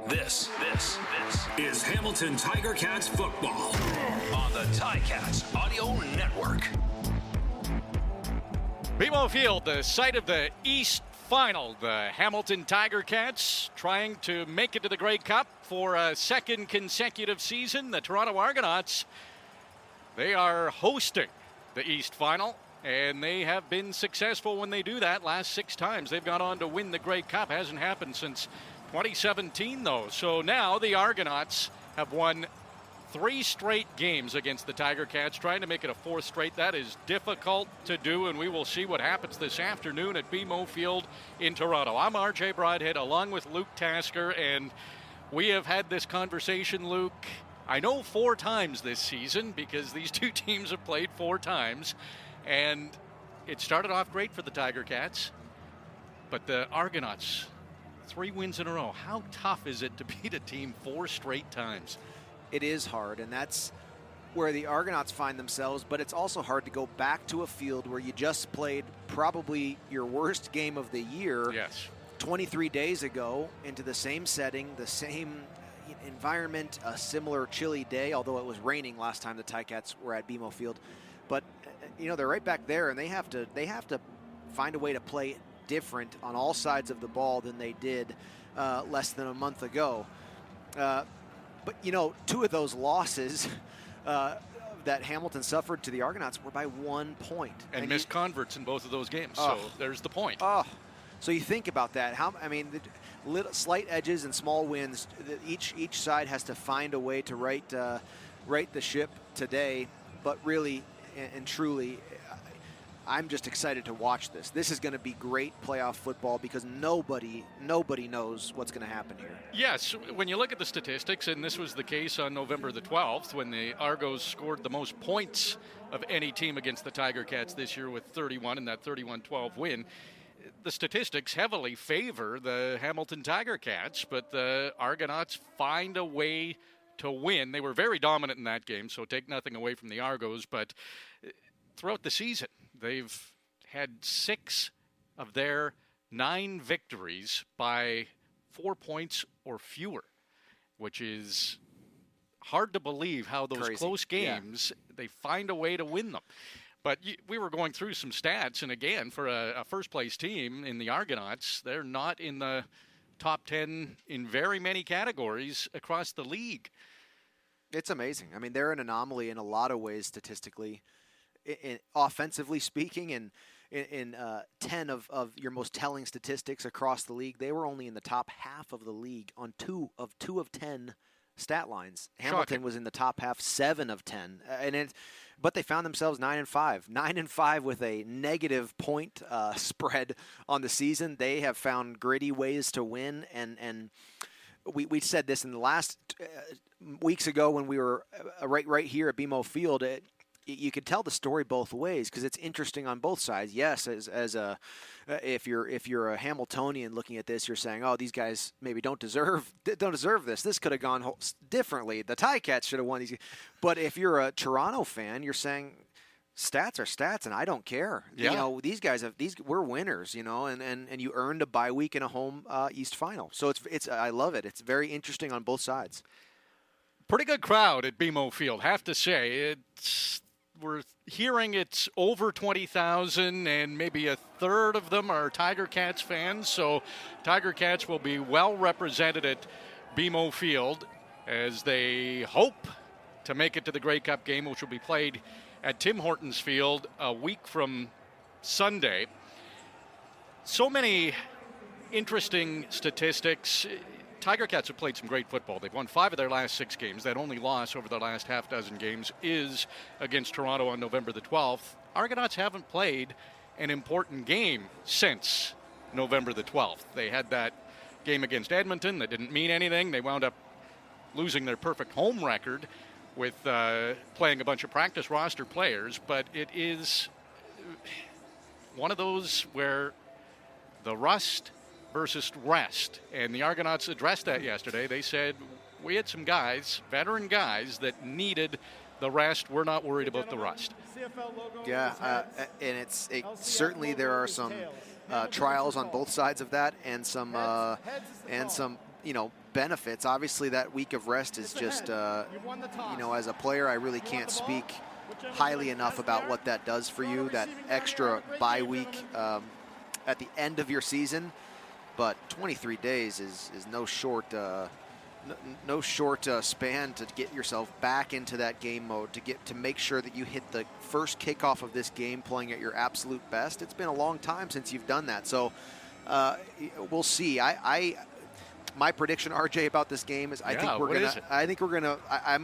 This is Hamilton Tiger Cats football on the Ticats Audio Network. BMO Field, the site of the East Final. The Hamilton Tiger Cats trying to make it to the Grey Cup for a second consecutive season. The Toronto Argonauts, they are hosting the East Final, and they have been successful when they do that. Last 6 times they've gone on to win the Grey Cup. Hasn't happened since 2017, though. So now the Argonauts have won 3 straight games against the Tiger Cats, trying to make it a 4th straight. That is difficult to do, and we will see what happens this afternoon at BMO Field in Toronto. I'm RJ Broadhead, along with Luke Tasker, and we have had this conversation, Luke, I know 4 times this season, because these 2 teams have played 4 times, and it started off great for the Tiger Cats, but the Argonauts, 3 wins in a row. How tough is it to beat a team 4 straight times? It is hard, and that's where the Argonauts find themselves, but it's also hard to go back to a field where you just played probably your worst game of the year 23 days ago, into the same setting, the same environment, a similar chilly day, although it was raining last time the Ticats were at BMO Field. But they're right back there, and they have to find a way to play different on all sides of the ball than they did less than a month ago. But 2 of those losses that Hamilton suffered to the Argonauts were by 1 point. And missed converts in both of those games, so there's the point. So you think about that. The slight edges and small wins, each side has to find a way to right the ship today. But really and truly, I'm just excited to watch this. This is going to be great playoff football because nobody knows what's going to happen here. Yes, when you look at the statistics, and this was the case on November the 12th when the Argos scored the most points of any team against the Tiger Cats this year with 31 in that 31-12 win, the statistics heavily favor the Hamilton Tiger Cats, but the Argonauts find a way to win. They were very dominant in that game, so take nothing away from the Argos, but throughout the season, they've had 6 of their 9 victories by 4 points or fewer, which is hard to believe how those close games, they find a way to win them. But we were going through some stats, and again, for a first-place team in the Argonauts, they're not in the top 10 in very many categories across the league. It's amazing. They're an anomaly in a lot of ways statistically. Offensively speaking, and in 10 of your most telling statistics across the league, they were only in the top half of the league on 2 of 10 stat lines. Hamilton was in the top half, 7 of 10, but they found themselves 9-5. 9-5 with a negative point spread on the season. They have found gritty ways to win, and we said this in the last weeks ago when we were right here at BMO Field. You could tell the story both ways because it's interesting on both sides. Yes, if you're a Hamiltonian looking at this, you're saying, "Oh, these guys maybe don't deserve this. This could have gone differently. The Ticats should have won these." But if you're a Toronto fan, you're saying, "Stats are stats, and I don't care." Yeah. These guys we're winners. And you earned a bye week in a home East Final. So it's I love it. It's very interesting on both sides. Pretty good crowd at BMO Field, have to say. We're hearing it's over 20,000, and maybe a third of them are Tiger Cats fans. So Tiger Cats will be well represented at BMO Field as they hope to make it to the Grey Cup game, which will be played at Tim Hortons Field a week from Sunday. So many interesting statistics. Tiger Cats have played some great football. They've won 5 of their last 6 games. That only loss over the last half dozen games is against Toronto on November the 12th. Argonauts haven't played an important game since November the 12th. They had that game against Edmonton that didn't mean anything. They wound up losing their perfect home record with playing a bunch of practice roster players. But it is one of those where the rust versus rest. And the Argonauts addressed that yesterday. They said, we had some guys, veteran guys, that needed the rest. We're not worried about the rust. Yeah, and certainly there are some trials on both sides of that, and some benefits. Obviously, that week of rest is just, as a player, I really can't speak highly enough about what that does for you, that extra bye week at the end of your season. But 23 days is no short span to get yourself back into that game mode, to make sure that you hit the first kickoff of this game playing at your absolute best. It's been a long time since you've done that, so we'll see. My prediction, RJ, about this game is I'm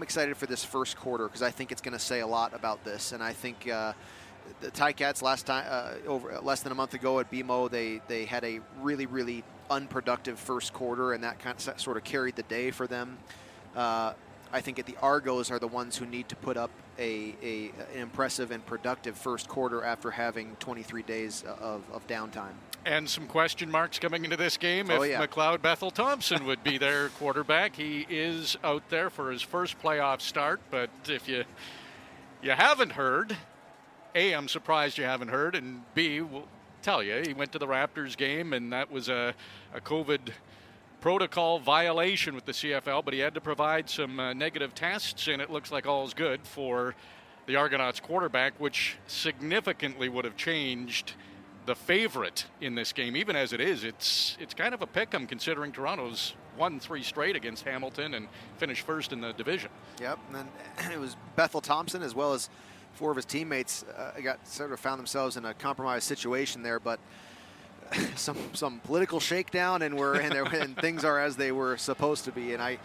excited for this first quarter because I think it's going to say a lot about this, and I think the Ticats less than a month ago at BMO, they had a really, really unproductive first quarter, and that kind of sort of carried the day for them. I think the Argos are the ones who need to put up an impressive and productive first quarter after having 23 days of downtime. And some question marks coming into this game if McLeod Bethel Thompson would be their quarterback. He is out there for his first playoff start, but if you haven't heard, A, I'm surprised you haven't heard, and B, we'll tell you, he went to the Raptors game, and that was a COVID protocol violation with the CFL, but he had to provide some negative tests, and it looks like all's good for the Argonauts quarterback, which significantly would have changed the favorite in this game. Even as it is, it's kind of a pick-em considering Toronto's won 3 straight against Hamilton and finished first in the division. Yep, and then it was Bethel Thompson as well as 4 of his teammates found themselves in a compromised situation there, but some political shakedown, and things are as they were supposed to be. And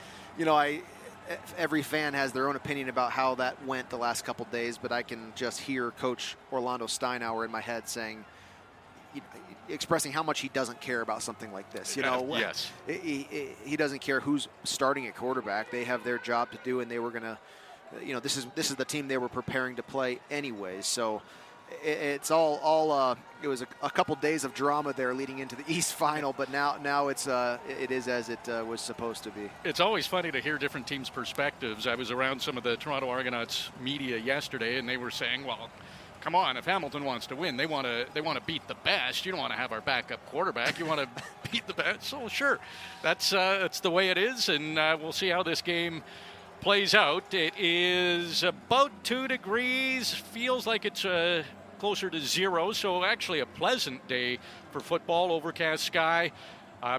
every fan has their own opinion about how that went the last couple days, but I can just hear Coach Orlando Steinauer in my head expressing how much he doesn't care about something like this. Yes. He doesn't care who's starting at quarterback. They have their job to do, and they were going to, this is the team they were preparing to play anyways. So it's all it was a couple days of drama there leading into the East Final, but now it is as it was supposed to be. It's always funny to hear different teams' perspectives. I was around some of the Toronto Argonauts media yesterday, and they were saying, well, come on, if Hamilton wants to win, they want to beat the best. You don't want to have our backup quarterback. You want to beat the best. So sure, that's the way it is, and we'll see how this game plays out. It is about 2 degrees. Feels like it's closer to 0, so actually a pleasant day for football. Overcast sky.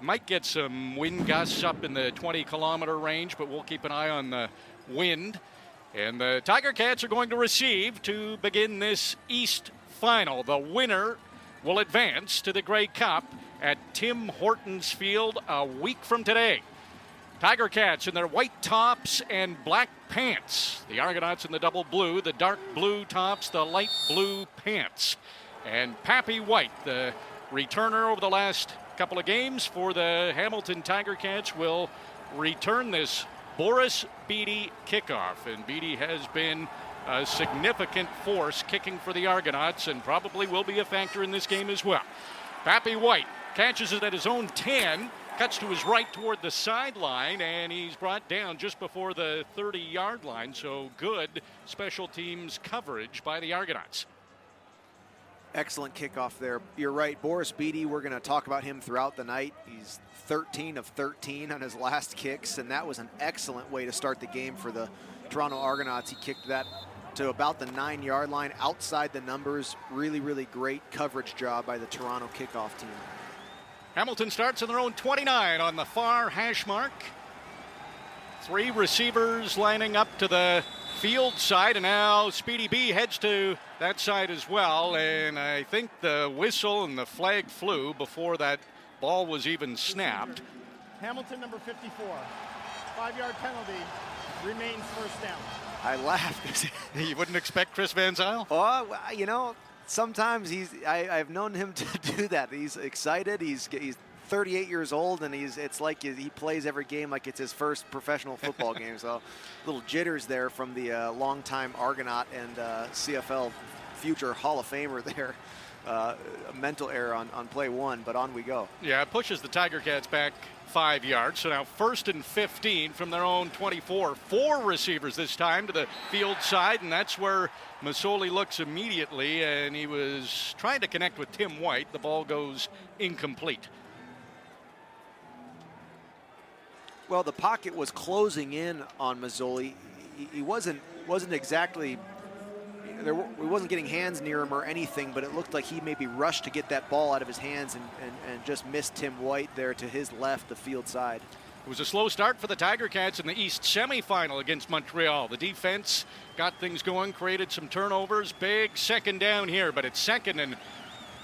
Might get some wind gusts up in the 20-kilometer range, but we'll keep an eye on the wind. And the Tiger Cats are going to receive to begin this East Final. The winner will advance to the Grey Cup at Tim Hortons Field a week from today. Tiger Cats in their white tops and black pants. The Argonauts in the double blue, the dark blue tops, the light blue pants. And Pappy White, the returner over the last couple of games for the Hamilton Tiger Cats, will return this Boris Beatty kickoff. And Beatty has been a significant force kicking for the Argonauts and probably will be a factor in this game as well. Pappy White catches it at his own 10, cuts to his right toward the sideline, and he's brought down just before the 30-yard line. So good special teams coverage by the Argonauts. Excellent kickoff there. You're right, Boris Beatty, we're going to talk about him throughout the night. He's 13 of 13 on his last kicks, and that was an excellent way to start the game for the Toronto Argonauts. He kicked that to about the 9-yard line, outside the numbers. Really, really great coverage job by the Toronto kickoff team. Hamilton starts on their own 29 on the far hash mark. 3 receivers lining up to the field side, and now Speedy B heads to that side as well, and I think the whistle and the flag flew before that ball was even snapped. Hamilton number 54, 5-yard penalty, remains first down. I laughed. You wouldn't expect Chris Van Zyl? Oh, sometimes I've known him to do that. He's excited. He's 38 years old, and it's like he plays every game like it's his first professional football game. So little jitters there from the longtime Argonaut and CFL future Hall of Famer there. A mental error on play 1, but on we go. Yeah, it pushes the Tiger Cats back 5 yards. So now 1st and 15 from their own 24. 4 receivers this time to the field side, and that's where Masoli looks immediately, and he was trying to connect with Tim White. The ball goes incomplete. Well, the pocket was closing in on Mazzoli. He wasn't exactly he wasn't getting hands near him or anything, but it looked like he maybe rushed to get that ball out of his hands and just missed Tim White there to his left, the field side. It was a slow start for the Tiger Cats in the East semifinal against Montreal. The defense got things going, created some turnovers. Big second down here, but it's second and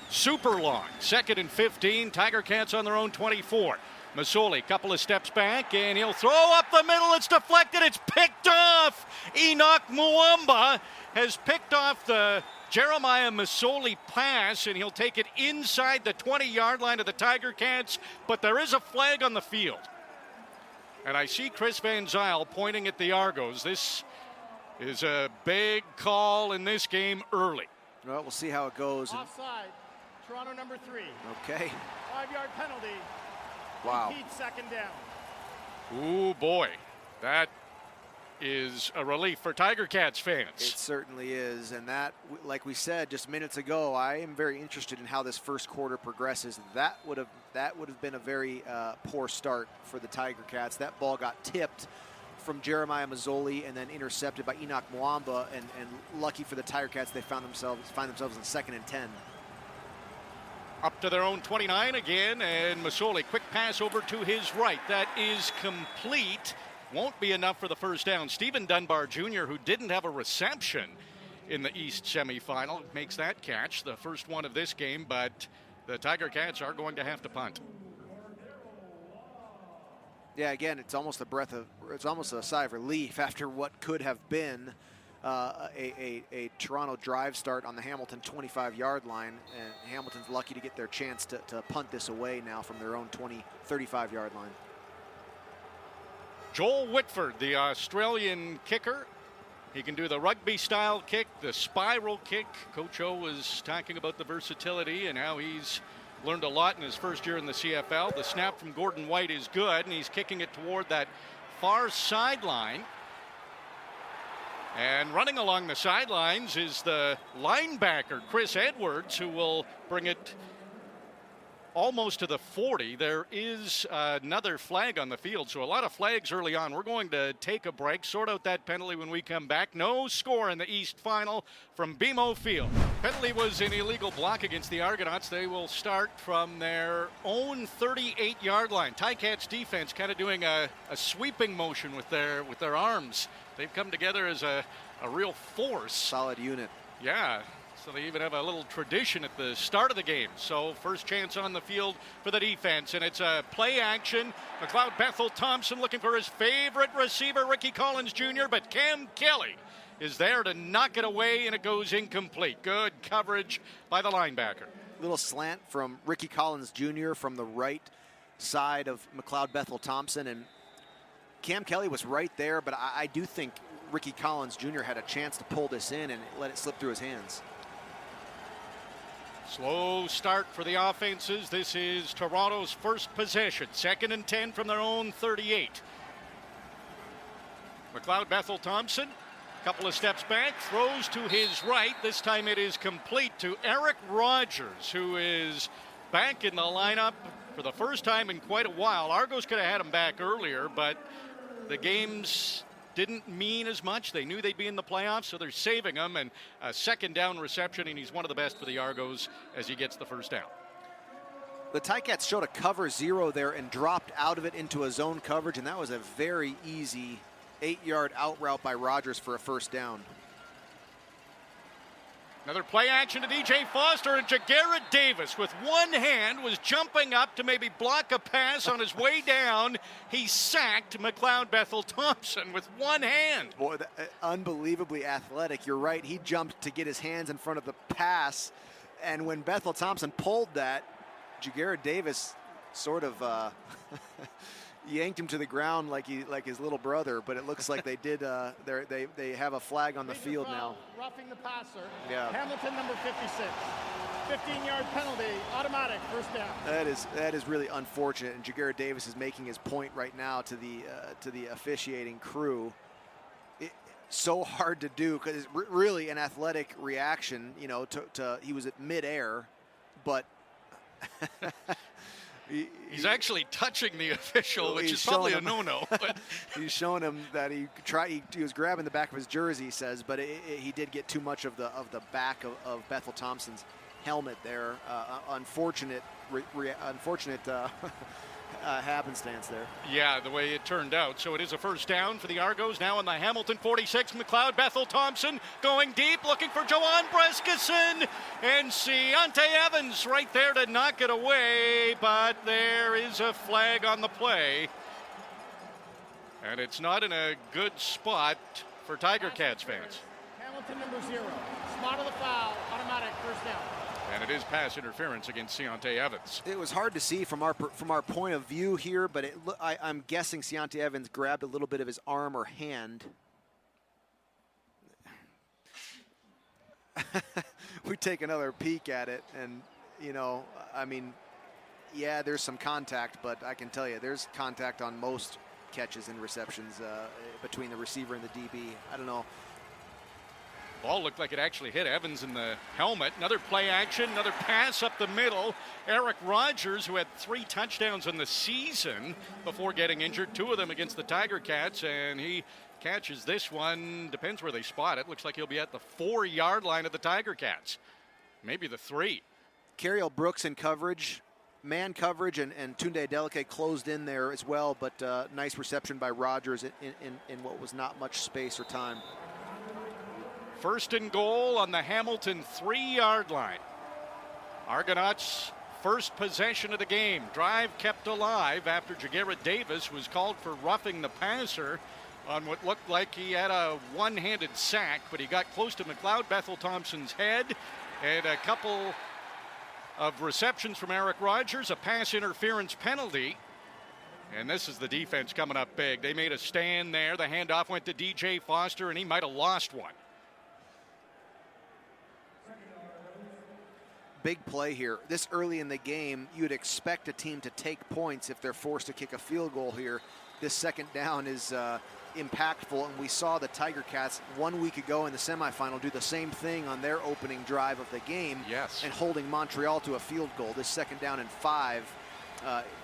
super long. Second and 15. Tiger Cats on their own 24. Mazzoli, couple of steps back, and he'll throw up the middle. It's deflected. It's picked off. Enoch Muamba has picked off the Jeremiah Mazzoli pass, and he'll take it inside the 20-yard line of the Tiger Cats, but there is a flag on the field. And I see Chris Van Zyl pointing at the Argos. This is a big call in this game early. Well, we'll see how it goes. Offside, Toronto number 3. Okay. 5-yard penalty. Wow. Repeat second down. Ooh, boy. That is a relief for Tiger Cats fans. It certainly is, and that, like we said just minutes ago, I am very interested in how this first quarter progresses. That would have been a very poor start for the Tiger Cats. That ball got tipped from Jeremiah Mazzoli and then intercepted by Enoch Muamba, and lucky for the Tiger Cats, they find themselves in 2nd and 10. Up to their own 29 again, and Mazzoli, quick pass over to his right. That is complete. Won't be enough for the first down. Stephen Dunbar Jr., who didn't have a reception in the East semifinal, makes that catch, the first one of this game, but the Tiger Cats are going to have to punt. Yeah, again, it's almost a sigh of relief after what could have been a Toronto drive start on the Hamilton 25-yard line, and Hamilton's lucky to get their chance to punt this away now from their own 35-yard line. Joel Whitford, the Australian kicker. He can do the rugby-style kick, the spiral kick. Coach O was talking about the versatility and how he's learned a lot in his first year in the CFL. The snap from Gordon White is good, and he's kicking it toward that far sideline. And running along the sidelines is the linebacker, Chris Edwards, who will bring it almost to the 40. There is another flag on the field, so a lot of flags early on. We're going to take a break, sort out that penalty when we come back. No score in the East final from BMO Field. Penalty was an illegal block against the Argonauts. They will start from their own 38-yard line. Ticats defense kind of doing a sweeping motion with their arms. They've come together as a real force. Solid unit. Yeah. So they even have a little tradition at the start of the game. So first chance on the field for the defense, and it's a play action. McLeod Bethel Thompson looking for his favorite receiver, Ricky Collins Jr., but Cam Kelly is there to knock it away, and it goes incomplete. Good coverage by the linebacker. Little slant from Ricky Collins Jr. from the right side of McLeod Bethel Thompson, and Cam Kelly was right there, but I do think Ricky Collins Jr. had a chance to pull this in and let it slip through his hands. Slow start for the offenses. This is Toronto's first possession. 2nd and 10 from their own 38. McLeod Bethel Thompson, couple of steps back, throws to his right. This time it is complete to Eric Rogers, who is back in the lineup for the first time in quite a while. Argos could have had him back earlier, but the games didn't mean as much. They knew they'd be in the playoffs, so they're saving him, and a second down reception, and he's one of the best for the Argos as he gets the first down. The Ticats showed a cover 0 there and dropped out of it into a zone coverage, and that was a very easy 8-yard out route by Rogers for a first down. Another play action to DJ Foster, and Jagarrett Davis with one hand was jumping up to maybe block a pass on his way down. He sacked McLeod Bethel Thompson with one hand. Boy, unbelievably athletic. You're right. He jumped to get his hands in front of the pass, and when Bethel Thompson pulled that, Jagarrett Davis sort of yanked him to the ground like his little brother, but it looks like they did. They have a flag on the field now. Roughing the passer. Yeah. Hamilton number 56. 15-yard penalty, automatic, first down. That is really unfortunate, and Jagarrett Davis is making his point right now to the officiating crew. So hard to do because it's really an athletic reaction. You know, he was at midair, but He's actually touching the official, which is probably a no-no. But he's showing him that he was grabbing the back of his jersey, he says, but he did get too much of the back of Bethel Thompson's helmet there. Unfortunate happenstance there. Yeah, the way it turned out. So it is a first down for the Argos. Now in the Hamilton 46, McLeod, Bethel Thompson going deep, looking for Joanne Breskison. And Ciante Evans right there to knock it away. But there is a flag on the play. And it's not in a good spot for Tiger Cats fans. Hamilton number 0. Spot of the foul. Automatic first down. And it is pass interference against Ciante Evans. It was hard to see from our point of view here, but I'm guessing Ciante Evans grabbed a little bit of his arm or hand. We take another peek at it, and I mean, yeah, there's some contact, but I can tell you there's contact on most catches and receptions between the receiver and the DB. I don't know. Ball looked like it actually hit Evans in the helmet. Another play action, another pass up the middle. Eric Rogers, who had 3 touchdowns in the season before getting injured, 2 of them against the Tiger Cats, and he catches this one. Depends where they spot it. Looks like he'll be at the 4-yard line of the Tiger Cats. Maybe the 3. Cariel Brooks in coverage, man coverage, and Tunde Adeleke closed in there as well, but nice reception by Rogers in what was not much space or time. First and goal on the Hamilton 3-yard line. Argonauts' first possession of the game. Drive kept alive after Jagarrett Davis was called for roughing the passer on what looked like he had a one-handed sack, but he got close to McLeod Bethel Thompson's head, and a couple of receptions from Eric Rogers, a pass interference penalty. And this is the defense coming up big. They made a stand there. The handoff went to DJ Foster, and he might have lost one. Big play here. This early in the game, you'd expect a team to take points if they're forced to kick a field goal here. This second down is impactful, and we saw the Tiger Cats 1 week ago in the semifinal do the same thing on their opening drive of the game. Yes. And holding Montreal to a field goal. This second down and 5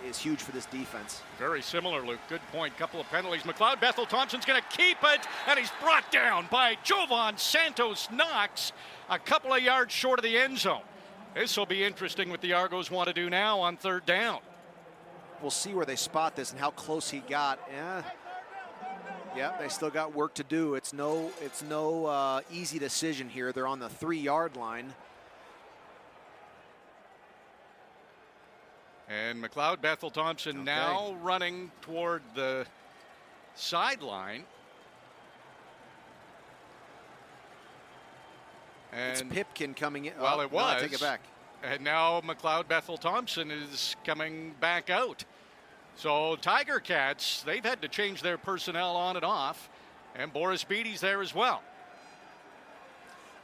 is huge for this defense. Very similar, Luke. Good point. Couple of penalties. McLeod Bethel Thompson's going to keep it, and he's brought down by Jovan Santos Knox, a couple of yards short of the end zone. This will be interesting what the Argos want to do now on 3rd down. We'll see where they spot this and how close he got. Yeah, they still got work to do. It's no easy decision here. They're on the 3-yard line. And McLeod Bethel Thompson now running toward the sideline. And it's Pipkin coming in. Well, it was. No, take it back. And now McLeod Bethel Thompson is coming back out. So Tiger Cats, they've had to change their personnel on and off. And Boris Beatty's there as well.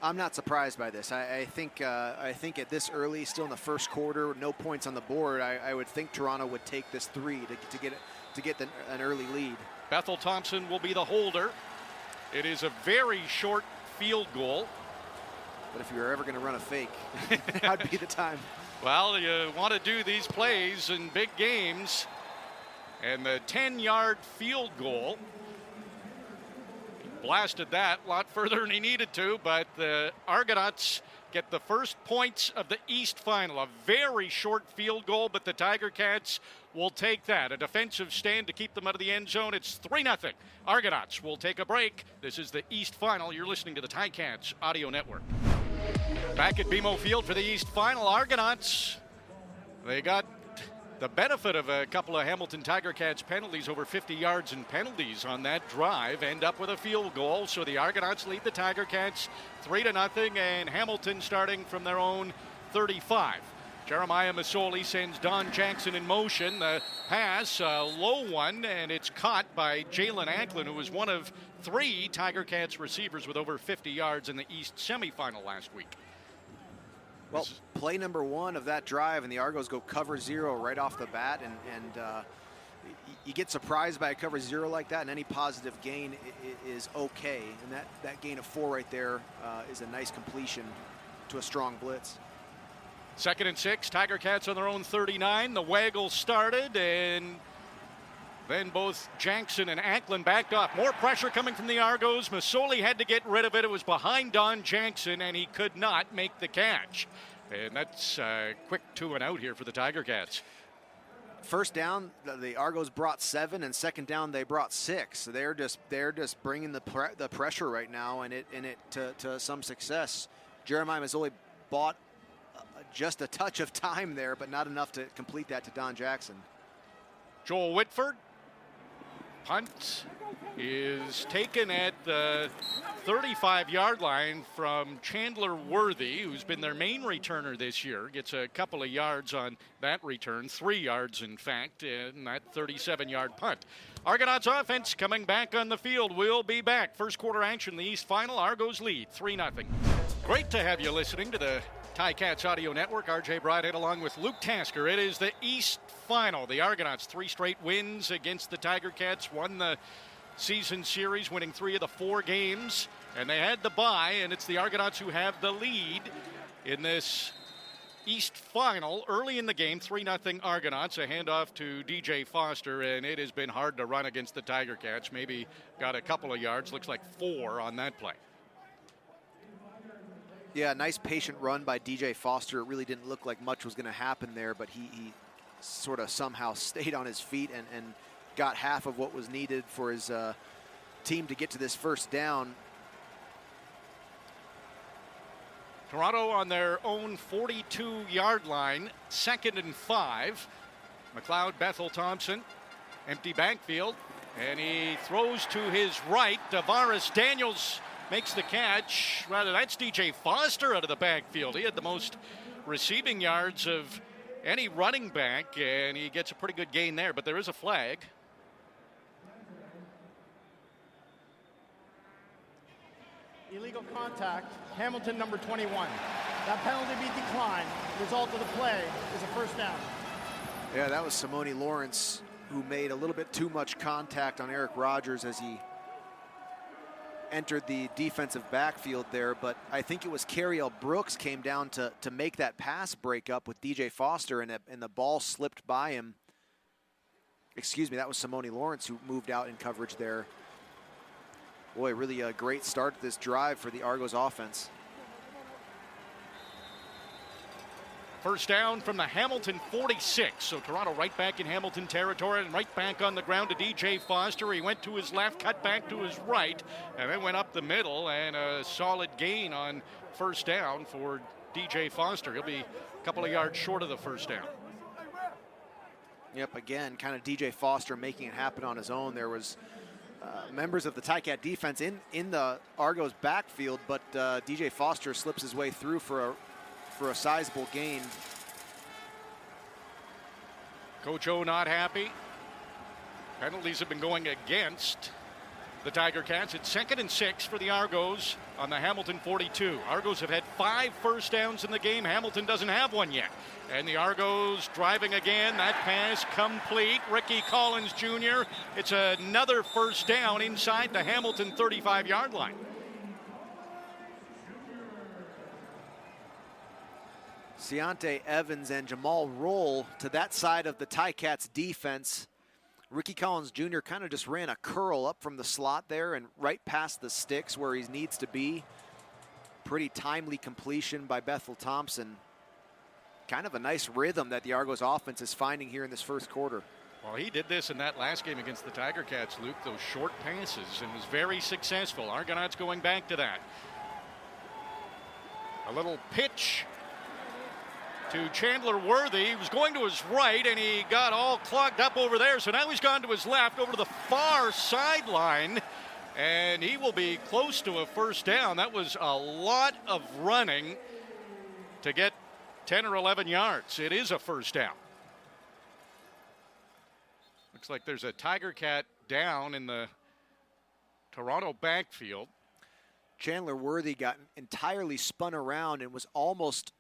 I'm not surprised by this. I think at this early, still in the first quarter, no points on the board, I would think Toronto would take this 3 to get an early lead. Bethel Thompson will be the holder. It is a very short field goal. But if you're ever going to run a fake, that'd be the time. Well, you want to do these plays in big games. And the 10-yard field goal, he blasted that a lot further than he needed to, but the Argonauts get the first points of the East Final. A very short field goal, but the Tiger Cats will take that. A defensive stand to keep them out of the end zone. It's 3-0. Argonauts will take a break. This is the East Final. You're listening to the Ticats Audio Network. Back at BMO Field for the East Final. Argonauts, they got the benefit of a couple of Hamilton Tiger Cats penalties, over 50 yards in penalties on that drive, end up with a field goal. So the Argonauts lead the Tiger Cats 3-0, and Hamilton starting from their own 35. Jeremiah Masoli sends Don Jackson in motion. The pass, a low one, and it's caught by Jalen Anklin, who was one of 3 Tiger Cats receivers with over 50 yards in the East semifinal last week. Well, play number 1 of that drive, and the Argos go cover 0 right off the bat, and you get surprised by a cover 0 like that, and any positive gain is okay. And that gain of 4 right there is a nice completion to a strong blitz. 2nd and 6, Tiger Cats on their own 39. The waggle started, and then both Jackson and Ackland backed off. More pressure coming from the Argos. Masoli had to get rid of it. It was behind Don Jackson, and he could not make the catch. And that's a quick 2 and out here for the Tiger Cats. First down, the Argos brought 7, and second down they brought 6. So they're just bringing the pressure right now, and it to some success. Jeremiah Masoli bought just a touch of time there, but not enough to complete that to Don Jackson. Joel Whitford. Punt is taken at the 35-yard line from Chandler Worthy, who's been their main returner this year. Gets a couple of yards on that return, 3 yards, in fact, in that 37-yard punt. Argonauts offense coming back on the field. We'll be back. First quarter action, the East Final. Argos lead 3-0. Great to have you listening to the Ticats Audio Network. RJ Broadhead along with Luke Tasker. It is the East Final. The Argonauts, 3 straight wins against the Tiger Cats, won the season series, winning 3 of the 4 games, and they had the bye, and it's the Argonauts who have the lead in this East Final. Early in the game, 3-0 Argonauts, a handoff to DJ Foster, and it has been hard to run against the Tiger Cats. Maybe got a couple of yards, looks like 4 on that play. Yeah, nice patient run by DJ Foster. It really didn't look like much was going to happen there, but he sort of somehow stayed on his feet and got half of what was needed for his team to get to this first down. Toronto on their own 42-yard line, 2nd and 5. McLeod, Bethel, Thompson, empty backfield, and he throws to his right. Tavares Daniels makes the catch. Rather, that's DJ Foster out of the backfield. He had the most receiving yards of any running back, and he gets a pretty good gain there, but there is a flag. Illegal contact, Hamilton number 21. That penalty be declined. Result of the play is a first down. Yeah, that was Simone Lawrence, who made a little bit too much contact on Eric Rogers as he entered the defensive backfield there, but I think it was Cariel Brooks came down to make that pass break up with DJ Foster, and the ball slipped by him. Excuse me, that was Simone Lawrence who moved out in coverage there. Boy, really a great start to this drive for the Argos offense. First down from the Hamilton 46. So Toronto right back in Hamilton territory and right back on the ground to DJ Foster. He went to his left, cut back to his right, and then went up the middle, and a solid gain on first down for DJ Foster. He'll be a couple of yards short of the first down. Yep, again, kind of DJ Foster making it happen on his own. There was members of the Ticat defense in the Argos backfield, but DJ Foster slips his way through for a sizable gain. Coach O not happy. Penalties have been going against the Tiger Cats. It's 2nd and 6 for the Argos on the Hamilton 42. Argos have had 5 first downs in the game. Hamilton doesn't have one yet. And the Argos driving again. That pass complete. Ricky Collins Jr. It's another first down inside the Hamilton 35-yard line. Ciante Evans and Jamal Roll to that side of the Ticats defense. Ricky Collins Jr. kind of just ran a curl up from the slot there and right past the sticks where he needs to be. Pretty timely completion by Bethel Thompson. Kind of a nice rhythm that the Argos offense is finding here in this first quarter. Well, he did this in that last game against the Tiger Cats, Luke, those short passes, and was very successful. Argonauts going back to that. A little pitch to Chandler Worthy. He was going to his right, and he got all clogged up over there. So now he's gone to his left over to the far sideline, and he will be close to a first down. That was a lot of running to get 10 or 11 yards. It is a first down. Looks like there's a Tiger Cat down in the Toronto backfield. Chandler Worthy got entirely spun around and was almost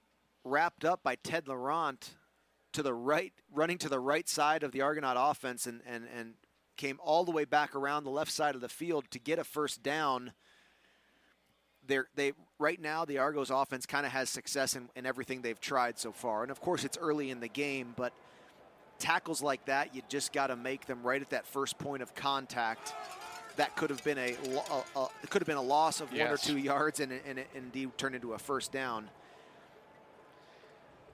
wrapped up by Ted Laurent to the right, running to the right side of the Argonaut offense, and came all the way back around the left side of the field to get a first down. they right now the Argos offense kind of has success in everything they've tried so far. And of course it's early in the game, but tackles like that, you just got to make them right at that first point of contact. That could have been a loss of 1 or 2 yards and indeed turned into a first down.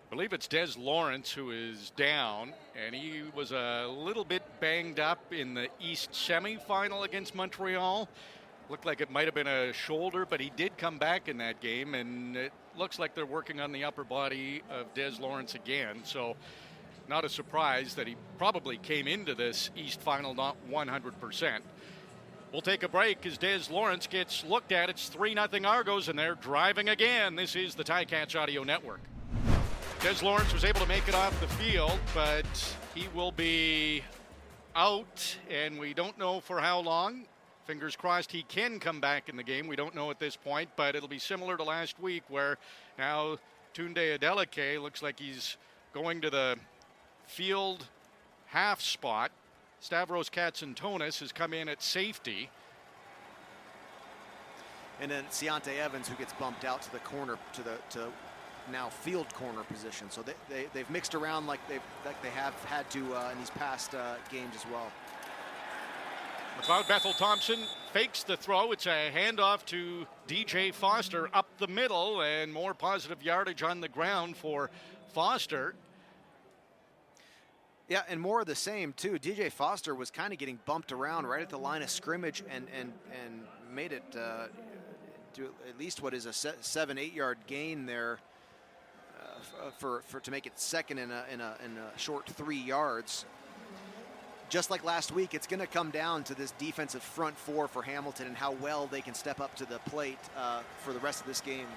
I believe it's Des Lawrence who is down, and he was a little bit banged up in the East semifinal against Montreal. Looked like it might have been a shoulder, but he did come back in that game, and it looks like they're working on the upper body of Des Lawrence again. So not a surprise that he probably came into this East final not 100%. We'll take a break as Des Lawrence gets looked at. It's 3-0 Argos, and they're driving again. This is the Ticats Audio Network. Des Lawrence was able to make it off the field, but he will be out, and we don't know for how long. Fingers crossed he can come back in the game. We don't know at this point, but it'll be similar to last week where now Tunde Adeleke looks like he's going to the field half spot. Stavros Katsantonis has come in at safety. And then Ciante Evans, who gets bumped out to the corner, to now field corner position. So they've mixed around like they have had to in these past games as well. McLeod Bethel Thompson fakes the throw. It's a handoff to DJ Foster up the middle, and more positive yardage on the ground for Foster. Yeah, and more of the same too. DJ Foster was kind of getting bumped around right at the line of scrimmage and made it to at least what is a 7-8 yard gain there to make it second in a short 3 yards. Just like last week, it's going to come down to this defensive front four for Hamilton and how well they can step up to the plate for the rest of this game.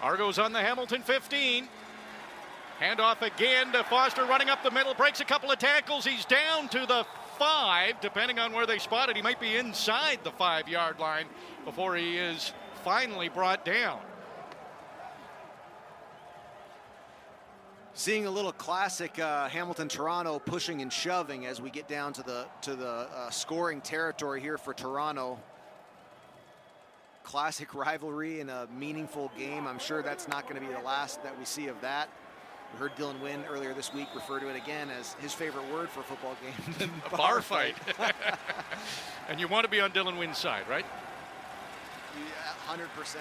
Argos on the Hamilton 15. Handoff again to Foster, running up the middle, breaks a couple of tackles. He's down to the 5, depending on where they spot it. He might be inside the 5-yard line before he is finally brought down. Seeing a little classic Hamilton-Toronto pushing and shoving as we get down to the scoring territory here for Toronto. Classic rivalry in a meaningful game. I'm sure that's not going to be the last that we see of that. We heard Dylan Wynn earlier this week refer to it again as his favorite word for a football game. A bar fight. And you want to be on Dylan Wynn's side, right? Yeah, 100%.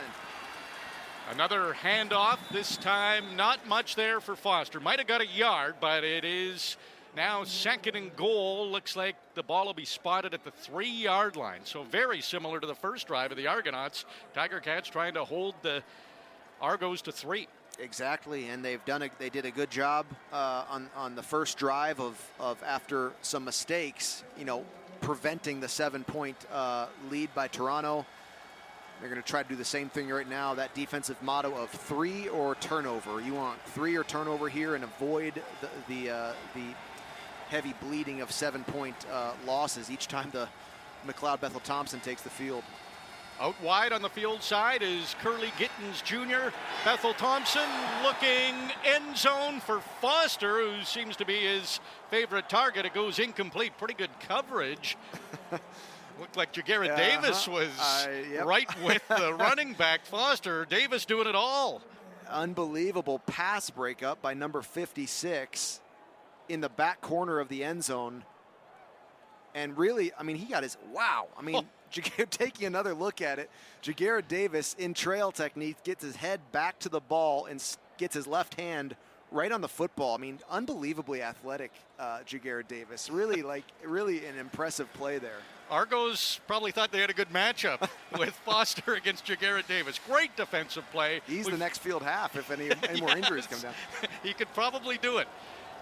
Another handoff, this time not much there for Foster. Might have got a yard, but it is now second and goal. Looks like the ball will be spotted at the 3-yard line. So very similar to the first drive of the Argonauts. Tiger Cats trying to hold the Argos to 3. Exactly, and they did a good job on the first drive of after some mistakes, preventing the 7-point lead by Toronto. They're going to try to do the same thing right now. That defensive motto of 3 or turnover. You want 3 or turnover here and avoid the heavy bleeding of 7-point losses each time the McLeod Bethel Thompson takes the field. Out wide on the field side is Curly Gittins Jr. Bethel Thompson looking end zone for Foster, who seems to be his favorite target. It goes incomplete. Pretty good coverage. Looked like Jagarrett Davis was right with the running back. Foster, Davis doing it all. Unbelievable pass breakup by number 56 in the back corner of the end zone. And really, he got his, taking another look at it, Jagarrett Davis in trail technique gets his head back to the ball and gets his left hand right on the football. Unbelievably athletic, Jagarrett Davis. Really an impressive play there. Argos probably thought they had a good matchup with Foster against Jagarrett Davis. Great defensive play. He's the next field half if any more injuries come down. He could probably do it.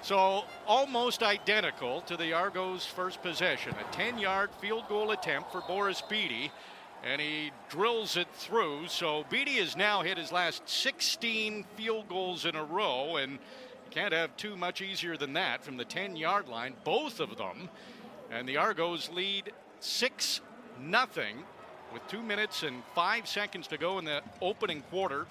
So almost identical to the Argos' first possession. A 10-yard field goal attempt for Boris Beatty, and he drills it through. So Beatty has now hit his last 16 field goals in a row, and you can't have too much easier than that from the 10-yard line, both of them. And the Argos lead 6-0 with 2 minutes and 5 seconds to go in the opening quarter.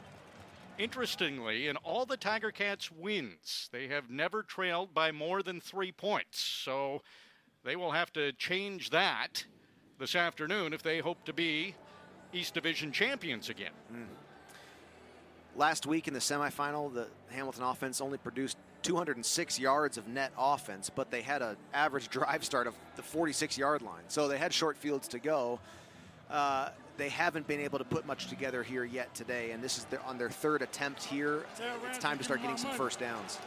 Interestingly, in all the Tiger Cats wins, they have never trailed by more than 3 points. So they will have to change that this afternoon if they hope to be East Division champions again. Last week in the semifinal, the Hamilton offense only produced 206 yards of net offense, but they had an average drive start of the 46-yard line. So they had short fields to go. They haven't been able to put much together here yet today, and this is on their third attempt here. It's time to start getting some first downs.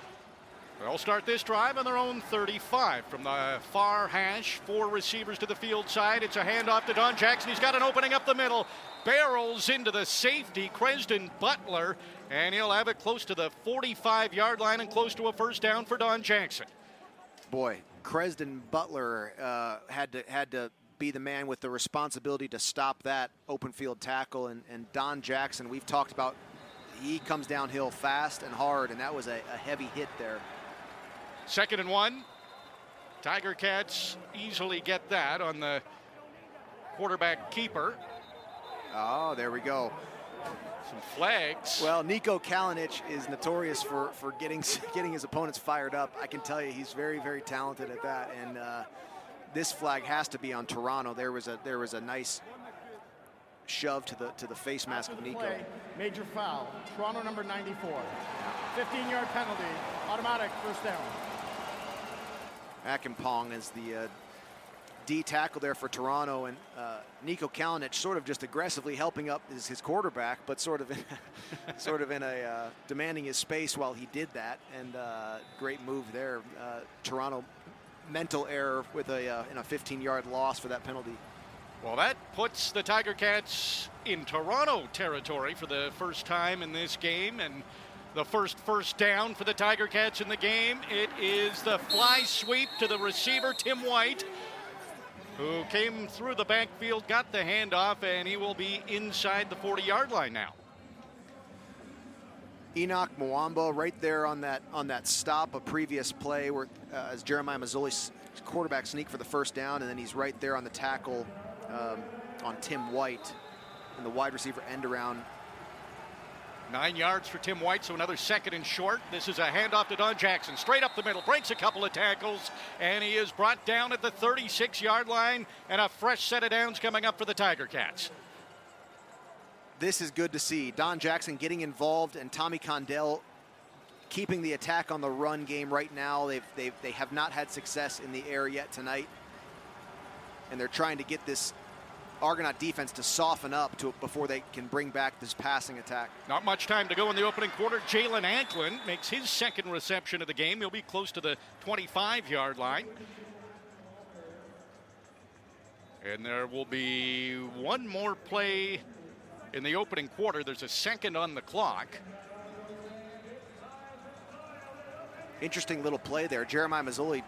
They'll start this drive on their own 35 from the far hash. 4 receivers to the field side. It's a handoff to Don Jackson. He's got an opening up the middle. Barrels into the safety, Cresden Butler, and he'll have it close to the 45-yard line and close to a first down for Don Jackson. Boy, Cresden Butler had to be the man with the responsibility to stop that open field tackle, and Don Jackson, we've talked about, he comes downhill fast and hard, and that was a heavy hit there. 2nd and 1. Tiger Cats easily get that on the quarterback keeper. Oh, there we go. Some flags. Well, Nico Kalinic is notorious for getting his opponents fired up. I can tell you he's very, very talented at that, and this flag has to be on Toronto. There was a nice shove to the face mask of Nico. Play, major foul. Toronto number 94. 15-yard penalty. Automatic first down. Akinpong is the D tackle there for Toronto, and Nico Kalinic sort of just aggressively helping up his quarterback, but sort of in a demanding his space while he did that. And great move there. Toronto mental error with a 15-yard loss for that penalty. Well, that puts the Tiger Cats in Toronto territory for the first time in this game, and the first down for the Tiger Cats in the game. It is the fly sweep to the receiver, Tim White, who came through the backfield, got the handoff, and he will be inside the 40-yard line now. Enoch Mwamba right there on that stop, a previous play where as Jeremiah Mazzoli's quarterback sneak for the first down, and then he's right there on the tackle on Tim White and the wide receiver end around. 9 yards for Tim White, so another 2nd and short. This is a handoff to Don Jackson, straight up the middle, breaks a couple of tackles, and he is brought down at the 36-yard line, and a fresh set of downs coming up for the Tiger Cats. This is good to see. Don Jackson getting involved, and Tommy Condell keeping the attack on the run game right now. They have not had success in the air yet tonight, and they're trying to get this Argonaut defense to soften up before they can bring back this passing attack. Not much time to go in the opening quarter. Jalen Anklin makes his 2nd reception of the game. He'll be close to the 25-yard line. And there will be one more play in the opening quarter. There's a 2nd on the clock. Interesting little play there. Jeremiah Mazzoli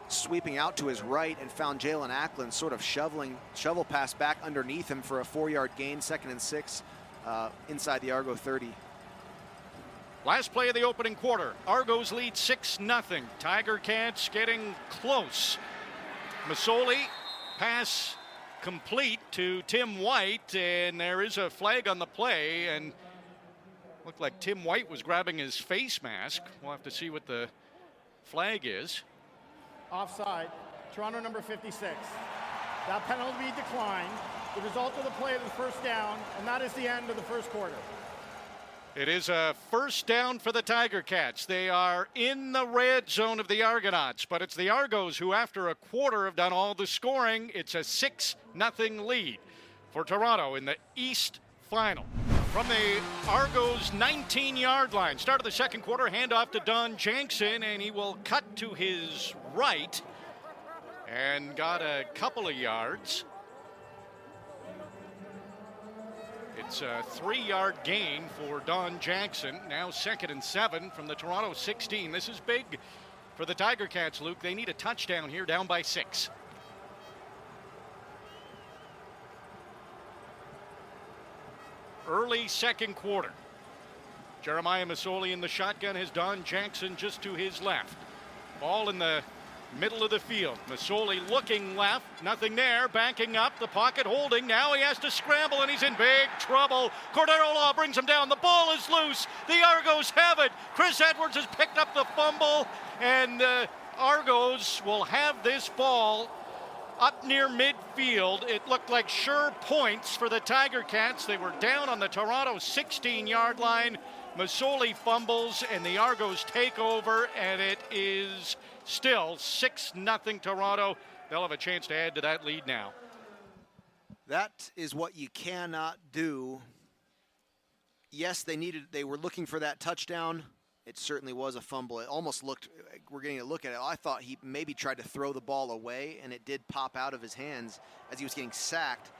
sweeping out to his right and found Jalen Anklin sort of shovel pass back underneath him for a 4-yard gain, 2nd and 6 inside the Argo 30. Last play of the opening quarter. Argos lead 6-0. Tiger Cats getting close. Mazzoli, pass complete to Tim White, and there is a flag on the play, and looked like Tim White was grabbing his face mask. We'll have to see what the flag is. Offside, Toronto number 56. That penalty declined. The result of the play is the first down, and that is the end of the first quarter. It is a first down for the Tiger Cats. They are in the red zone of the Argonauts, but it's the Argos who, after a quarter, have done all the scoring. It's a 6-0 lead for Toronto in the East Final. From the Argos 19-yard line, start of the second quarter, handoff to Don Jackson, and he will cut to his right and got a couple of yards. It's a 3-yard gain for Don Jackson. Now 2nd and 7 from the Toronto 16. This is big for the Tiger Cats, Luke. They need a touchdown here, down by 6. Early second quarter. Jeremiah Mazzoli in the shotgun has Don Jackson just to his left. Ball in the middle of the field. Mazzoli looking left, nothing there, backing up, the pocket holding. Now he has to scramble, and he's in big trouble. Cordero Law brings him down. The ball is loose. The Argos have it. Chris Edwards has picked up the fumble, and Argos will have this ball up near midfield. It looked like sure points for the Tiger Cats. They were down on the Toronto 16-yard line. Masoli fumbles, and the Argos take over, and it is still 6-0 Toronto. They'll have a chance to add to that lead now. That is what you cannot do. Yes, they were looking for that touchdown. It certainly was a fumble. It almost looked, we're getting a look at it, I thought he maybe tried to throw the ball away, and it did pop out of his hands as he was getting sacked.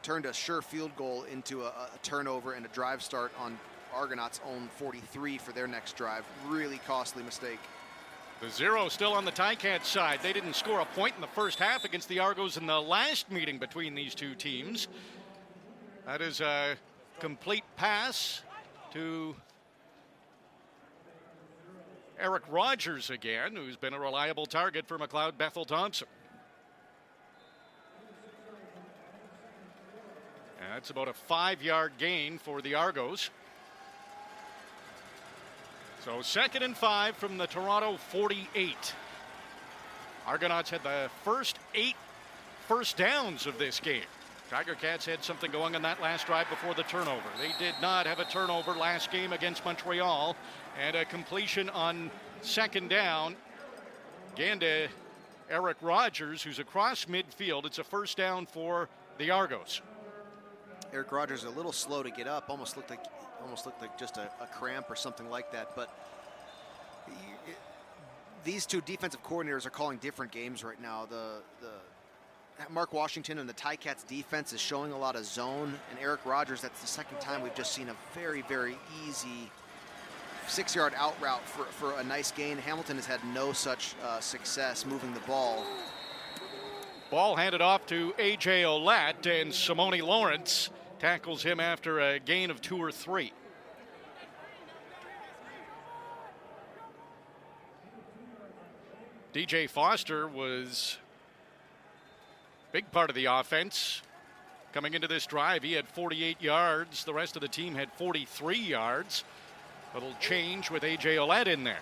Turned a sure field goal into a turnover and a drive start on Argonauts' own 43 for their next drive. Really costly mistake. The 0 still on the Ticats side. They didn't score a point in the first half against the Argos in the last meeting between these two teams. That is a complete pass to Eric Rogers again, who's been a reliable target for McLeod Bethel-Thompson. That's about a 5-yard gain for the Argos. So 2nd and 5 from the Toronto 48. Argonauts had the first 8 first downs of this game. Tiger Cats had something going on that last drive before the turnover. They did not have a turnover last game against Montreal, and a completion on 2nd down. Again to Eric Rogers, who's across midfield. It's a first down for the Argos. Eric Rogers a little slow to get up. Almost looked like just a cramp or something like that. But these two defensive coordinators are calling different games right now. The Mark Washington and the Ticats defense is showing a lot of zone, and Eric Rogers, that's the second time we've just seen a very, very easy 6-yard out route for a nice gain. Hamilton has had no such success moving the ball. Ball handed off to A.J. Olat, and Simone Lawrence tackles him after a gain of 2 or 3. DJ Foster was a big part of the offense coming into this drive. He had 48 yards. The rest of the team had 43 yards. Little change with A.J. Olat in there.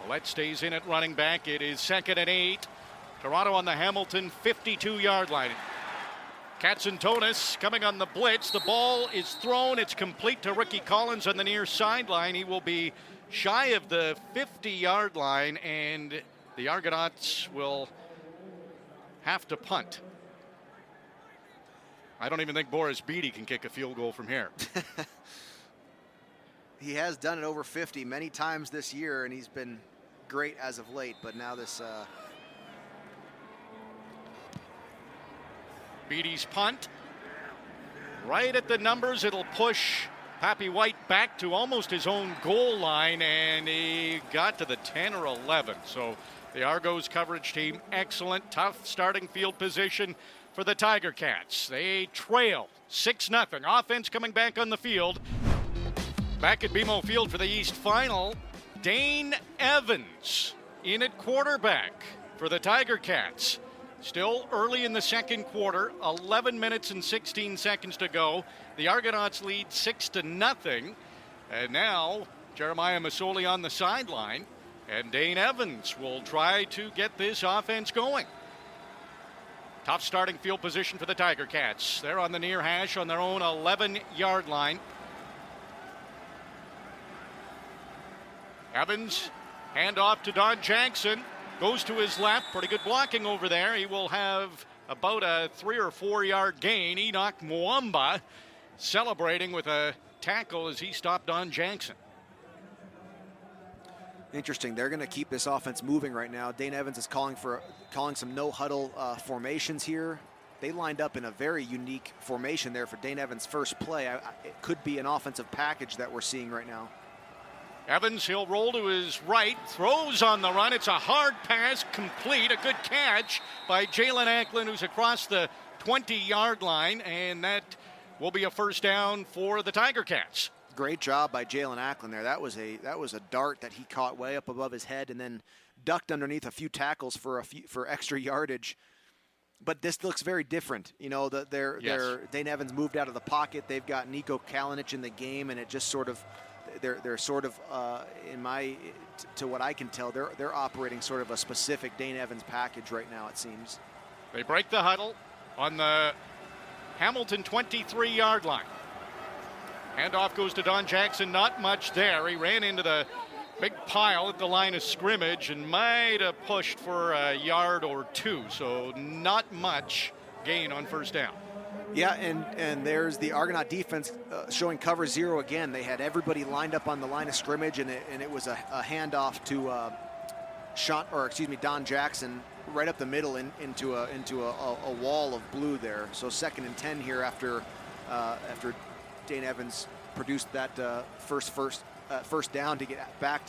Olet stays in at running back. It is 2nd and 8. Toronto on the Hamilton 52-yard line. Katsantonis coming on the blitz. The ball is thrown. It's complete to Ricky Collins on the near sideline. He will be shy of the 50-yard line, and the Argonauts will have to punt. I don't even think Boris Beatty can kick a field goal from here. He has done it over 50 many times this year, and he's been great as of late, but now this Beatty's punt right at the numbers. It'll push Pappy White back to almost his own goal line, and he got to the 10 or 11. So the Argos coverage team, excellent, tough starting field position for the Tiger Cats. They trail 6-0. Offense coming back on the field. Back at BMO Field for the East Final, Dane Evans in at quarterback for the Tiger Cats. Still early in the second quarter, 11 minutes and 16 seconds to go. The Argonauts lead 6-0. And now Jeremiah Masoli on the sideline, and Dane Evans will try to get this offense going. Tough starting field position for the Tiger Cats. They're on the near hash on their own 11-yard line. Evans, hand off to Don Jackson, goes to his left, pretty good blocking over there. He will have about a 3 or 4 yard gain. Enoch Mwamba celebrating with a tackle as he stopped Don Jackson. Interesting. They're going to keep this offense moving right now. Dane Evans is calling some no-huddle formations here. They lined up in a very unique formation there for Dane Evans' first play. It could be an offensive package that we're seeing right now. Evans, he'll roll to his right, throws on the run. It's a hard pass, complete. A good catch by Jalen Acklin, who's across the 20-yard line, and that will be a first down for the Tiger Cats. Great job by Jalen Acklin there. That was a dart that he caught way up above his head and then ducked underneath a few tackles for extra yardage. But this looks very different. You know, Dane Evans moved out of the pocket. They've got Nico Kalinic in the game, and it just sort of they're sort of to what I can tell, they're operating sort of a specific Dane Evans package right now, it seems. They break the huddle on the Hamilton 23-yard line. Handoff goes to Don Jackson. Not much there. He ran into the big pile at the line of scrimmage and might have pushed for a yard or two. So not much gain on first down. Yeah, and there's the Argonaut defense showing cover zero again. They had everybody lined up on the line of scrimmage, and it was a handoff to Don Jackson right up the middle into a wall of blue there. So 2nd and 10 here after Dane Evans produced that first down to get back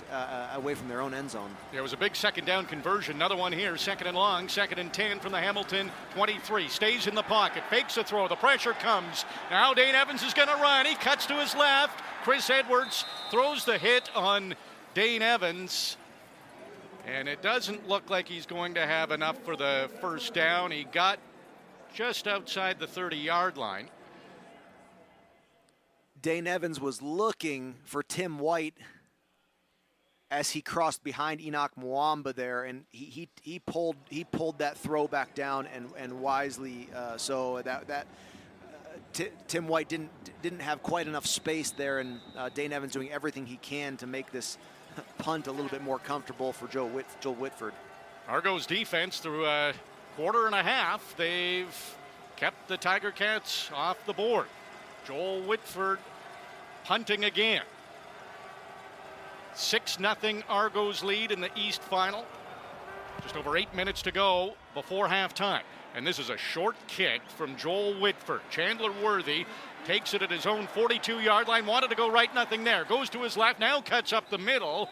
away from their own end zone. There was a big 2nd down conversion. Another one here, 2nd and long, 2nd and 10 from the Hamilton 23. Stays in the pocket, fakes a throw. The pressure comes. Now Dane Evans is going to run. He cuts to his left. Chris Edwards throws the hit on Dane Evans. And it doesn't look like he's going to have enough for the first down. He got just outside the 30-yard line. Dane Evans was looking for Tim White as he crossed behind Enoch Mwamba there, and he pulled that throw back down and wisely so that Tim White didn't have quite enough space there, and Dane Evans doing everything he can to make this punt a little bit more comfortable for Joel Whitford. Argo's defense through a quarter and a half, they've kept the Tiger Cats off the board. Joel Whitford punting again. 6-0 Argos lead in the East Final. Just over 8 minutes to go before halftime. And this is a short kick from Joel Whitford. Chandler Worthy takes it at his own 42-yard line. Wanted to go right, nothing there. Goes to his left, now cuts up the middle.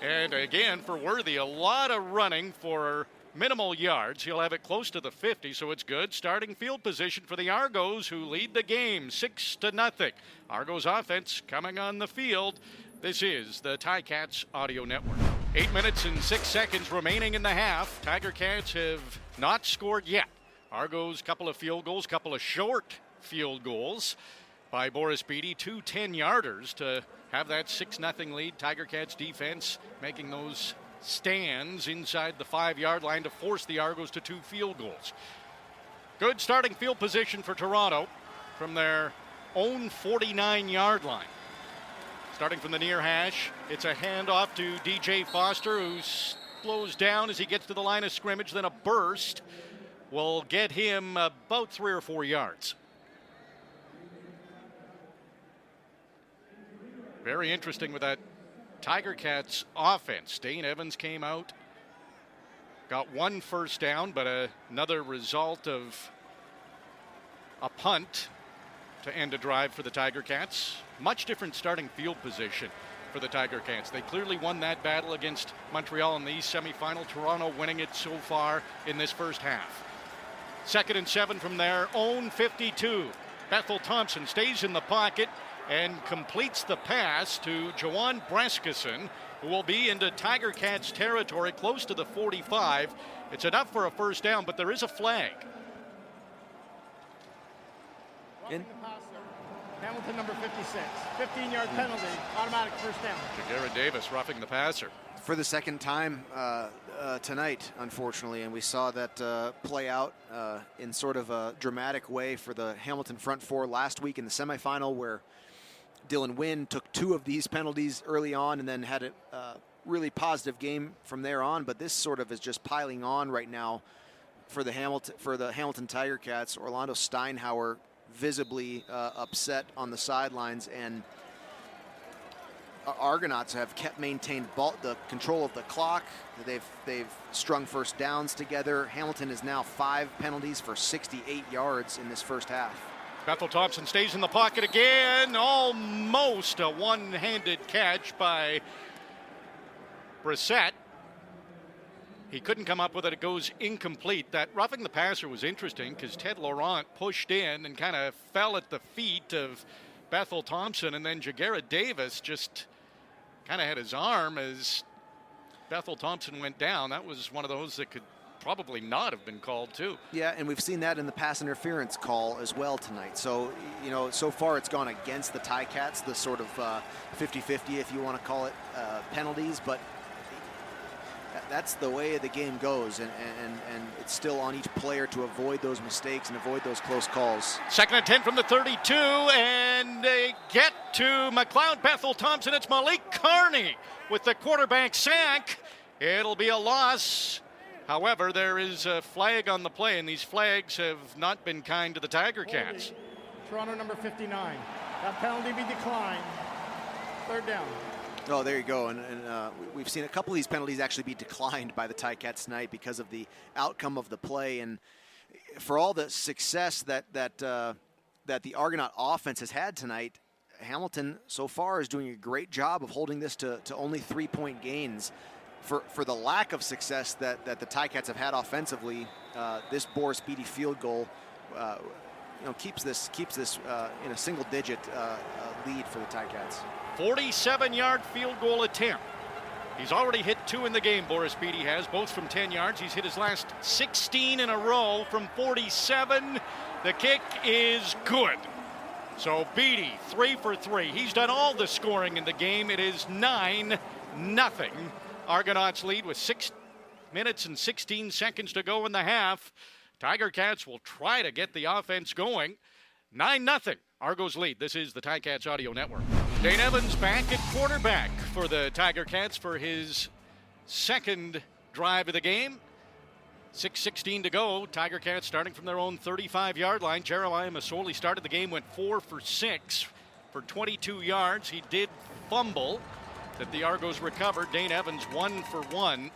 And again, for Worthy, a lot of running for minimal yards. He'll have it close to the 50, so it's good. Starting field position for the Argos, who lead the game 6-0. Argos offense coming on the field. This is the Ticats Audio Network. 8 minutes and 6 seconds remaining in the half. Tiger Cats have not scored yet. Argos, couple of field goals, couple of short field goals by Boris Beatty. 2 10-yarders to have that 6-0 lead. Tiger Cats defense making those stands inside the 5-yard line to force the Argos to 2 field goals. Good starting field position for Toronto from their own 49-yard line. Starting from the near hash, it's a handoff to DJ Foster, who slows down as he gets to the line of scrimmage. Then a burst will get him about 3 or 4 yards. Very interesting with that Tiger Cats offense. Dane Evans came out, got 1 first down, but another result of a punt to end a drive for the Tiger Cats. Much different starting field position for the Tiger Cats. They clearly won that battle against Montreal in the East semifinal. Toronto winning it so far in this first half. 2nd and 7 from their own 52. Bethel Thompson stays in the pocket and completes the pass to Jawan Braskison, who will be into Tiger Cats territory close to the 45. It's enough for a first down, but there is a flag. Hamilton number 56. 15-yard penalty, automatic first down. Jagera Davis roughing the passer. For the second time tonight, unfortunately, and we saw that play out in sort of a dramatic way for the Hamilton front four last week in the semifinal, where Dylan Wynn took 2 of these penalties early on and then had a really positive game from there on. But this sort of is just piling on right now for the Hamilton Tiger Cats. Orlando Steinhauer visibly upset on the sidelines, and Argonauts have maintained the control of the clock. They've strung first downs together. Hamilton is now 5 penalties for 68 yards in this first half. Bethel Thompson stays in the pocket again. Almost a one-handed catch by Brissett. He couldn't come up with it. It goes incomplete. That roughing the passer was interesting because Ted Laurent pushed in and kind of fell at the feet of Bethel Thompson, and then Jagera Davis just kind of had his arm as Bethel Thompson went down. That was one of those that could probably not have been called too. Yeah, and we've seen that in the pass interference call as well tonight. So, so far it's gone against the Ticats, the sort of 50-50, if you want to call it, penalties. But that's the way the game goes, and it's still on each player to avoid those mistakes and avoid those close calls. 2nd and 10 from the 32, and they get to McLeod Bethel Thompson. It's Malik Carney with the quarterback sack. It'll be a loss. However, there is a flag on the play, and these flags have not been kind to the Tiger Cats. Toronto number 59. That penalty be declined. 3rd down. Oh, there you go. And we've seen a couple of these penalties actually be declined by the Ticats tonight because of the outcome of the play. And for all the success that the Argonaut offense has had tonight, Hamilton so far is doing a great job of holding this to only 3-point gains. For the lack of success that the Ticats have had offensively, this Boris Beatty field goal keeps this in a single-digit lead for the Ticats. 47-yard field goal attempt. He's already hit 2 in the game, Boris Beatty has, both from 10 yards. He's hit his last 16 in a row from 47. The kick is good. So Beatty, 3 for 3. He's done all the scoring in the game. It is 9-0. Argonauts lead with 6 minutes and 16 seconds to go in the half. Tiger Cats will try to get the offense going. 9-0. Argos lead. This is the Ticats Audio Network. Dane Evans back at quarterback for the Tiger Cats for his second drive of the game. 6:16 to go. Tiger Cats starting from their own 35-yard line. Jeremiah Masoli started the game, went 4 for 6 for 22 yards. He did fumble that the Argos recovered. Dane Evans 1 for 1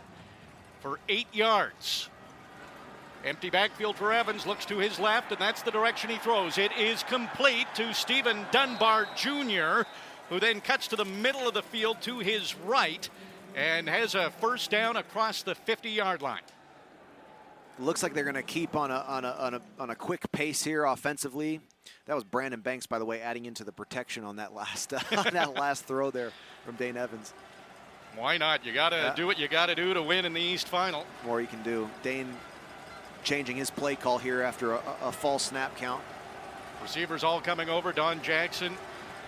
for 8 yards. Empty backfield for Evans, looks to his left, and that's the direction he throws. It is complete to Stephen Dunbar Jr., who then cuts to the middle of the field to his right and has a first down across the 50-yard line. Looks like they're going to keep on a quick pace here offensively. That was Brandon Banks, by the way, adding into the protection on that last throw there from Dane Evans. Why not? You got to do what you got to do to win in the East Final. More you can do. Dane changing his play call here after a false snap count. Receivers all coming over. Don Jackson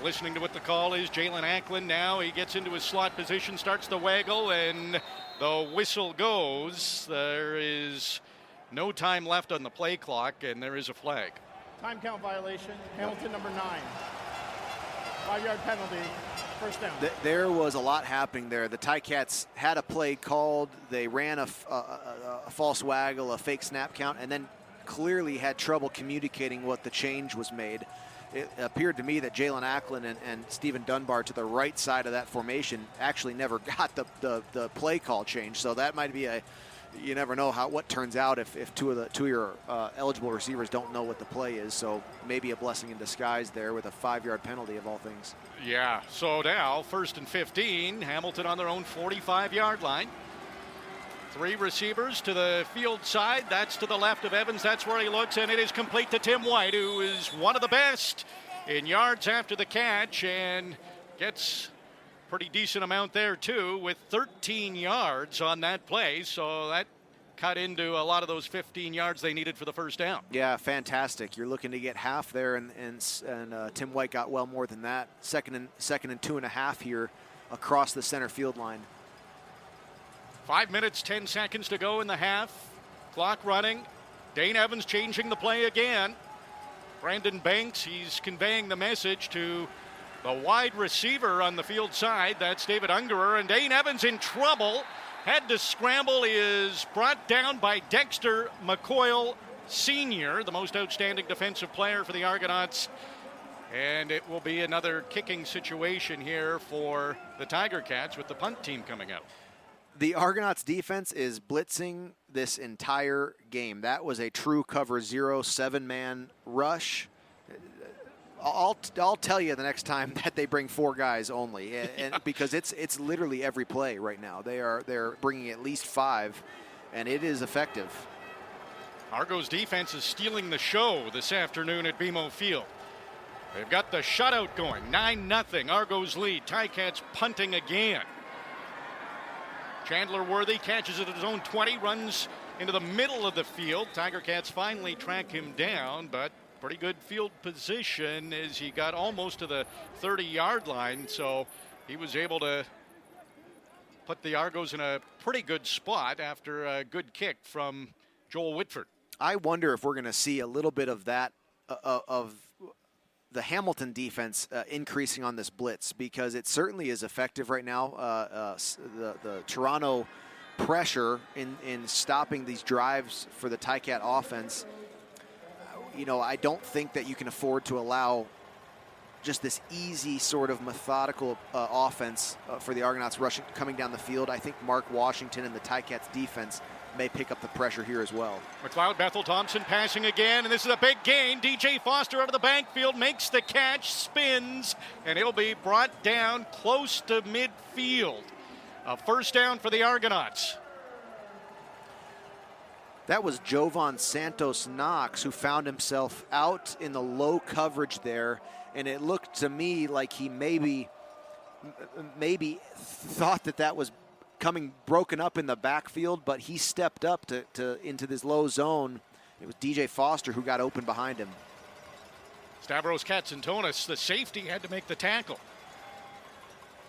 listening to what the call is. Jalen Ackland now, he gets into his slot position, starts to waggle, and the whistle goes. There is no time left on the play clock, and there is a flag. Time count violation. Hamilton number 9. 5-yard penalty. First down. There was a lot happening there. The Ticats had a play called. They ran a false waggle, a fake snap count, and then clearly had trouble communicating what the change was made. It appeared to me that Jalen Ackland and Stephen Dunbar to the right side of that formation actually never got the play call change. So that might be you never know what turns out if two of your eligible receivers don't know what the play is. So maybe a blessing in disguise there with a 5-yard penalty of all things. Yeah, so now 1st and 15, Hamilton on their own 45-yard line. 3 receivers to the field side. That's to the left of Evans. That's where he looks, and it is complete to Tim White, who is one of the best in yards after the catch and gets pretty decent amount there too with 13 yards on that play. So that cut into a lot of those 15 yards they needed for the first down. Yeah, fantastic. You're looking to get half there, and Tim White got well more than that. Second and 2.5 here across the center field line. 5 minutes, 10 seconds to go in the half. Clock running. Dane Evans changing the play again. Brandon Banks, he's conveying the message to the wide receiver on the field side. That's David Ungerer, and Dane Evans in trouble. Had to scramble. He is brought down by Dexter McCoyle Sr., the most outstanding defensive player for the Argonauts. And it will be another kicking situation here for the Tiger Cats with the punt team coming out. The Argonauts defense is blitzing this entire game. That was a true cover 0 7-man rush. I'll tell you the next time that they bring 4 guys only, and because it's literally every play right now. They're bringing at least 5, and it is effective. Argos defense is stealing the show this afternoon at BMO Field. They've got the shutout going, 9-0. Argos lead. Ticats punting again. Chandler Worthy catches it at his own 20, runs into the middle of the field. Tiger Cats finally track him down, but pretty good field position as he got almost to the 30-yard line. So he was able to put the Argos in a pretty good spot after a good kick from Joel Whitford. I wonder if we're going to see a little bit of that, of the Hamilton defense increasing on this blitz, because it certainly is effective right now. The Toronto pressure in stopping these drives for the Ticat offense, I don't think that you can afford to allow just this easy sort of methodical offense for the Argonauts rushing, coming down the field. I think Mark Washington and the Ticats defense may pick up the pressure here as well. McLeod Bethel Thompson passing again, and this is a big gain. DJ Foster out of the backfield makes the catch, spins, and it'll be brought down close to midfield. A first down for the Argonauts. That was Jovan Santos Knox, who found himself out in the low coverage there, and it looked to me like he maybe thought that was coming broken up in the backfield, but he stepped up to into this low zone. It was DJ Foster who got open behind him. Stavros Katsantonis, the safety, had to make the tackle.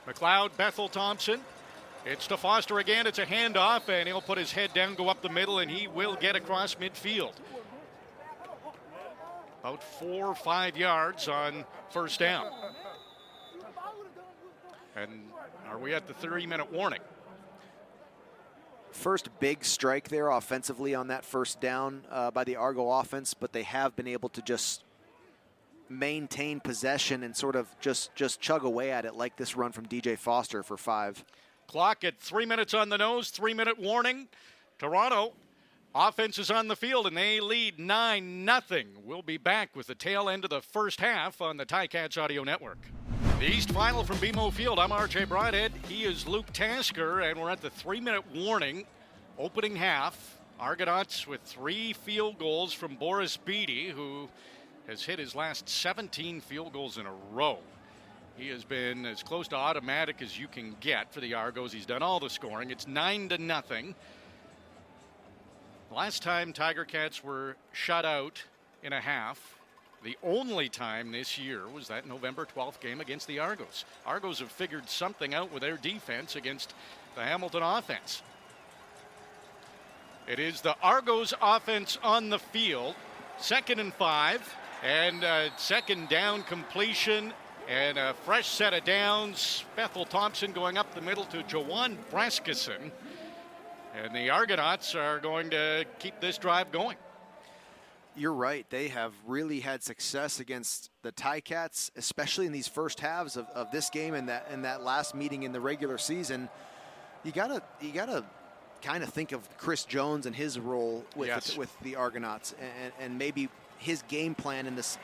McLeod Bethel Thompson. It's to Foster again. It's a handoff, and he'll put his head down, go up the middle, and he will get across midfield. About 4 or 5 yards on first down. And are we at the 30-minute warning? First big strike there offensively on that first down by the Argo offense, but they have been able to just maintain possession and sort of just chug away at it, like this run from DJ Foster for 5. Clock at 3 minutes on the nose, 3-minute warning. Toronto offense is on the field, and they lead 9-0. We'll be back with the tail end of the first half on the Ticats Audio Network. The East Final from BMO Field. I'm RJ Broadhead. He is Luke Tasker, and we're at the 3-minute warning. Opening half. Argonauts with 3 field goals from Boris Beatty, who has hit his last 17 field goals in a row. He has been as close to automatic as you can get for the Argos. He's done all the scoring. It's 9-0. Last time Tiger Cats were shut out in a half, the only time this year, was that November 12th game against the Argos. Argos have figured something out with their defense against the Hamilton offense. It is the Argos offense on the field. 2nd and 5, and second down completion. And a fresh set of downs. Bethel Thompson going up the middle to Jawan Braskison. And the Argonauts are going to keep this drive going. You're right. They have really had success against the Ticats, especially in these first halves of this game and that last meeting in the regular season. You gotta kind of think of Chris Jones and his role with the Argonauts, and maybe his game plan in this.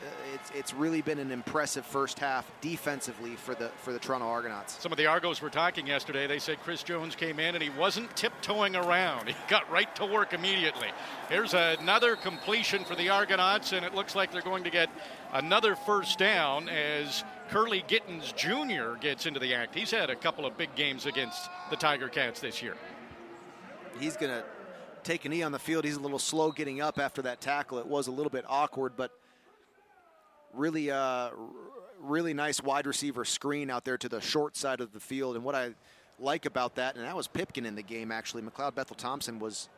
It's really been an impressive first half defensively for the Toronto Argonauts. Some of the Argos were talking yesterday. They said Chris Jones came in and he wasn't tiptoeing around. He got right to work immediately. Here's another completion for the Argonauts, and it looks like they're going to get another first down as Curly Gittins Jr. gets into the act. He's had a couple of big games against the Tiger Cats this year. He's going to take a knee on the field. He's a little slow getting up after that tackle. It was a little bit awkward, but really nice wide receiver screen out there to the short side of the field. And what I like about that, and that was Pipkin in the game actually. McLeod Bethel Thompson was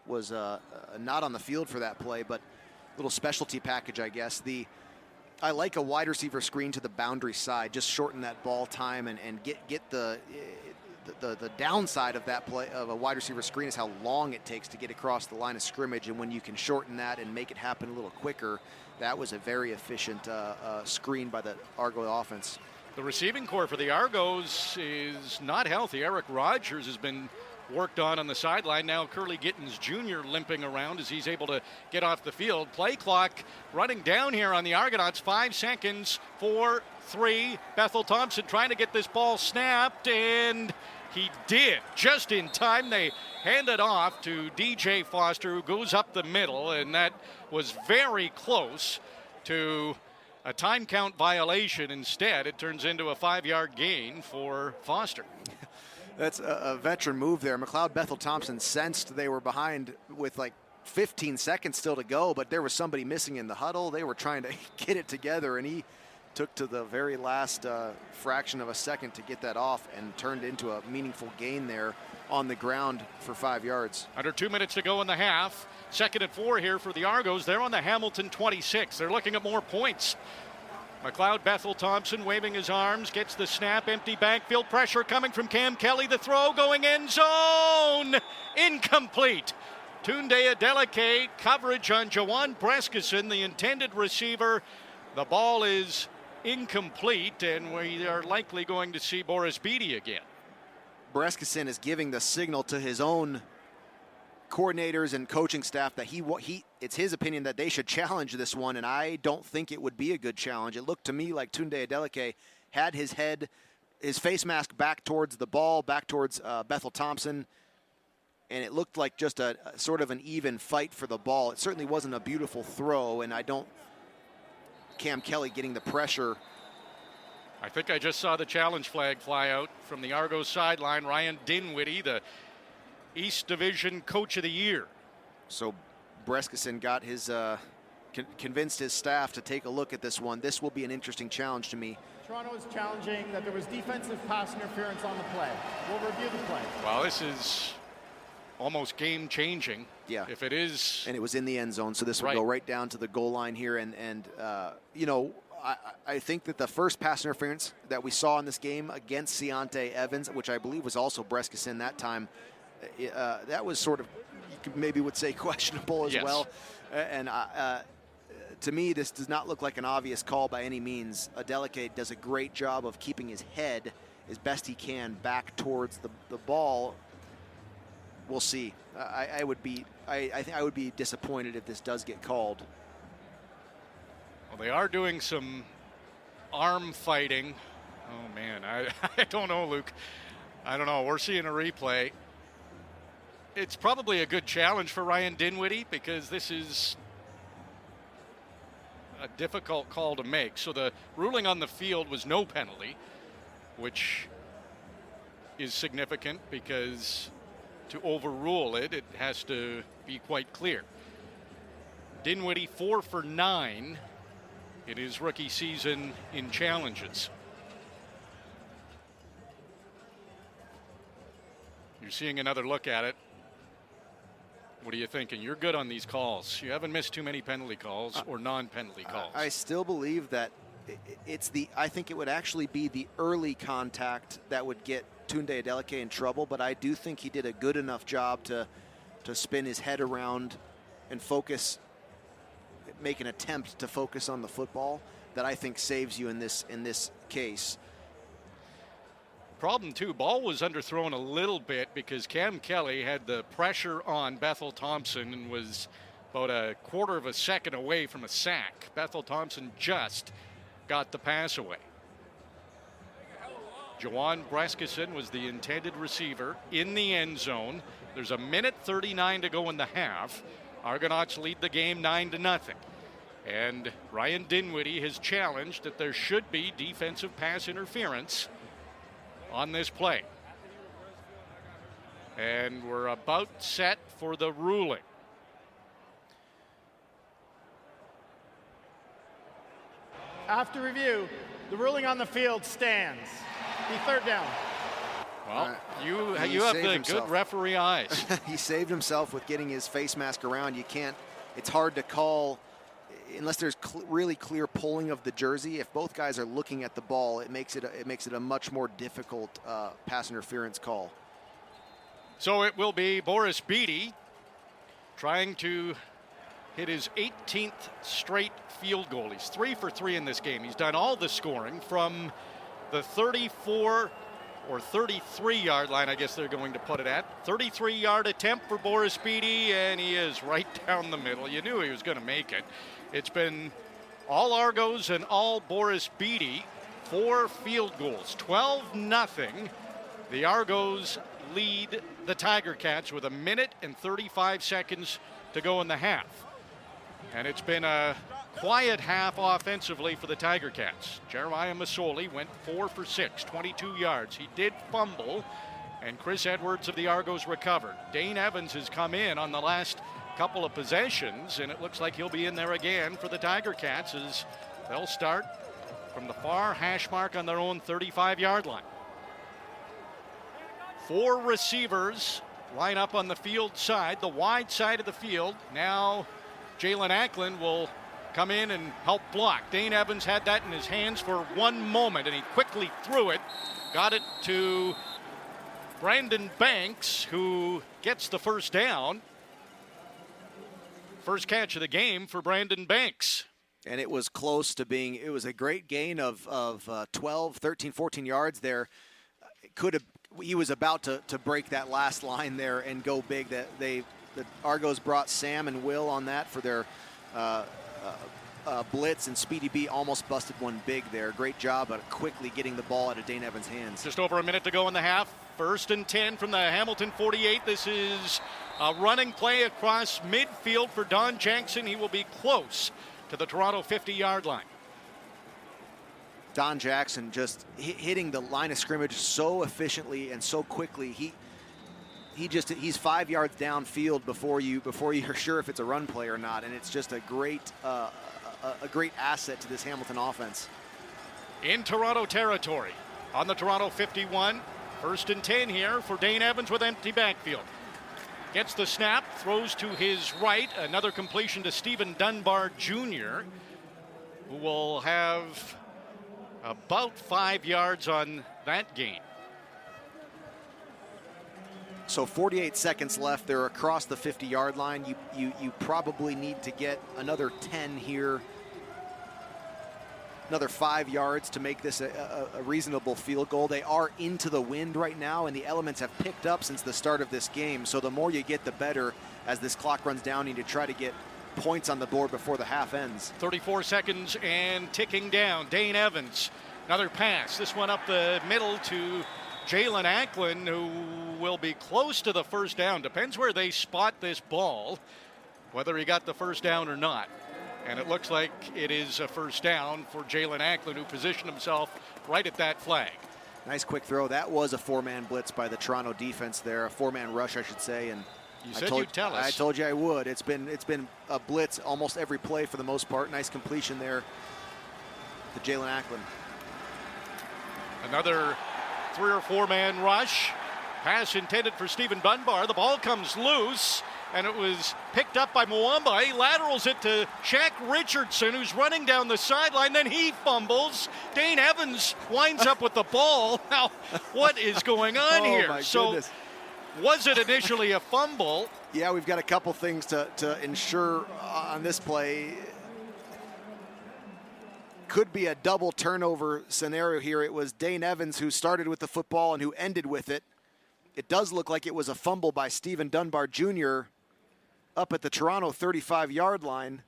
not on the field for that play, but a little specialty package, I guess. I like a wide receiver screen to the boundary side, just shorten that ball time and get the downside of that play of a wide receiver screen is how long it takes to get across the line of scrimmage, and when you can shorten that and make it happen a little quicker, that was a very efficient screen by the Argo offense. The receiving core for the Argos is not healthy. Eric Rogers has been worked on the sideline. Now Curly Gittins Jr. limping around as he's able to get off the field. Play clock running down here on the Argonauts. 5 seconds, 4, 3. Bethel Thompson trying to get this ball snapped, and he did. Just in time, they hand it off to DJ Foster, who goes up the middle, and that was very close to a time count violation. Instead, it turns into a 5-yard gain for Foster. That's a veteran move there. McLeod Bethel-Thompson sensed they were behind with like 15 seconds still to go, but there was somebody missing in the huddle. They were trying to get it together, and he took to the very last fraction of a second to get that off and turned into a meaningful gain there on the ground for 5 yards. Under 2 minutes to go in the half. 2nd and 4 here for the Argos. They're on the Hamilton 26. They're looking at more points. McLeod Bethel-Thompson waving his arms, gets the snap, empty backfield, pressure coming from Cam Kelly, the throw going end zone, incomplete. Tunde Adeleke, coverage on Jawan Breskison, the intended receiver. The ball is incomplete, and we are likely going to see Boris Beatty again. Breskison is giving the signal to his own coordinators and coaching staff that it's his opinion that they should challenge this one, and I don't think it would be a good challenge. It looked to me like Tunde Adeleke had his face mask back towards the ball, back towards Bethel-Thompson, and it looked like just a sort of an even fight for the ball. It certainly wasn't a beautiful throw, and Cam Kelly getting the pressure. I think I just saw the challenge flag fly out from the Argos sideline. Ryan Dinwiddie, the East Division Coach of the Year. So Breskison got his convinced his staff to take a look at this one. This will be an interesting challenge to me. Toronto is challenging that there was defensive pass interference on the play. We'll review the play. Well, this is almost game-changing. Yeah. If it is. And it was in the end zone, so this will go right down to the goal line here. And I think that the first pass interference that we saw in this game against Ciante Evans, which I believe was also Breskison that time, that was sort of, maybe would say, questionable as well. And to me, this does not look like an obvious call by any means. Adeleke does a great job of keeping his head as best he can back towards the ball. We'll see. I think I would be disappointed if this does get called. Well, they are doing some arm fighting. Oh man, I don't know, Luke. I don't know. We're seeing a replay. It's probably a good challenge for Ryan Dinwiddie because this is a difficult call to make. So the ruling on the field was no penalty, which is significant because to overrule it, it has to be quite clear. Dinwiddie 4 for 9 in his rookie season in challenges. You're seeing another look at it. What are you thinking? You're good on these calls. You haven't missed too many penalty calls or non-penalty calls. I still believe that I think it would actually be the early contact that would get Tunde Adeleke in trouble, but I do think he did a good enough job to spin his head around and focus, make an attempt to focus on the football that I think saves you in this case. Problem too, ball was underthrown a little bit because Cam Kelly had the pressure on Bethel-Thompson and was about a quarter of a second away from a sack. Bethel-Thompson just got the pass away. Jawan Breskison was the intended receiver in the end zone. There's a minute 39 to go in the half. Argonauts lead the game 9-0. And Ryan Dinwiddie has challenged that there should be defensive pass interference on this play. And we're about set for the ruling. After review, the ruling on the field stands. The third down. Well, you have the good referee eyes. He saved himself with getting his face mask around. It's hard to call unless there's really clear pulling of the jersey. If both guys are looking at the ball, it makes it a much more difficult pass interference call. So it will be Boris Beatty trying to hit his 18th straight field goal. He's 3 for 3 in this game. He's done all the scoring from the 34 or 33-yard line, I guess they're going to put it at. 33-yard attempt for Boris Beatty, and he is right down the middle. You knew he was going to make it. It's been all Argos and all Boris Beatty, 4 field goals, 12-0. The Argos lead the Tiger Cats with 1 minute and 35 seconds to go in the half. And it's been a quiet half offensively for the Tiger Cats. Jeremiah Masoli went 4 for 6, 22 yards. He did fumble, And Chris Edwards of the Argos recovered. Dane Evans has come in on the last couple of possessions, and it looks like he'll be in there again for the Tiger Cats as they'll start from the far hash mark on their own 35-yard line. 4 receivers line up on the field side, the wide side of the field. Now Jalen Ackland will come in and help block. Dane Evans had that in his hands for one moment, and he quickly threw it. Got it to Brandon Banks, who gets the first down. First catch of the game for Brandon Banks. And it was close to being, it was a great gain of 12, 13, 14 yards there. He was about to break that last line there and go big. The Argos brought Sam and Will on that for their blitz, and Speedy B almost busted one big there. Great job at quickly getting the ball out of Dane Evans' hands. Just over a minute to go in the half. 1st and 10 from the Hamilton 48. This is a running play across midfield for Don Jackson. He will be close to the Toronto 50-yard line. Don Jackson just hitting the line of scrimmage so efficiently and so quickly. He's 5 yards downfield before you're sure if it's a run play or not, and it's just a great asset to this Hamilton offense. In Toronto territory, on the Toronto 51, 1st and 10 here for Dane Evans with empty backfield. Gets the snap, throws to his right, another completion to Stephen Dunbar Jr., who will have about 5 yards on that gain. So 48 seconds left. They're across the 50-yard line. You probably need to get another 10 here, another 5 yards to make this a reasonable field goal. They are into the wind right now, and the elements have picked up since the start of this game. So the more you get, the better as this clock runs down. You need to try to get points on the board before the half ends. 34 seconds and ticking down. Dane Evans, another pass. This one up the middle to Jalen Ackland, who will be close to the first down. Depends where they spot this ball, whether he got the first down or not. And it looks like it is a first down for Jalen Ackland, who positioned himself right at that flag. Nice quick throw. That was a 4-man blitz by the Toronto defense there, a 4-man rush, I should say. And you said you'd tell us. I told you I would. It's been a blitz almost every play for the most part. Nice completion there to Jalen Ackland. Another 3 or 4-man rush. Pass intended for Stephen Dunbar. The ball comes loose, and it was picked up by Mwamba. He laterals it to Shaq Richardson, who's running down the sideline. Then he fumbles. Dane Evans winds up with the ball. Now, what is going on here? My goodness. Was it initially a fumble? Yeah, we've got a couple things to ensure on this play. Could be a double turnover scenario here. It was Dane Evans who started with the football and who ended with it. It does look like it was a fumble by Stephen Dunbar Jr. up at the Toronto 35-yard line.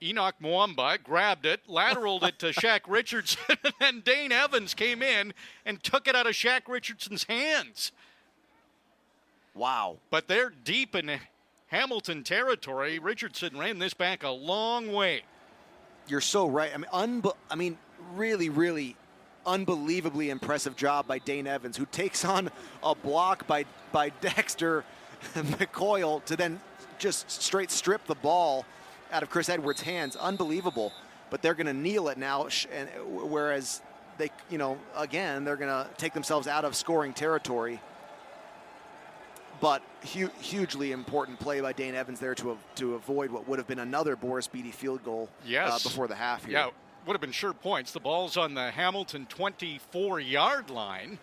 Enoch Mwamba grabbed it, lateraled it to Shaq Richardson, and then Dane Evans came in and took it out of Shaq Richardson's hands. Wow. But they're deep in Hamilton territory. Richardson ran this back a long way. You're so right. I mean, really, really unbelievably impressive job by Dane Evans, who takes on a block by Dexter McCoyle to then just straight strip the ball out of Chris Edwards' hands. Unbelievable. But they're going to kneel it now, and whereas they, again, they're going to take themselves out of scoring territory. But hugely important play by Dane Evans there to avoid what would have been another Boris Beatty field goal before the half here. Yeah, would have been sure points. The ball's on the Hamilton 24-yard line,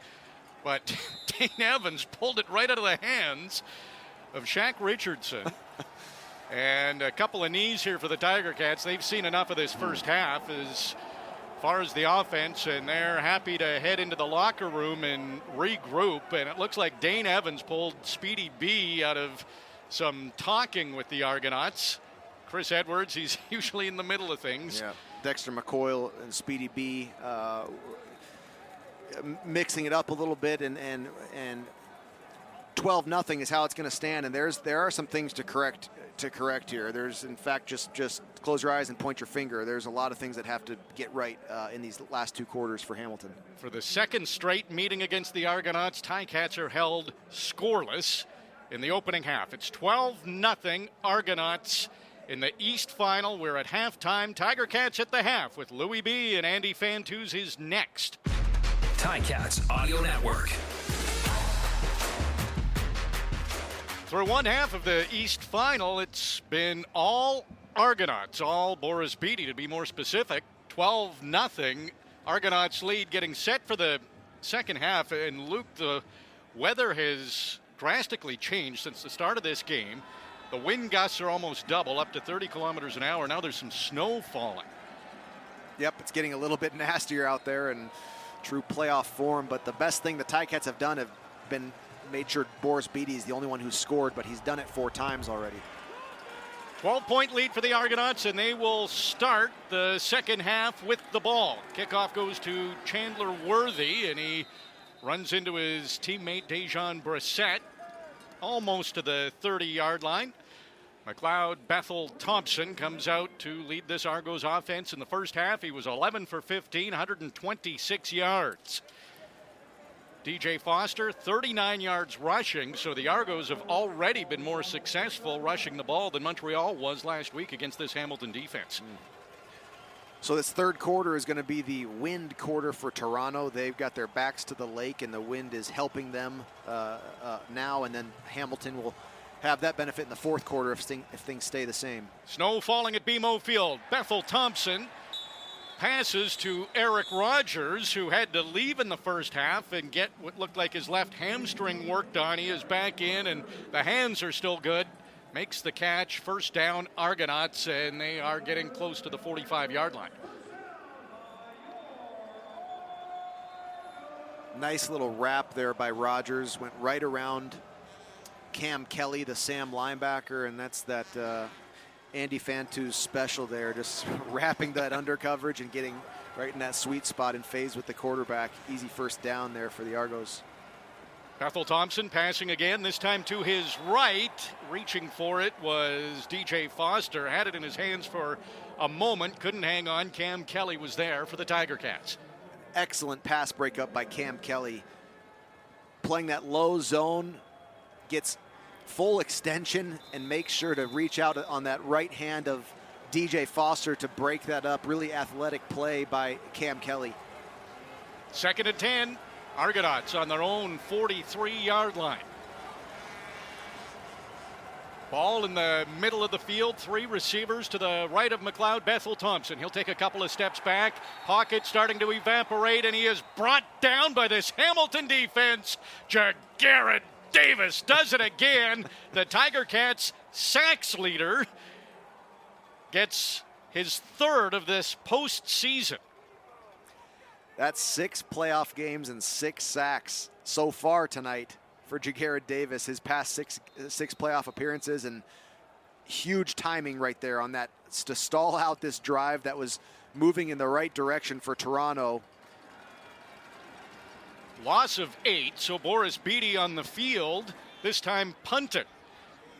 but Dane Evans pulled it right out of the hands of Shaq Richardson. And a couple of knees here for the Tiger Cats. They've seen enough of this first half as far as the offense, and they're happy to head into the locker room and regroup. And it looks like Dane Evans pulled Speedy B out of some talking with the Argonauts. Chris Edwards, he's usually in the middle of things. Yeah, Dexter McCoyle and Speedy B mixing it up a little bit and 12-0 is how it's going to stand, and there are some things to correct here. There's, in fact, just close your eyes and point your finger. There's a lot of things that have to get right in these last 2 quarters for Hamilton. For the second straight meeting against the Argonauts, Ticats are held scoreless in the opening half. It's 12-0 Argonauts in the East Final. We're at halftime. Tiger Cats at the half with Louis B. and Andy Fantuz is next. Ticats Audio Network. Through one half of the East Final, it's been all Argonauts, all Boris Beatty to be more specific. 12-0 Argonauts lead, getting set for the second half. And Luke, the weather has drastically changed since the start of this game. The wind gusts are almost double, up to 30 kilometers an hour. Now there's some snow falling. Yep, it's getting a little bit nastier out there in true playoff form. But the best thing the Ticats have done have been made sure Boris Beatty is the only one who's scored, but he's done it 4 times already. 12-point lead for the Argonauts, and they will start the second half with the ball. Kickoff goes to Chandler Worthy, and he runs into his teammate Dejan Brissett, almost to the 30-yard line. McLeod Bethel Thompson comes out to lead this Argos offense in the first half. He was 11 for 15, 126 yards. DJ Foster, 39 yards rushing, so the Argos have already been more successful rushing the ball than Montreal was last week against this Hamilton defense. So this third quarter is going to be the wind quarter for Toronto. They've got their backs to the lake, and the wind is helping them now, and then Hamilton will have that benefit in the fourth quarter if things stay the same. Snow falling at BMO Field. Bethel Thompson passes to Eric Rogers, who had to leave in the first half and get what looked like his left hamstring worked on. He is back in, and the hands are still good. Makes the catch. First down, Argonauts, and they are getting close to the 45-yard line. Nice little wrap there by Rogers. Went right around Cam Kelly, the Sam linebacker, and that's that Andy Fantuz special there, just wrapping that under coverage and getting right in that sweet spot in phase with the quarterback. Easy first down there for the Argos. Bethel Thompson passing again, this time to his right. Reaching for it was DJ Foster. Had it in his hands for a moment, couldn't hang on. Cam Kelly was there for the Tiger Cats. Excellent pass breakup by Cam Kelly. Playing that low zone, gets full extension and makes sure to reach out on that right hand of DJ Foster to break that up. Really athletic play by Cam Kelly. 2nd and 10. Argonauts on their own 43-yard line. Ball in the middle of the field. 3 receivers to the right of McLeod Bethel Thompson. He'll take a couple of steps back. Pocket starting to evaporate, and he is brought down by this Hamilton defense. Jagarrett Davis does it again. The Tiger Cats sacks leader gets his 3rd of this postseason. That's 6 playoff games and 6 sacks so far tonight for Jagarrett Davis. His past six playoff appearances, and huge timing right there on that to stall out this drive that was moving in the right direction for Toronto. Loss of 8, so Boris Beatty on the field, this time punted.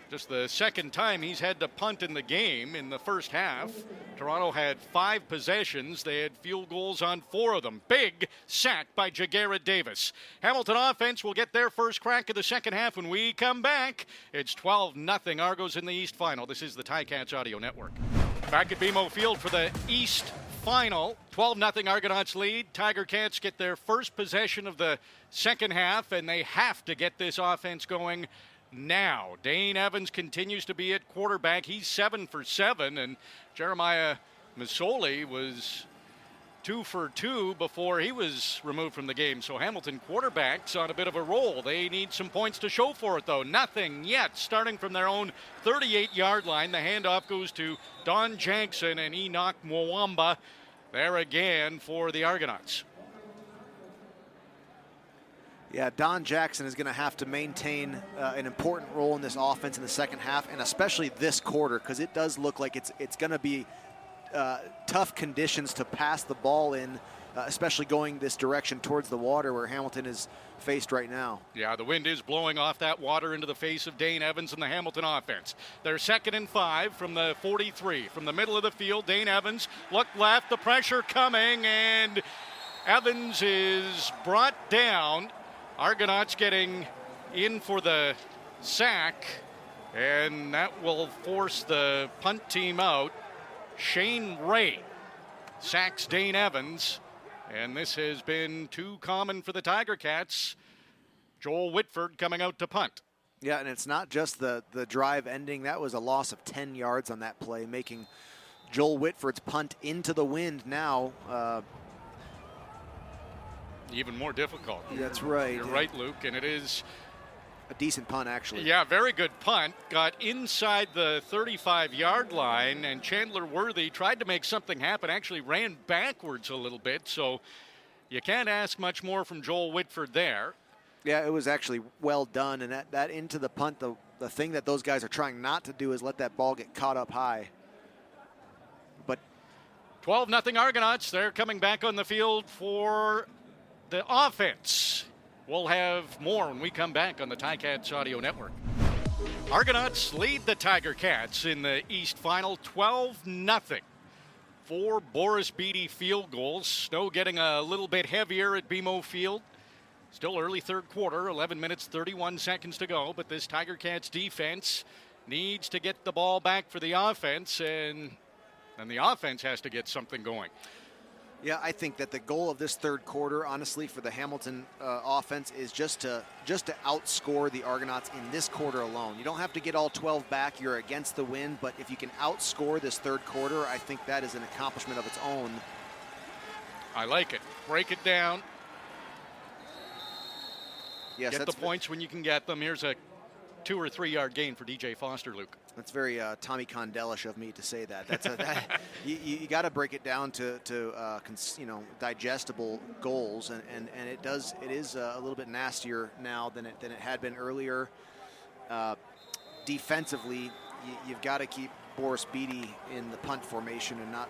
Just the second time he's had to punt in the game in the first half. Toronto had 5 possessions. They had field goals on 4 of them. Big sack by Jagarrett Davis. Hamilton offense will get their first crack of the second half when we come back. It's 12-0 Argos in the East Final. This is the Ticats Audio Network. Back at BMO Field for the East Final. 12-0 Argonauts lead. Tiger Cats get their first possession of the second half, and they have to get this offense going now. Dane Evans continues to be at quarterback. He's 7 for 7, and Jeremiah Masoli was 2 for 2 before he was removed from the game. So Hamilton quarterbacks on a bit of a roll. They need some points to show for it, though. Nothing yet. Starting from their own 38-yard line, the handoff goes to Don Jackson and Enoch Mwamba. There again for the Argonauts. Yeah, Don Jackson is going to have to maintain an important role in this offense in the second half, and especially this quarter, because it does look like it's going to be tough conditions to pass the ball in especially going this direction towards the water where Hamilton is faced right now. Yeah, the wind is blowing off that water into the face of Dane Evans and the Hamilton offense. They're 2nd and 5 from the 43. From the middle of the field, Dane Evans, look left, the pressure coming, and Evans is brought down. Argonauts getting in for the sack, and that will force the punt team out. Shane Ray sacks Dane Evans, and this has been too common for the Tiger Cats. Joel Whitford coming out to punt. Yeah, and it's not just the drive ending. That was a loss of 10 yards on that play, making Joel Whitford's punt into the wind now even more difficult. That's right. You're right, Luke, and it is a decent punt, actually. Yeah, very good punt. Got inside the 35-yard line, and Chandler Worthy tried to make something happen, actually ran backwards a little bit, so you can't ask much more from Joel Whitford there. Yeah, it was actually well done, and that into the punt, the thing that those guys are trying not to do is let that ball get caught up high. But 12-0 Argonauts. They're coming back on the field for the offense. We'll have more when we come back on the Ticats Audio Network. Argonauts lead the Tiger Cats in the East Final 12-0. 4 Boris Beatty field goals. Snow getting a little bit heavier at BMO Field. Still early third quarter, 11 minutes, 31 seconds to go. But this Tiger Cats defense needs to get the ball back for the offense, and the offense has to get something going. Yeah, I think that the goal of this third quarter, honestly, for the Hamilton offense is just to outscore the Argonauts in this quarter alone. You don't have to get all 12 back. You're against the wind, but if you can outscore this third quarter, I think that is an accomplishment of its own. I like it. Break it down. Yes, get the points when you can get them. Here's a 2 or 3 yard gain for DJ Foster, Luke. That's very Tommy Condelish of me to say that. That's you got to break it down to digestible goals, and it is a little bit nastier now than it had been earlier. Defensively, you've got to keep Boris Beatty in the punt formation and not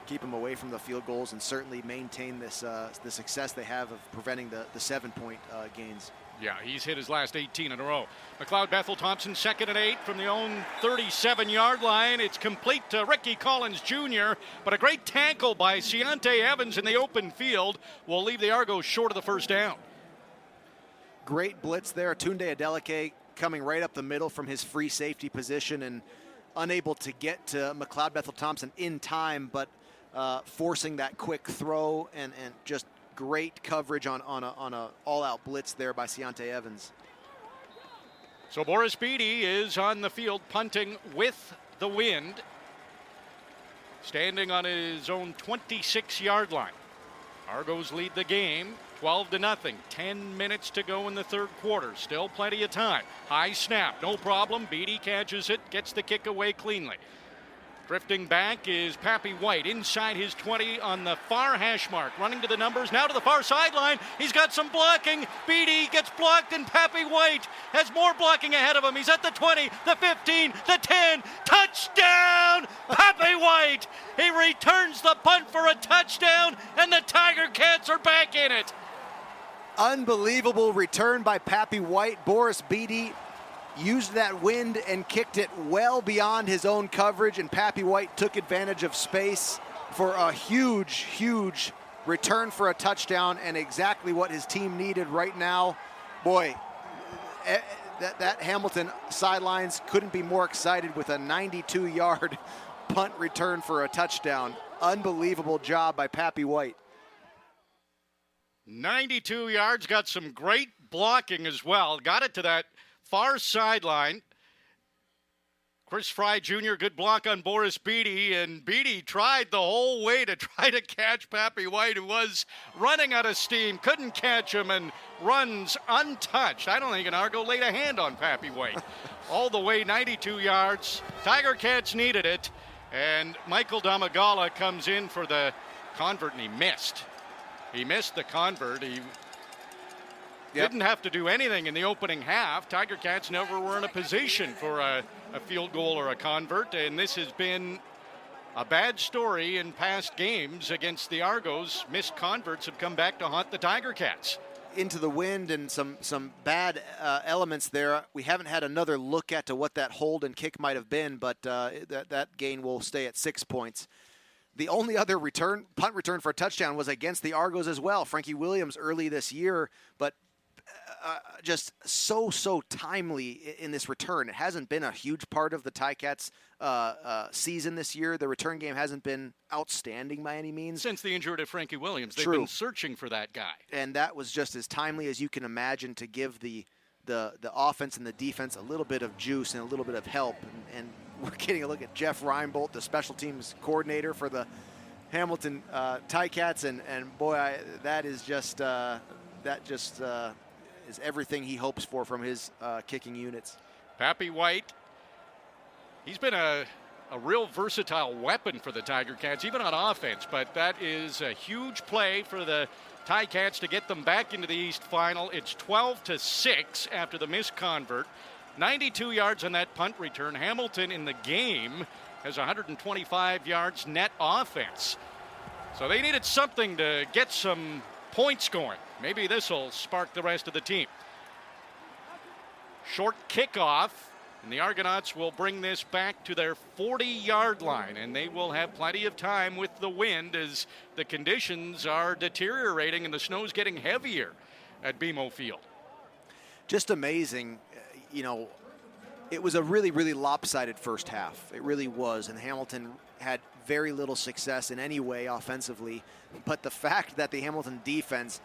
keep him away from the field goals, and certainly maintain the success they have of preventing the 7-point gains. Yeah, he's hit his last 18 in a row. McLeod Bethel Thompson, 2nd and 8 from the own 37-yard line. It's complete to Ricky Collins Jr., but a great tackle by Ciante Evans in the open field will leave the Argos short of the first down. Great blitz there. Tunde Adeleke coming right up the middle from his free safety position and unable to get to McLeod Bethel Thompson in time, but forcing that quick throw and just great coverage on a all-out blitz there by Ciante Evans. So Boris Beatty is on the field punting with the wind, standing on his own 26-yard line. Argos lead the game 12-0. 10 minutes to go in the third quarter. Still plenty of time. High snap, no problem. Beatty catches it, gets the kick away cleanly. Drifting back is Pappy White inside his 20 on the far hash mark. Running to the numbers, now to the far sideline. He's got some blocking. Beatty gets blocked, and Pappy White has more blocking ahead of him. He's at the 20, the 15, the 10. Touchdown, Pappy White! He returns the punt for a touchdown, and the Tiger Cats are back in it. Unbelievable return by Pappy White. Boris Beatty used that wind and kicked it well beyond his own coverage, and Pappy White took advantage of space for a huge return for a touchdown, and exactly what his team needed right now. Boy, that Hamilton sidelines couldn't be more excited with a 92-yard punt return for a touchdown. Unbelievable job by Pappy White. 92 yards, got some great blocking as well. Got it to that far sideline. Chris Fry Jr., good block on Boris Beatty, and Beatty tried the whole way to try to catch Pappy White, who was running out of steam, couldn't catch him, and runs untouched. I don't think an Argo laid a hand on Pappy White. All the way 92 yards. Tiger Cats needed it, and Michael Damagala comes in for the convert, and he missed. He missed the convert. He didn't have to do anything in the opening half. Tiger Cats never were in a position for a field goal or a convert, and this has been a bad story in past games against the Argos. Missed converts have come back to haunt the Tiger Cats. Into the wind and some bad elements there. We haven't had another look at to what that hold and kick might have been, but that gain will stay at 6 points. The only other punt return for a touchdown was against the Argos as well. Frankie Williams early this year, but just so timely in this return. It hasn't been a huge part of the Ticats season this year. The return game hasn't been outstanding by any means. Since the injury to Frankie Williams, they've True. been searching for that guy. And that was just as timely as you can imagine to give the offense and the defense a little bit of juice and a little bit of help. And we're getting a look at Jeff Reinbolt, the special teams coordinator for the Hamilton Ticats, and boy, that is just is everything he hopes for from his kicking units. Pappy White, he's been a real versatile weapon for the Tiger Cats, even on offense, but that is a huge play for the Ticats to get them back into the East Final. It's 12-6 after the missed convert. 92 yards on that punt return. Hamilton in the game has 125 yards net offense. So they needed something to get some points going. Maybe this will spark the rest of the team. Short kickoff, and the Argonauts will bring this back to their 40-yard line, and they will have plenty of time with the wind as the conditions are deteriorating and the snow's getting heavier at BMO Field. Just amazing. It was a really, really lopsided first half. It really was, and Hamilton had very little success in any way offensively. But the fact that the Hamilton defense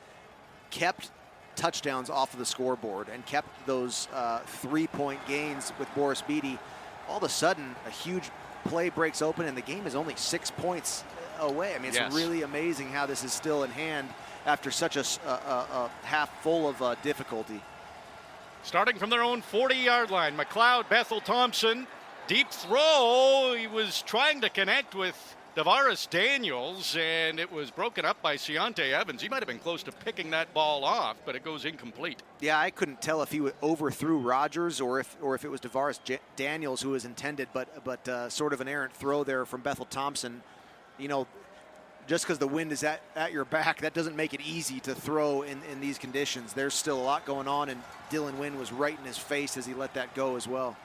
kept touchdowns off of the scoreboard and kept those 3-point gains with Boris Beatty, all of a sudden a huge play breaks open and the game is only 6 points away. I mean, it's really amazing how this is still in hand after such a half full of difficulty. Starting from their own 40-yard line, McLeod, Bethel Thompson, deep throw. He was trying to connect with Davaris Daniels, and it was broken up by Ciante Evans. He might have been close to picking that ball off, but it goes incomplete. Yeah, I couldn't tell if he overthrew Rogers or if it was Davaris Daniels who was intended, but sort of an errant throw there from Bethel Thompson. Just because the wind is at your back, that doesn't make it easy to throw in these conditions. There's still a lot going on, and Dylan Wynn was right in his face as he let that go as well.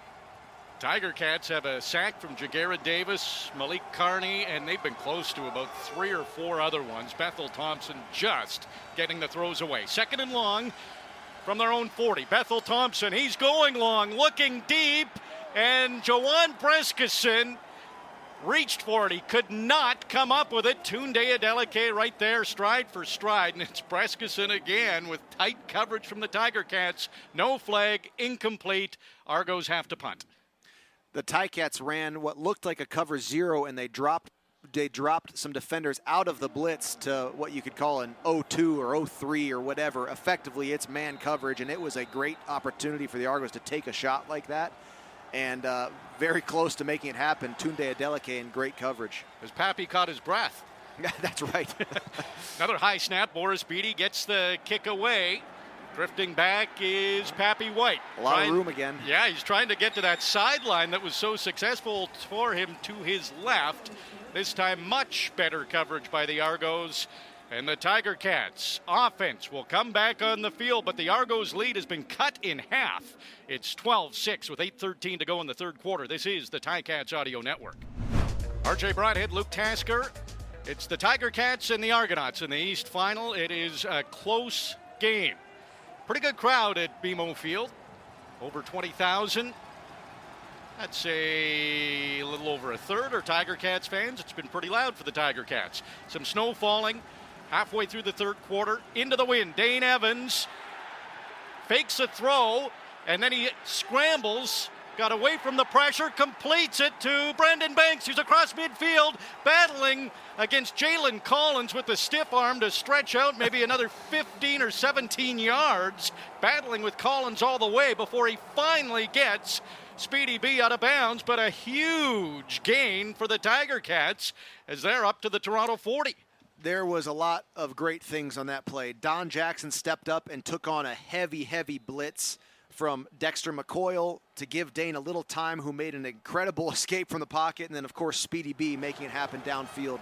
Tiger Cats have a sack from Jagera Davis, Malik Carney, and they've been close to about 3 or 4 other ones. Bethel Thompson just getting the throws away. Second and long from their own 40. Bethel Thompson, he's going long, looking deep, and Joanne Breskison reached for it. He could not come up with it. Tunde Adeleke right there, stride for stride, and it's Breskison again with tight coverage from the Tiger Cats. No flag, incomplete. Argos have to punt. The Ticats ran what looked like a cover zero, and they dropped some defenders out of the blitz to what you could call an 0-2 or 0-3 or whatever. Effectively, it's man coverage, and it was a great opportunity for the Argos to take a shot like that. And very close to making it happen. Tunde Adeleke in great coverage. As Pappy caught his breath. That's right. Another high snap. Boris Beatty gets the kick away. Drifting back is Pappy White. A lot of room again. Yeah, he's trying to get to that sideline that was so successful for him to his left. This time much better coverage by the Argos. And the Tiger Cats offense will come back on the field, but the Argos lead has been cut in half. It's 12-6 with 8:13 to go in the third quarter. This is the Ticats Audio Network. RJ Broadhead, Luke Tasker. It's the Tiger Cats and the Argonauts in the East Final. It is a close game. Pretty good crowd at BMO Field. Over 20,000. I'd say a little over a third are Tiger Cats fans. It's been pretty loud for the Tiger Cats. Some snow falling halfway through the third quarter. Into the wind. Dane Evans fakes a throw, and then he scrambles. Got away from the pressure, completes it to Brendan Banks, who's across midfield, battling against Jalen Collins with the stiff arm to stretch out maybe another 15 or 17 yards, battling with Collins all the way before he finally gets Speedy B out of bounds, but a huge gain for the Tiger Cats as they're up to the Toronto 40. There was a lot of great things on that play. Don Jackson stepped up and took on a heavy blitz from Dexter McCoyle to give Dane a little time, who made an incredible escape from the pocket, and then, of course, Speedy B making it happen downfield.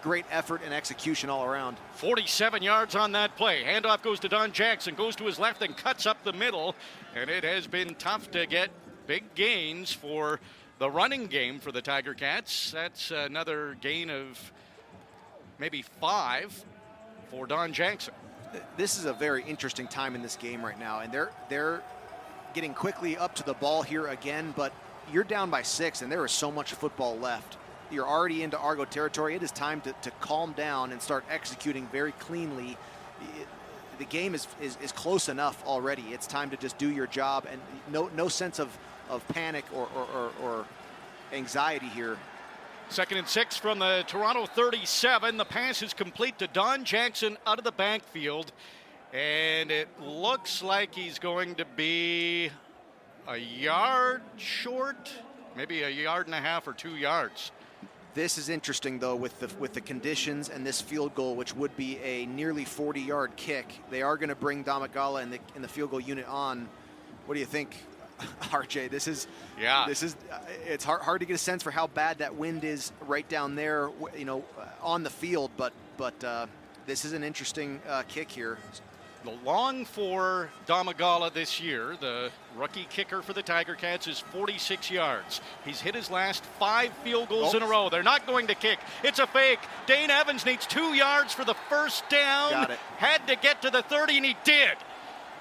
Great effort and execution all around. 47 yards on that play. Handoff goes to Don Jackson, goes to his left and cuts up the middle, and it has been tough to get big gains for the running game for the Tiger Cats. That's another gain of maybe 5 for Don Jackson. This is a very interesting time in this game right now, and they're getting quickly up to the ball here again, but you're down by 6, and there is so much football left. You're already into Argo territory. It is time to calm down and start executing very cleanly. The game is close enough already. It's time to just do your job, and no sense of panic or anxiety here. 2nd and 6 from the Toronto 37. The pass is complete to Don Jackson out of the backfield, and it looks like he's going to be a yard short, maybe a yard and a half or 2 yards. This is interesting, though, with the conditions and this field goal, which would be a nearly 40-yard kick. They are going to bring Damagala and the field goal unit on. What do you think, RJ? This is it's hard to get a sense for how bad that wind is right down there, on the field. But this is an interesting kick here. The long for Damagala this year, the rookie kicker for the Tiger Cats, is 46 yards. He's hit his last 5 field goals in a row. They're not going to kick. It's a fake. Dane Evans needs 2 yards for the first down. Got it. Had to get to the 30, and he did.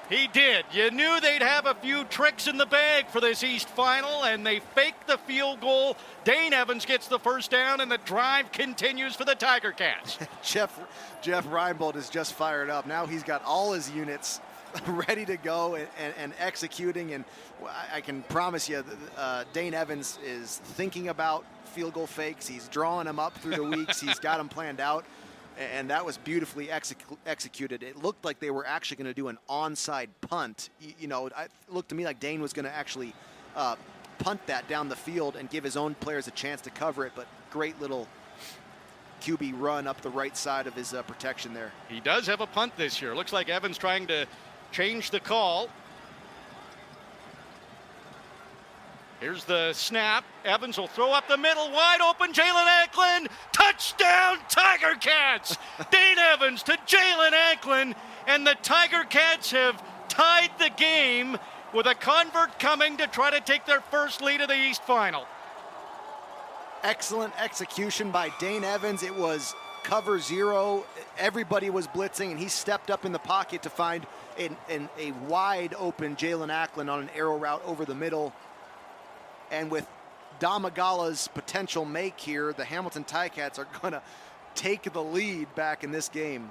He did. You knew they'd have a few tricks in the bag for this East Final, and they faked the field goal. Dane Evans gets the first down, and the drive continues for the Tiger Cats. Jeff Reinbold is just fired up. Now he's got all his units ready to go and executing, and I can promise you Dane Evans is thinking about field goal fakes. He's drawing them up through the weeks. He's got them planned out. And that was beautifully executed. It looked like they were actually going to do an onside punt. It looked to me like Dane was going to actually punt that down the field and give his own players a chance to cover it. But great little QB run up the right side of his protection there. He does have a punt this year. Looks like Evans trying to change the call. Here's the snap. Evans will throw up the middle, wide open. Jalen Anklin, touchdown Tiger Cats! Dane Evans to Jalen Anklin, and the Tiger Cats have tied the game with a convert coming to try to take their first lead of the East Final. Excellent execution by Dane Evans. It was cover 0. Everybody was blitzing, and he stepped up in the pocket to find a wide open Jalen Anklin on an arrow route over the middle. And with Damagala's potential make here, the Hamilton Ticats are going to take the lead back in this game.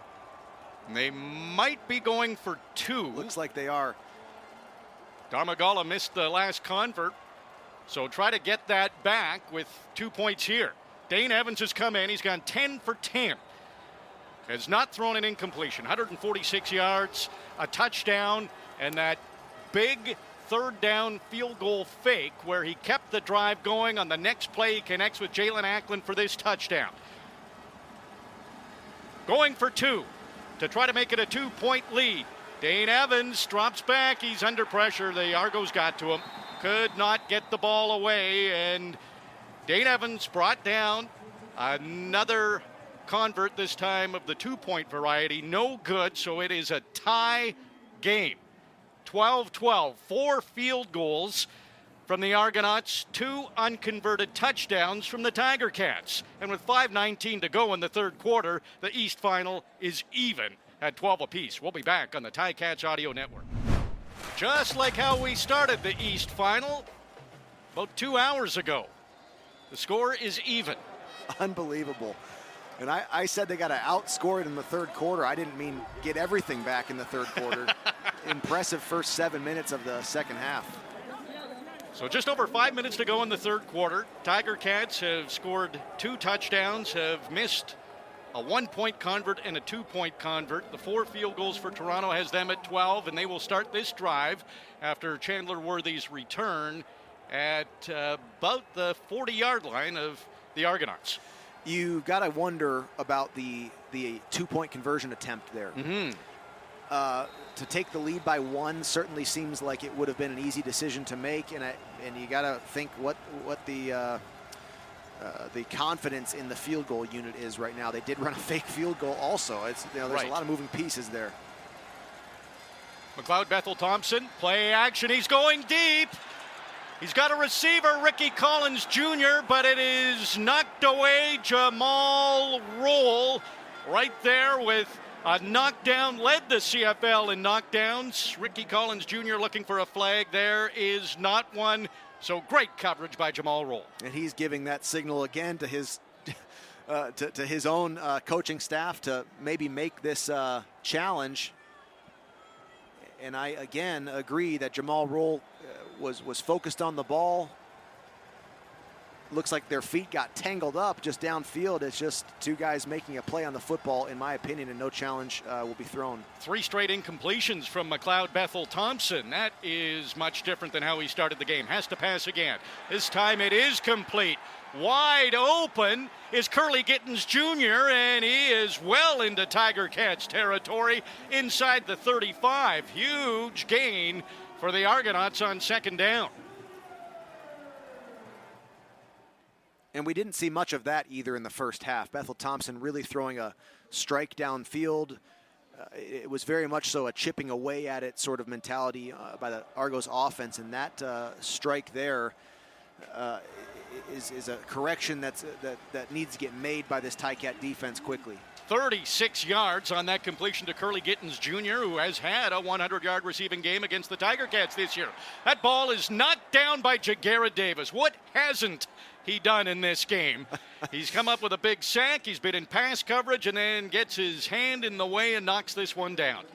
They might be going for 2. Looks like they are. Damagala missed the last convert, so try to get that back with 2 points here. Dane Evans has come in. He's gone 10 for 10. Has not thrown an incompletion. 146 yards, a touchdown, and that big 3rd down field goal fake where he kept the drive going. On the next play, he connects with Jalen Anklin for this touchdown. Going for 2 to try to make it a 2-point lead. Dane Evans drops back. He's under pressure. The Argos got to him. Could not get the ball away, and Dane Evans brought down another convert, this time of the 2-point variety. No good, so it is a tie game. 12-12, 4 field goals from the Argonauts, 2 unconverted touchdowns from the Tiger Cats. And with 5:19 to go in the 3rd quarter, the East Final is even at 12 apiece. We'll be back on the Ticats Audio Network. Just like how we started the East Final about 2 hours ago. The score is even. Unbelievable. And I said they got to outscore it in the 3rd quarter. I didn't mean get everything back in the 3rd quarter. Impressive first 7 minutes of the 2nd half. So just over 5 minutes to go in the 3rd quarter. Tiger Cats have scored 2 touchdowns, have missed a 1-point convert and a 2-point convert. The 4 field goals for Toronto has them at 12, and they will start this drive after Chandler Worthy's return at about the 40-yard line of the Argonauts. You got to wonder about the 2-point conversion attempt there. Mm-hmm. to take the lead by 1 certainly seems like it would have been an easy decision to make, and you got to think what the confidence in the field goal unit is right now. They did run a fake field goal also. It's, there's right. a lot of moving pieces there. McLeod Bethel Thompson, play action. He's going deep. He's got a receiver, Ricky Collins Jr., but it is knocked away. Jamal Roll right there with a knockdown, led the CFL in knockdowns. Ricky Collins Jr. looking for a flag. There is not one. So great coverage by Jamal Roll. And he's giving that signal again to his to his own coaching staff to maybe make this challenge. And I, again, agree that Jamal Roll was focused on the ball. Looks like their feet got tangled up just downfield. It's just 2 guys making a play on the football, in my opinion, and no challenge will be thrown. 3 straight incompletions from McLeod Bethel Thompson. That is much different than how he started the game. Has to pass again. This time it is complete. Wide open is Curly Gittins Jr., and he is well into Tiger Cats territory inside the 35. Huge gain for the Argonauts on 2nd down. And we didn't see much of that either in the first half. Bethel Thompson really throwing a strike downfield. It was very much so a chipping away at it sort of mentality by the Argos offense, and that strike there is a correction that needs to get made by this Ticat defense quickly. 36 yards on that completion to Curly Gittins Jr., who has had a 100-yard receiving game against the Tiger Cats this year. That ball is knocked down by Jagarrett Davis. What hasn't he done in this game? He's come up with a big sack. He's been in pass coverage and then gets his hand in the way and knocks this one down.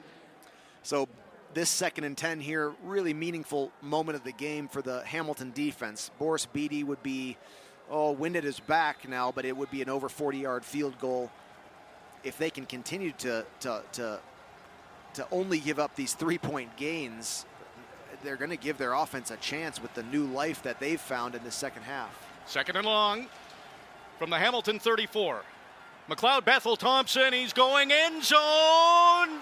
So this 2nd and 10 here, really meaningful moment of the game for the Hamilton defense. Boris Beatty would be, wind at his back now, but it would be an over 40-yard field goal. If they can continue to only give up these 3-point gains, they're going to give their offense a chance with the new life that they've found in the second half. 2nd and long from the Hamilton 34. McLeod Bethel Thompson, he's going end zone.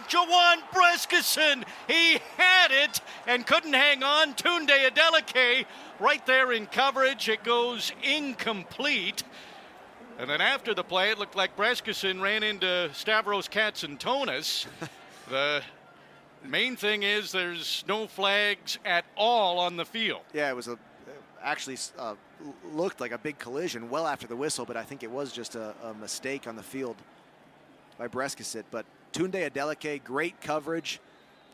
Jawan Breskison, he had it and couldn't hang on. Tunde Adeleke right there in coverage. It goes incomplete. And then after the play, it looked like Breskison ran into Stavros Katsantonis. The main thing is there's no flags at all on the field. Yeah, it was actually looked like a big collision well after the whistle, but I think it was just a mistake on the field by Breskison. But Tunde Adeleke, great coverage.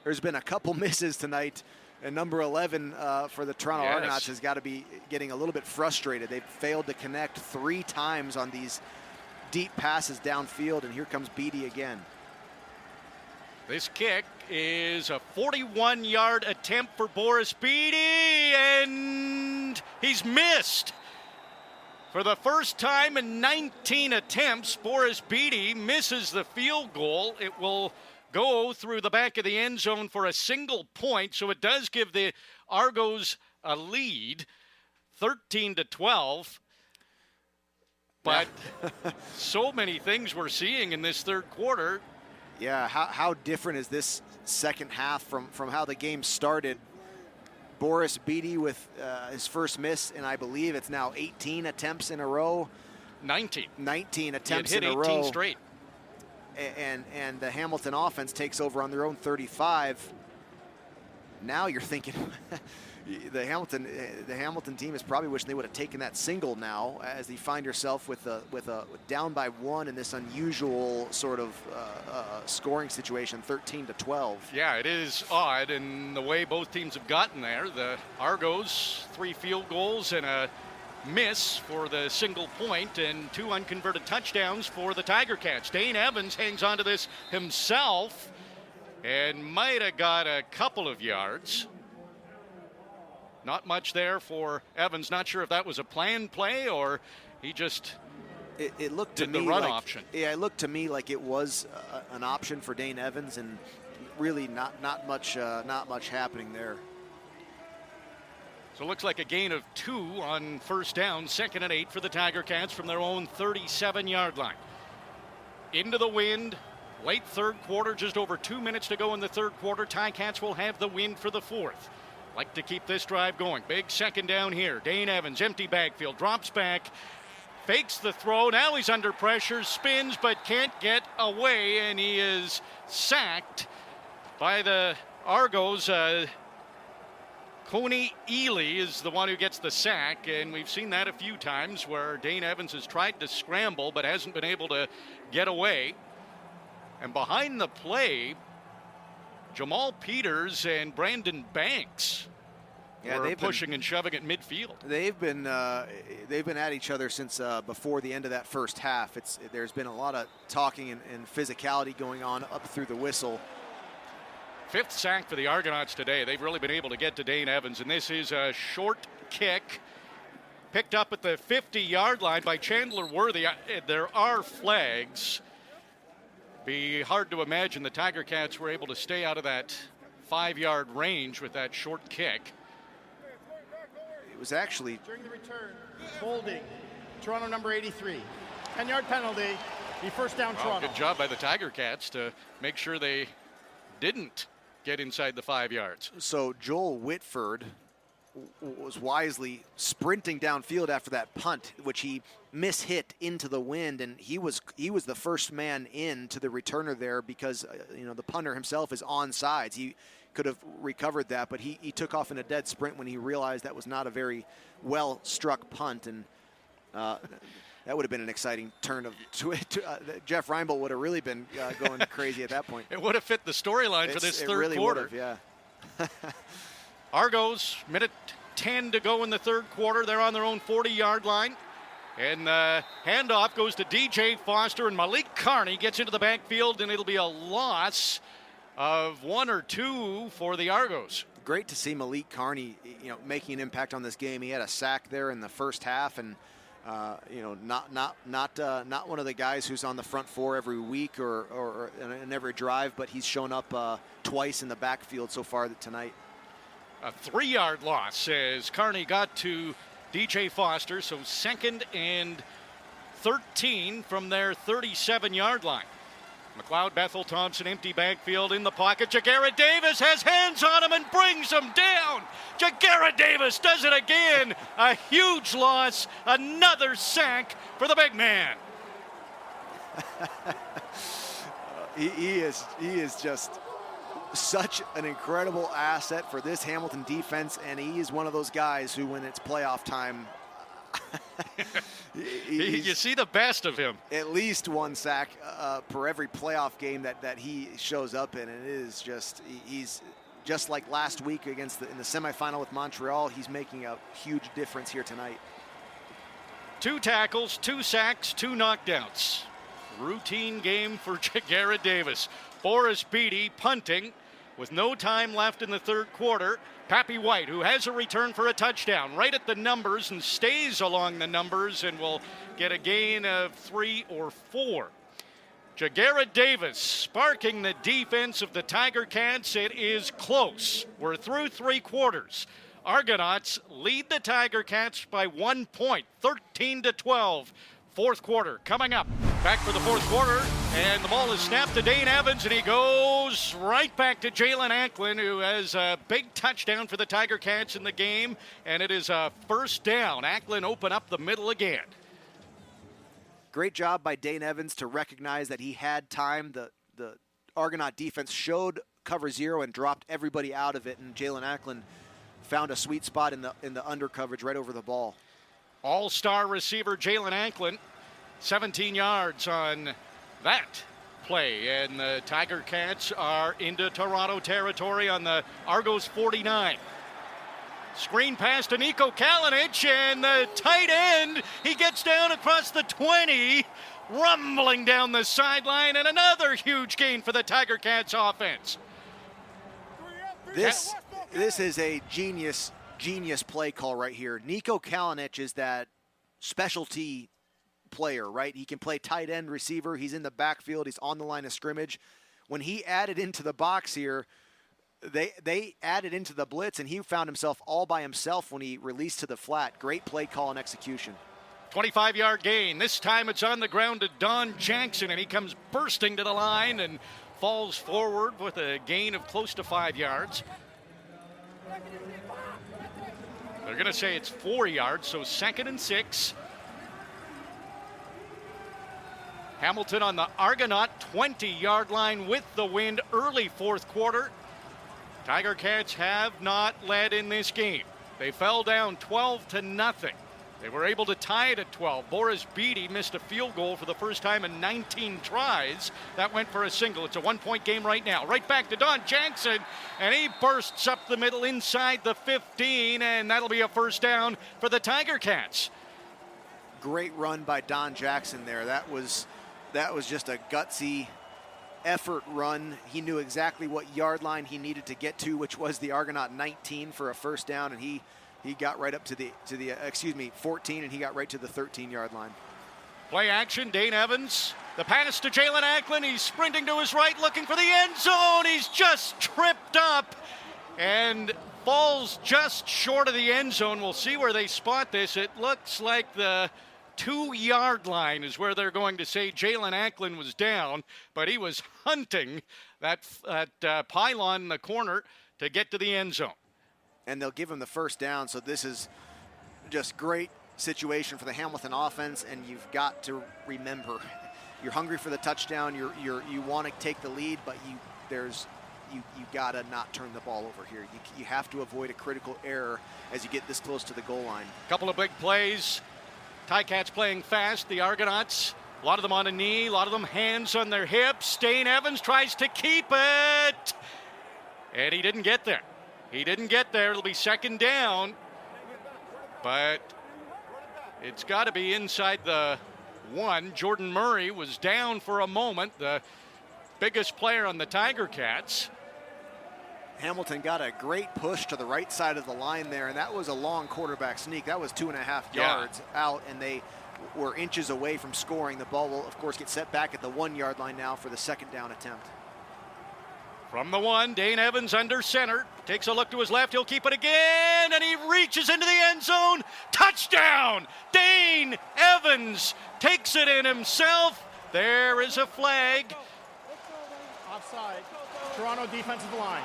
There's been a couple misses tonight, and number 11 for the Toronto Argonauts has got to be getting a little bit frustrated. They've failed to connect 3 times on these deep passes downfield, and here comes Beatty again. This kick is a 41-yard attempt for Boris Beatty, and he's missed. For the first time in 19 attempts, Boris Beatty misses the field goal. It will go through the back of the end zone for a single point, so it does give the Argos a lead, 13-12. But so many things we're seeing in this third quarter. Yeah, how different is this second half from how the game started? Boris Beatty with his first miss, and I believe it's now 18 attempts in a row. 19 attempts in a row. 18 straight. And the Hamilton offense takes over on their own 35. Now you're thinking the Hamilton team is probably wishing they would have taken that single now, as you find yourself with a down by 1 in this unusual sort of scoring situation, 13-12. Yeah, it is odd in the way both teams have gotten there. The Argos, 3 field goals and a miss for the single point, and 2 unconverted touchdowns for the Tiger Cats. Dane Evans hangs on to this himself and might have got a couple of yards. Not much there for Evans. Not sure if that was a planned play or he just it looked to did me the run like, option. Yeah, it looked to me like it was an option for Dane Evans, and really not much happening there. So it looks like a gain of 2 on first down, 2nd and 8 for the Tiger Cats from their own 37-yard line. Into the wind, Late third quarter, just over 2 minutes to go in the third quarter. Ticats will have the win for the fourth. Like to keep this drive going. Big second down here. Dane Evans, empty backfield, drops back, fakes the throw. Now he's under pressure, spins, but can't get away, and he is sacked by the Argos. Coney Ely is the one who gets the sack, and we've seen that a few times where Dane Evans has tried to scramble but hasn't been able to get away. And behind the play, Jamal Peters and Brandon Banks were pushing and shoving at midfield. They've been at each other since before the end of that first half. There's been a lot of talking and physicality going on up through the whistle. Fifth sack for the Argonauts today. They've really been able to get to Dane Evans, and this is a short kick picked up at the 50-yard line by Chandler Worthy. There are flags. Be hard to imagine the Tiger Cats were able to stay out of that 5-yard range with that short kick. It was actually during the return, holding Toronto number 83. 10-yard penalty, the first down Toronto. Good job by the Tiger Cats to make sure they didn't get inside the 5 yards. So Joel Whitford was wisely sprinting downfield after that punt, which he mishit into the wind, and he was the first man in to the returner there because the punter himself is on sides. He could have recovered that, but he took off in a dead sprint when he realized that was not a very well struck punt, and that would have been an exciting turn of Jeff Reinbold would have really been going crazy at that point. It would have fit the storyline for this third really quarter. Would have, yeah. Argos, minute 10 to go in the third quarter. They're on their own 40-yard line. And the handoff goes to DJ Foster, and Malik Carney gets into the backfield, and it'll be a loss of 1 or 2 for the Argos. Great to see Malik Carney, making an impact on this game. He had a sack there in the first half, and not one of the guys who's on the front four every week or in every drive, but he's shown up twice in the backfield so far tonight. A 3-yard loss as Carney got to DJ Foster, so 2nd and 13 from their 37-yard line. McLeod, Bethel, Thompson, empty backfield in the pocket. Jagara Davis has hands on him and brings him down. Jagara Davis does it again. A huge loss, another sack for the big man. He is just such an incredible asset for this Hamilton defense, and he is one of those guys who, when it's playoff time, you see the best of him. At least one sack per every playoff game that he shows up in, and it is he's just like last week in the semifinal with Montreal. He's making a huge difference here tonight. 2 tackles, 2 sacks, 2 knockdowns. Routine game for Jagara Davis. Boris Beatty punting with no time left in the third quarter. Pappy White, who has a return for a touchdown, right at the numbers and stays along the numbers and will get a gain of 3 or 4. Jagara Davis sparking the defense of the Tiger Cats. It is close. We're through 3 quarters. Argonauts lead the Tiger Cats by 1 point, 13-12. Fourth quarter coming up. Back for the fourth quarter, and the ball is snapped to Dane Evans, and he goes right back to Jalen Anklin, who has a big touchdown for the Tiger Cats in the game, and it is a first down. Anklin open up the middle again. Great job by Dane Evans to recognize that he had time. The Argonaut defense showed cover 0 and dropped everybody out of it, and Jalen Anklin found a sweet spot in the under coverage right over the ball. All-star receiver Jalen Anklin, 17 yards on that play. And the Tiger Cats are into Toronto territory on the Argos 49. Screen pass to Nico Kalinic, and the tight end, he gets down across the 20, rumbling down the sideline, and another huge gain for the Tiger Cats offense. This is a genius play call right here. Nico Kalinic is that specialty player, right? He can play tight end, receiver. He's in the backfield. He's on the line of scrimmage. When he added into the box here, they added into the blitz, and he found himself all by himself when he released to the flat. Great play call and execution. 25-yard gain. This time it's on the ground to Don Jackson, and he comes bursting to the line and falls forward with a gain of close to 5 yards. They're going to say it's 4 yards, so 2nd and 6. Hamilton on the Argonaut 20-yard line with the wind early fourth quarter. Tiger Cats have not led in this game. They fell down 12-0. They were able to tie it at 12. Boris Beatty missed a field goal for the first time in 19 tries. That went for a single. It's a 1-point game right now. Right back to Don Jackson, and he bursts up the middle inside the 15, and that'll be a first down for the Tiger Cats. Great run by Don Jackson there. That was just a gutsy effort run. He knew exactly what yard line he needed to get to, which was the Argonaut 19 for a first down, and he got right up to the 14, and he got right to the 13-yard line. Play action, Dane Evans. The pass to Jalen Acklin. He's sprinting to his right, looking for the end zone. He's just tripped up and falls just short of the end zone. We'll see where they spot this. It looks like the 2-yard line is where they're going to say Jalen Acklin was down, but he was hunting that pylon in the corner to get to the end zone. And they'll give him the first down, so this is just great situation for the Hamilton offense, and you've got to remember, you're hungry for the touchdown, you want to take the lead, but you gotta not turn the ball over here. You have to avoid a critical error as you get this close to the goal line. Couple of big plays. Ticats playing fast, the Argonauts, a lot of them on a knee, a lot of them hands on their hips. Dane Evans tries to keep it, and he didn't get there. It'll be second down, but it's got to be inside the 1. Jordan Murray was down for a moment, the biggest player on the Tiger Cats. Hamilton got a great push to the right side of the line there, and that was a long quarterback sneak. That was 2.5 yards out, and they were inches away from scoring. The ball will, of course, get set back at the 1-yard line now for the second down attempt. From the 1, Dane Evans under center. Takes a look to his left. He'll keep it again, and he reaches into the end zone. Touchdown! Dane Evans takes it in himself. There is a flag. Offside. Toronto defensive line.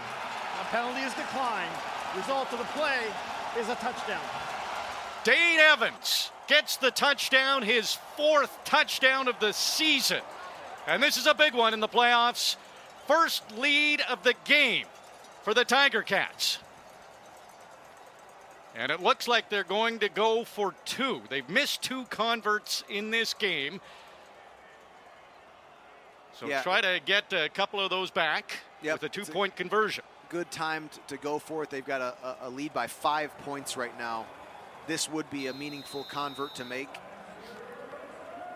A penalty is declined. Result of the play is a touchdown. Dane Evans gets the touchdown, his 4th touchdown of the season. And this is a big one in the playoffs. First lead of the game for the Tiger Cats. And it looks like they're going to go for 2. They've missed 2 converts in this game. So try to get a couple of those back with a 2-point conversion. Good time to go for it. They've got a lead by 5 points right now. This would be a meaningful convert to make.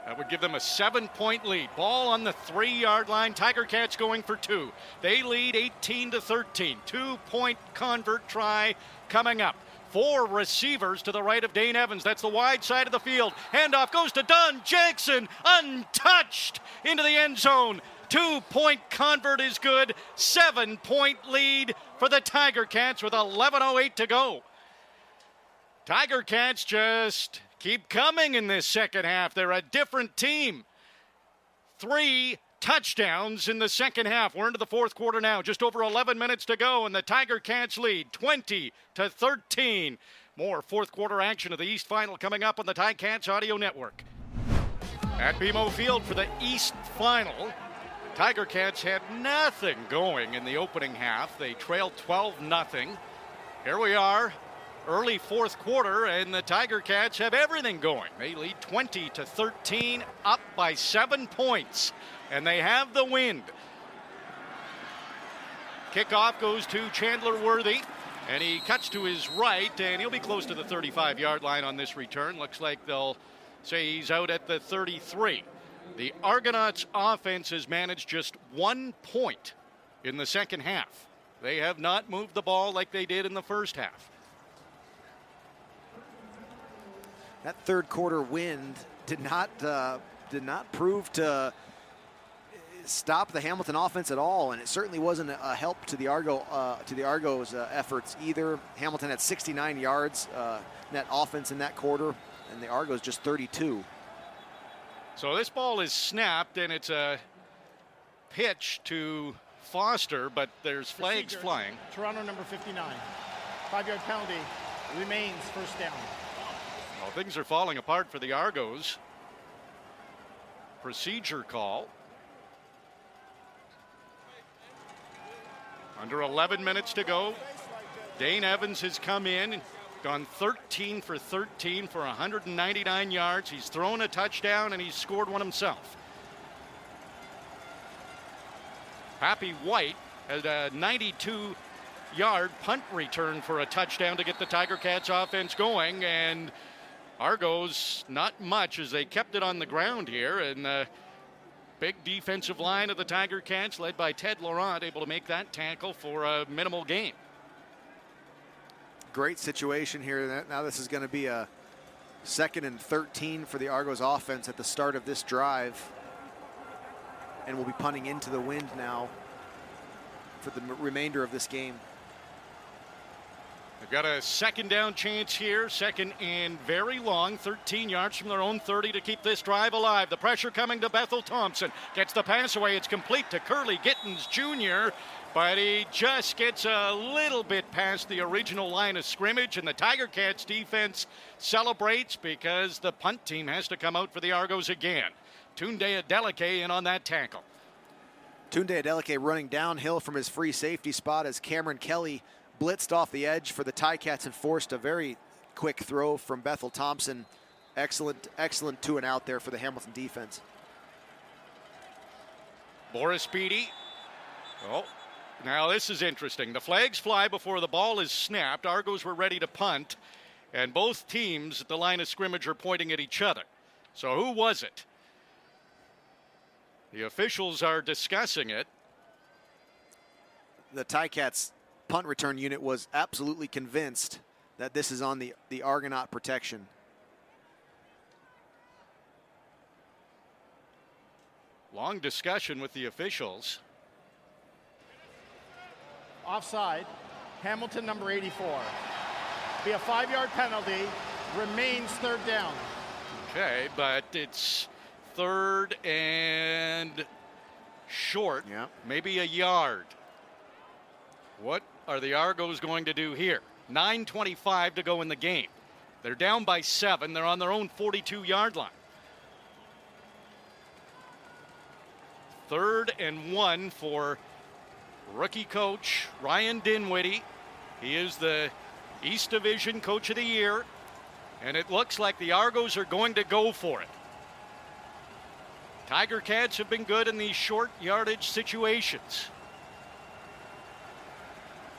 That would give them a 7-point lead. Ball on the 3-yard line. Tiger Cats going for 2. They lead 18-13. 2-point convert try coming up. 4 receivers to the right of Dane Evans. That's the wide side of the field. Handoff goes to Don Jackson. Untouched into the end zone. 2-point convert is good. 7-point lead for the Tiger Cats with 11:08 to go. Tiger Cats just keep coming in this second half. They're a different team. 3 touchdowns in the second half. We're into the fourth quarter now. Just over 11 minutes to go, and the Tiger Cats lead 20-13. More fourth quarter action of the East Final coming up on the Ticats Audio Network. At BMO Field for the East Final, Tiger Cats had nothing going in the opening half. They trailed 12-0. Here we are, early fourth quarter, and the Tiger Cats have everything going. They lead 20-13, up by 7 points, and they have the wind. Kickoff goes to Chandler Worthy, and he cuts to his right, and he'll be close to the 35-yard line on this return. Looks like they'll say he's out at the 33. The Argonauts offense has managed just 1 point in the second half. They have not moved the ball like they did in the first half. That third quarter wind did not prove to stop the Hamilton offense at all, and it certainly wasn't a help to the Argos efforts either. Hamilton had 69 yards net offense in that quarter. and the Argos just 32. So this ball is snapped, and it's a pitch to Foster, but there's flags Procedure. flying. Toronto number 59. 5-yard penalty remains first down. Well, things are falling apart for the Argos. Procedure call. Under 11 minutes to go. Dane Evans has come in, gone 13 for 13 for 199 yards. He's thrown a touchdown and he's scored one himself. Pappy White had a 92-yard punt return for a touchdown to get the Tiger Cats offense going, and Argos not much as they kept it on the ground here, and the big defensive line of the Tiger Cats led by Ted Laurent able to make that tackle for a minimal gain. Great situation here. Now this is going to be a 2nd and 13 for the Argos offense at the start of this drive. And we'll be punting into the wind now for the remainder of this game. They've got a 2nd down chance here, 2nd and very long, 13 yards from their own 30 to keep this drive alive. The pressure coming to Bethel Thompson. Gets the pass away. It's complete to Curly Gittins Jr., but he just gets a little bit past the original line of scrimmage, and the Tiger Cats defense celebrates because the punt team has to come out for the Argos again. Tunde Adeleke in on that tackle. Tunde Adeleke running downhill from his free safety spot as Cameron Kelly blitzed off the edge for the Ticats and forced a very quick throw from Bethel Thompson. Excellent 2-and-out there for the Hamilton defense. Boris Beatty. Oh, now this is interesting. The flags fly before the ball is snapped. Argos were ready to punt, and both teams at the line of scrimmage are pointing at each other. So who was it? The officials are discussing it. The Ticats punt return unit was absolutely convinced that this is on the Argonaut protection. Long discussion with the officials. Offside. Hamilton number 84. Be a 5-yard penalty. Remains 3rd down. Okay, but it's 3rd and short. Yeah. Maybe a yard. What are the Argos going to do here? 9:25 to go in the game. They're down by 7. They're on their own 42-yard line. 3rd and 1 for rookie coach Ryan Dinwiddie. He is the East Division Coach of the Year, and it looks like the Argos are going to go for it. Tiger Cats have been good in these short yardage situations.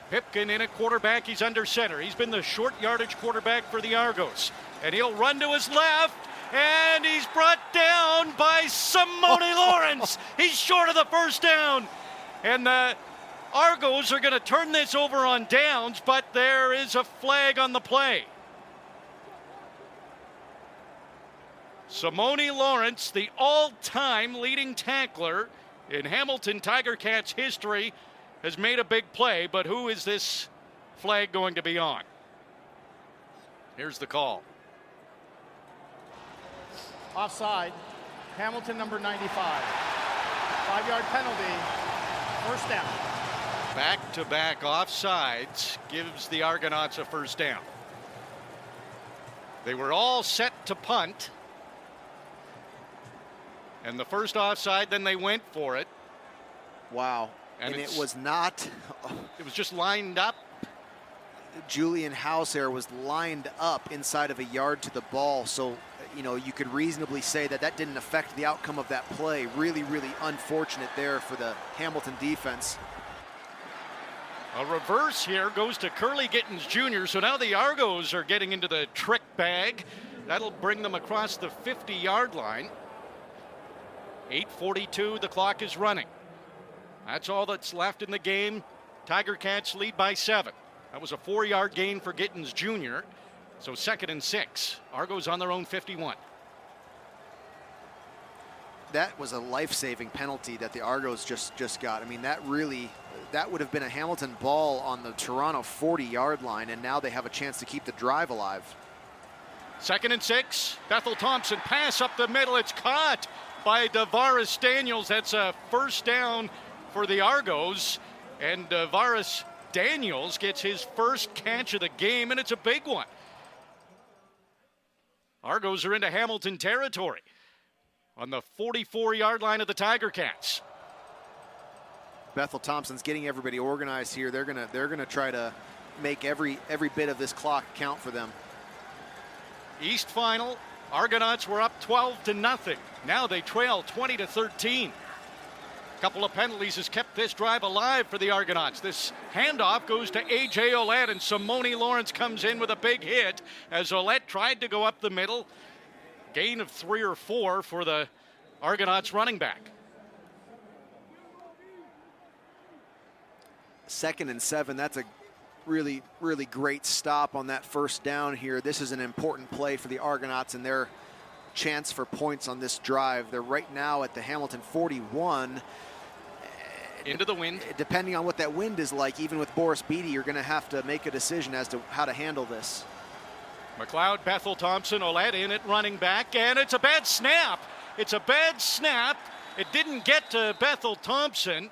Pipkin in at quarterback. He's under center. He's been the short yardage quarterback for the Argos. And he'll run to his left, and he's brought down by Simone Lawrence. He's short of the first down. And the Argos are going to turn this over on downs, but there is a flag on the play. Simone Lawrence, the all-time leading tackler in Hamilton Tiger Cats history, has made a big play, but who is this flag going to be on? Here's the call. Offside. Hamilton number 95. 5-yard penalty. First down. Back-to-back offsides gives the Argonauts a first down. They were all set to punt. And the first offside, then they went for it. Wow. And it was not. It was just lined up. Julian Hauser was lined up inside of a yard to the ball. So, you know, you could reasonably say that that didn't affect the outcome of that play. Really, really unfortunate there for the Hamilton defense. A reverse here goes to Curly Gittins Jr. So now the Argos are getting into the trick bag. That'll bring them across the 50-yard line. 8:42, the clock is running. That's all that's left in the game. Tiger Cats lead by 7. That was a 4-yard gain for Gittins Jr. So 2nd and 6. Argos on their own 51. That was a life-saving penalty that the Argos just got. I mean, that would have been a Hamilton ball on the Toronto 40-yard line, and now they have a chance to keep the drive alive. 2nd and 6. Bethel Thompson pass up the middle. It's caught by Davaris Daniels. That's a first down for the Argos. And Davaris Daniels gets his first catch of the game, and it's a big one. Argos are into Hamilton territory on the 44-yard line of the Tiger Cats. Bethel Thompson's getting everybody organized here. They're gonna try to make every bit of this clock count for them. East final, Argonauts were up 12-0. Now they trail 20-13. A couple of penalties has kept this drive alive for the Argonauts. This handoff goes to A.J. Ouellette, and Simone Lawrence comes in with a big hit as Ouellette tried to go up the middle. Gain of 3 or 4 for the Argonauts running back. 2nd and 7. That's a really, really great stop on that first down here. This is an important play for the Argonauts and their chance for points on this drive. They're right now at the Hamilton 41. Into the wind. Depending on what that wind is like, even with Boris Beatty, you're going to have to make a decision as to how to handle this. McLeod, Bethel Thompson, Ouellette in at running back, and it's a bad snap. It's a bad snap. It didn't get to Bethel Thompson.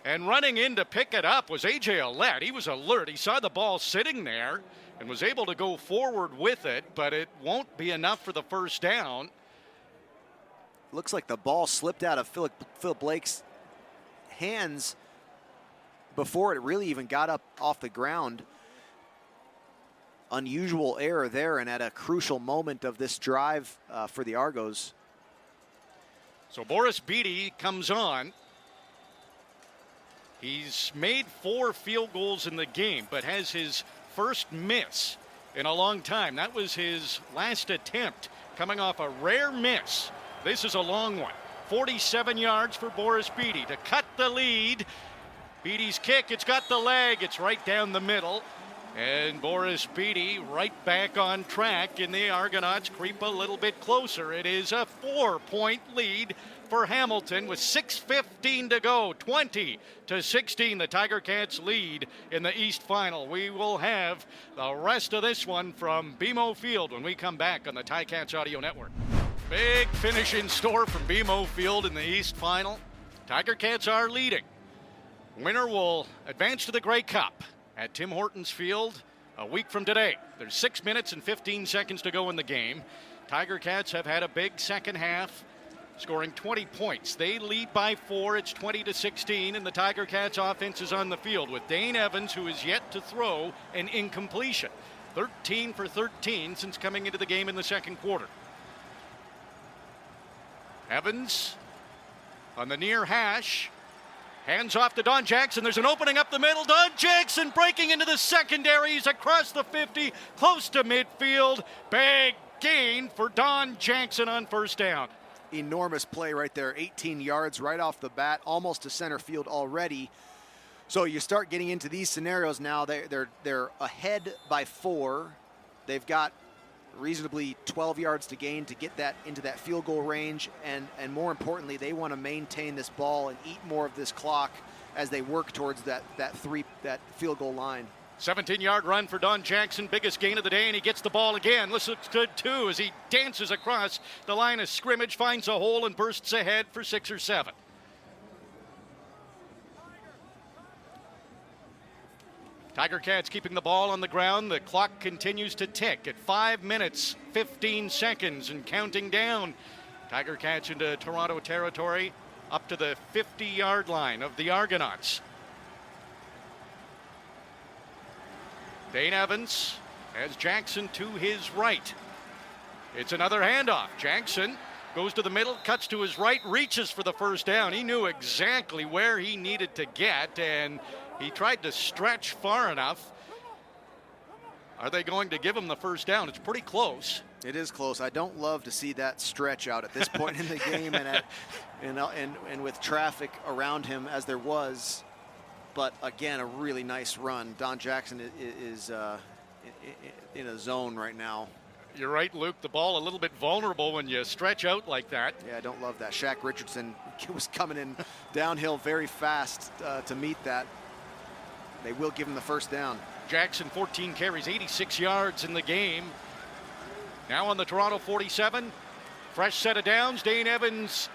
And running in to pick it up was A.J. Ouellette. He was alert. He saw the ball sitting there and was able to go forward with it, but it won't be enough for the first down. Looks like the ball slipped out of Phil Blake's hands before it really even got up off the ground. Unusual error there, and at a crucial moment of this drive for the Argos. So Boris Beatty comes on. He's made 4 field goals in the game, but has his first miss in a long time. That was his last attempt, coming off a rare miss. This is a long one. 47 yards for Boris Beatty to cut the lead. Beatty's kick, it's got the leg, it's right down the middle. And Boris Beatty right back on track, and the Argonauts creep a little bit closer. It is a 4-point lead for Hamilton with 6:15 to go. 20-16, the Tiger Cats lead in the East Final. We will have the rest of this one from BMO Field when we come back on the Ticats Audio Network. Big finish in store from BMO Field in the East Final. Tiger Cats are leading. Winner will advance to the Grey Cup at Tim Hortons Field a week from today. There's 6 minutes and 15 seconds to go in the game. Tiger Cats have had a big second half, scoring 20 points. They lead by 4. It's 20-16, and the Tiger Cats offense is on the field with Dane Evans, who is yet to throw an incompletion. 13 for 13 since coming into the game in the second quarter. Evans on the near hash. Hands off to Don Jackson. There's an opening up the middle. Don Jackson breaking into the secondary. He's across the 50, close to midfield. Big gain for Don Jackson on first down. Enormous play right there. 18 yards right off the bat, almost to center field already. So you start getting into these scenarios now. They're ahead by 4. They've got reasonably 12 yards to gain to get that into that field goal range, and more importantly, they want to maintain this ball and eat more of this clock as they work towards that field goal line. 17-yard run for Don Jackson, biggest gain of the day, and he gets the ball again. This looks good too as he dances across the line of scrimmage, finds a hole, and bursts ahead for 6 or 7. Tiger Cats keeping the ball on the ground. The clock continues to tick at 5 minutes, 15 seconds and counting down. Tiger Cats into Toronto territory up to the 50-yard line of the Argonauts. Dane Evans has Jackson to his right. It's another handoff. Jackson goes to the middle, cuts to his right, reaches for the first down. He knew exactly where he needed to get, and he tried to stretch far enough. Are they going to give him the first down? It's pretty close. It is close. I don't love to see that stretch out at this point in the game and with traffic around him as there was. But again, a really nice run. Don Jackson is in a zone right now. You're right, Luke. The ball a little bit vulnerable when you stretch out like that. Yeah, I don't love that. Shaq Richardson was coming in downhill very fast to meet that. They will give him the first down. Jackson, 14 carries, 86 yards in the game. Now on the Toronto 47. Fresh set of downs. Dane Evans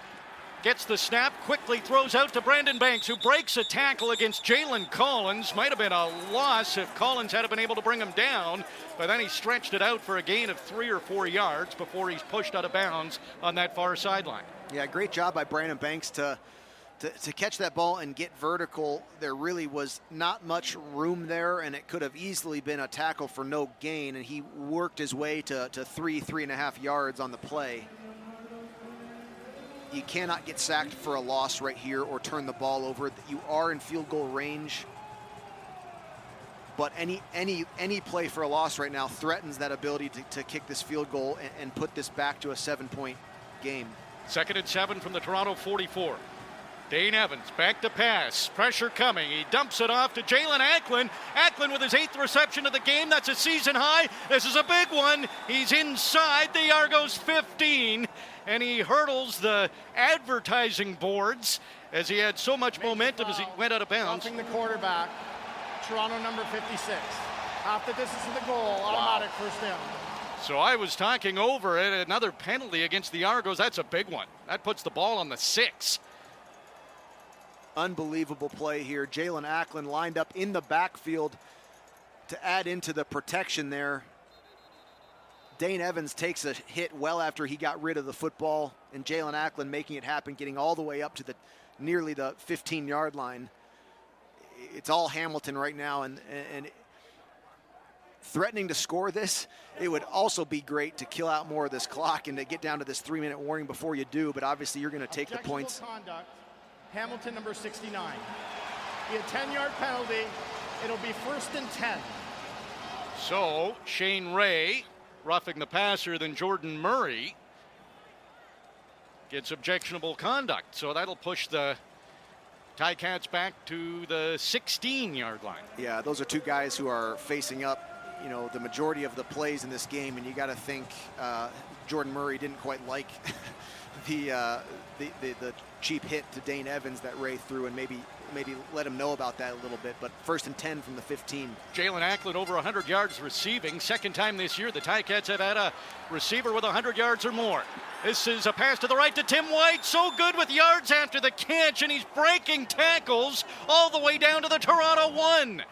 gets the snap, quickly throws out to Brandon Banks, who breaks a tackle against Jalen Collins. Might have been a loss if Collins had been able to bring him down, but then he stretched it out for a gain of 3 or 4 yards before he's pushed out of bounds on that far sideline. Yeah, great job by Brandon Banks to catch that ball and get vertical. There really was not much room there, and it could have easily been a tackle for no gain, and he worked his way to 3.5 yards on the play. You cannot get sacked for a loss right here or turn the ball over. You are in field goal range, but any play for a loss right now threatens that ability to kick this field goal and put this back to a 7-point game. 2nd and 7 from the Toronto 44. Dane Evans back to pass. Pressure coming. He dumps it off to Jalen Acklin. Acklin with his 8th reception of the game. That's a season high. This is a big one. He's inside the Argos 15, and he hurdles the advertising boards as he had so much momentum as he went out of bounds. Roughing the quarterback, Toronto number 56. Half the distance to the goal, automatic first down. So I was talking over it. Another penalty against the Argos. That's a big one. That puts the ball on the 6. Unbelievable play here. Jalen Acklin lined up in the backfield to add into the protection there. Dane Evans takes a hit well after he got rid of the football, and Jalen Acklin making it happen, getting all the way up to nearly the 15-yard line. It's all Hamilton right now, and threatening to score this. It would also be great to kill out more of this clock and to get down to this 3-minute warning before you do, but obviously you're going to take the points. Conduct. Hamilton number 69. Be a 10-yard penalty. It'll be 1st and 10. So Shane Ray, roughing the passer, then Jordan Murray gets objectionable conduct. So that'll push the Ticats back to the 16-yard line. Yeah, those are two guys who are facing up, the majority of the plays in this game, and you got to think Jordan Murray didn't quite like the cheap hit to Dane Evans that Ray threw, and maybe let him know about that a little bit. But 1st and 10 from the 15. Jalen Acklin over 100 yards receiving. 2nd time this year the Ticats have had a receiver with 100 yards or more. This is a pass to the right to Tim White. So good with yards after the catch, and he's breaking tackles all the way down to the Toronto 1.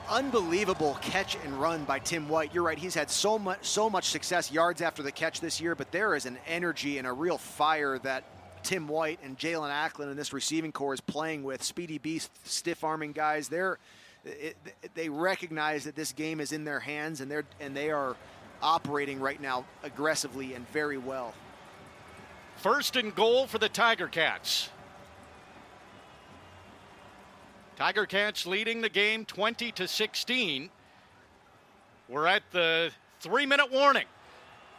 Unbelievable catch and run by Tim White. You're right, he's had so much success yards after the catch this year, but there is an energy and a real fire that Tim White and Jalen Acklin and this receiving core is playing with. Speedy beast, stiff-arming guys. They recognize that this game is in their hands, and they are operating right now aggressively and very well. 1st and goal for the Tiger Cats. Tiger Cats leading the game 20-16. We're at the 3-minute warning.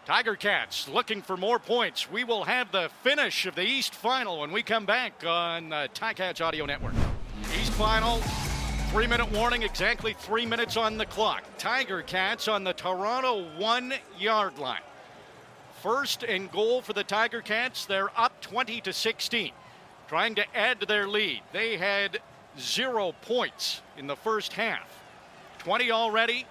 Tiger Cats looking for more points. We will have the finish of the East Final when we come back on Ticats Audio Network. East Final, 3-minute warning, exactly 3 minutes on the clock. Tiger Cats on the Toronto 1-yard line. 1st and goal for the Tiger Cats. They're up 20-16, trying to add to their lead. They had 0 points in the first half. 20 already.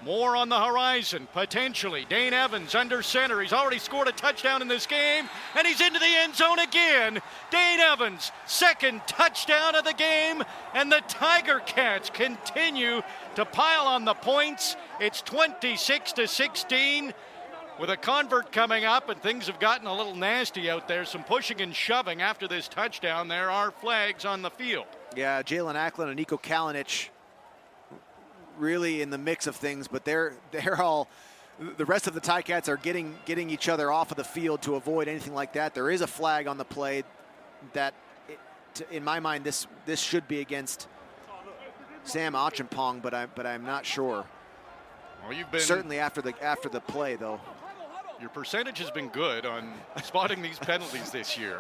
More on the horizon, potentially. Dane Evans under center. He's already scored a touchdown in this game, and he's into the end zone again. Dane Evans, 2nd touchdown of the game, and the Tiger Cats continue to pile on the points. It's 26-16 with a convert coming up, and things have gotten a little nasty out there. Some pushing and shoving after this touchdown. There are flags on the field. Yeah, Jalen Acklin and Nico Kalinic really in the mix of things, but they're all, the rest of the Ticats are getting each other off of the field to avoid anything like that. There is a flag on the play that, in my mind, this should be against Sam Achampong, but I'm not sure. Well, you've been certainly after the play though. Your percentage has been good on spotting these penalties this year.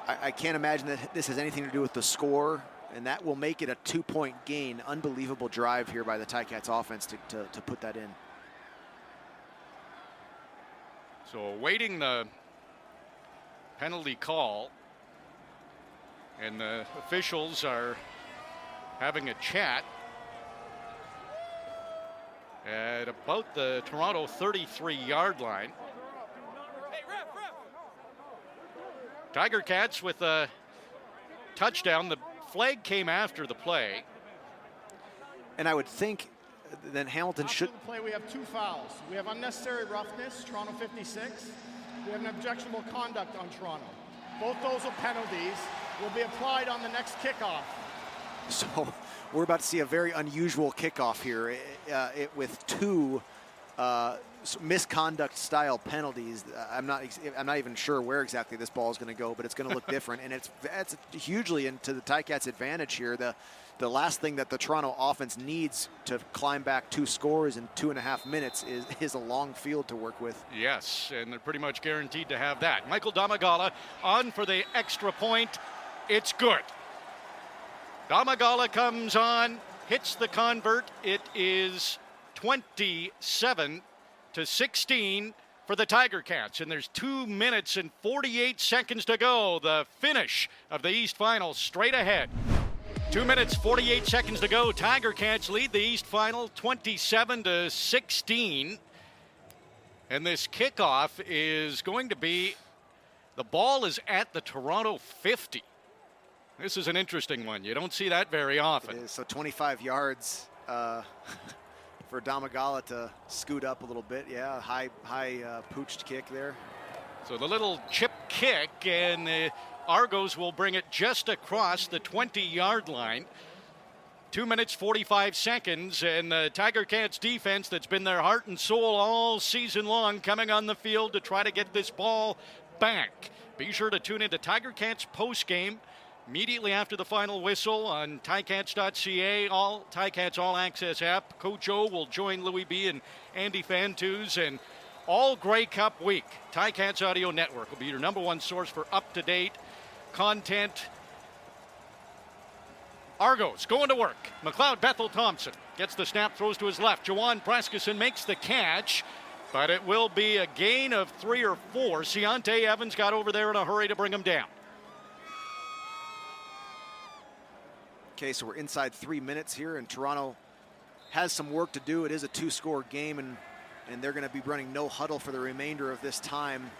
I can't imagine that this has anything to do with the score, and that will make it a 2-point gain. Unbelievable drive here by the Ticats offense to put that in. So awaiting the penalty call, and the officials are having a chat at about the Toronto 33-yard line. Tiger Cats with a touchdown. The flag came after the play. And I would think that Hamilton should. After the play, we have 2 fouls. We have unnecessary roughness, Toronto 56. We have an objectionable conduct on Toronto. Both those penalties will be applied on the next kickoff. So we're about to see a very unusual kickoff here with 2 misconduct-style penalties. I'm not even sure where exactly this ball is going to go, but it's going to look different, and it's hugely into the Ticats' advantage here. The last thing that the Toronto offense needs to climb back 2 scores in 2.5 minutes is a long field to work with. Yes, and they're pretty much guaranteed to have that. Michael Domagala on for the extra point. It's good. Domagala comes on, hits the convert. It is 27-16 for the Tiger Cats, and there's 2 minutes and 48 seconds to go. The finish of the East Final straight ahead. 2 minutes, 48 seconds to go. Tiger Cats lead the East Final 27-16. And this kickoff is going to be, the ball is at the Toronto 50. This is an interesting one. You don't see that very often. It is. So 25 yards for Domagala to scoot up a little bit. Yeah, high pooched kick there. So the little chip kick, and the Argos will bring it just across the 20-yard line. 2 minutes, 45 seconds, and the Tiger Cats defense that's been their heart and soul all season long coming on the field to try to get this ball back. Be sure to tune into Tiger Cats postgame immediately after the final whistle on ticats.ca, all Ticats All Access app. Coach O will join Louis B. and Andy Fantuz, and all Grey Cup week. Ticats Audio Network will be your #1 source for up-to-date content. Argos going to work. McLeod Bethel Thompson gets the snap, throws to his left. Jawan Braskison makes the catch, but it will be a gain of 3 or 4. Ciante Evans got over there in a hurry to bring him down. Okay, so we're inside 3 minutes here, and Toronto has some work to do. It is a 2-score game, and they're going to be running no huddle for the remainder of this time.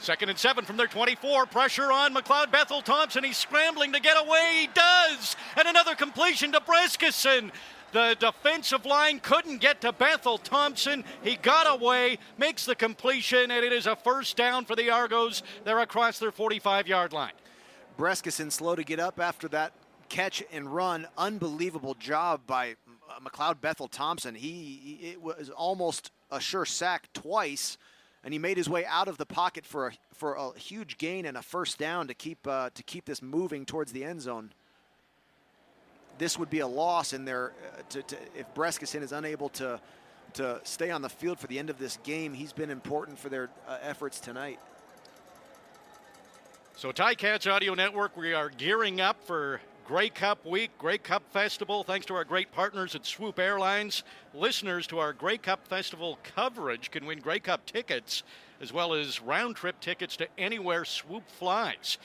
2nd and 7 from their 24. Pressure on McLeod Bethel Thompson. He's scrambling to get away. He does. And another completion to Braskison. The defensive line couldn't get to Bethel Thompson. He got away, makes the completion, and it is a first down for the Argos. They're across their 45-yard line. Braskison slow to get up after that catch and run. Unbelievable job by McLeod Bethel Thompson. It was almost a sure sack twice, and he made his way out of the pocket for a huge gain and a first down to keep this moving towards the end zone. This would be a loss in there if Braskison is unable to stay on the field for the end of this game. He's been important for their efforts tonight. So Ticats Audio Network, we are gearing up for Grey Cup Week, Grey Cup Festival, thanks to our great partners at Swoop Airlines. Listeners to our Grey Cup Festival coverage can win Grey Cup tickets, as well as round-trip tickets to anywhere Swoop flies.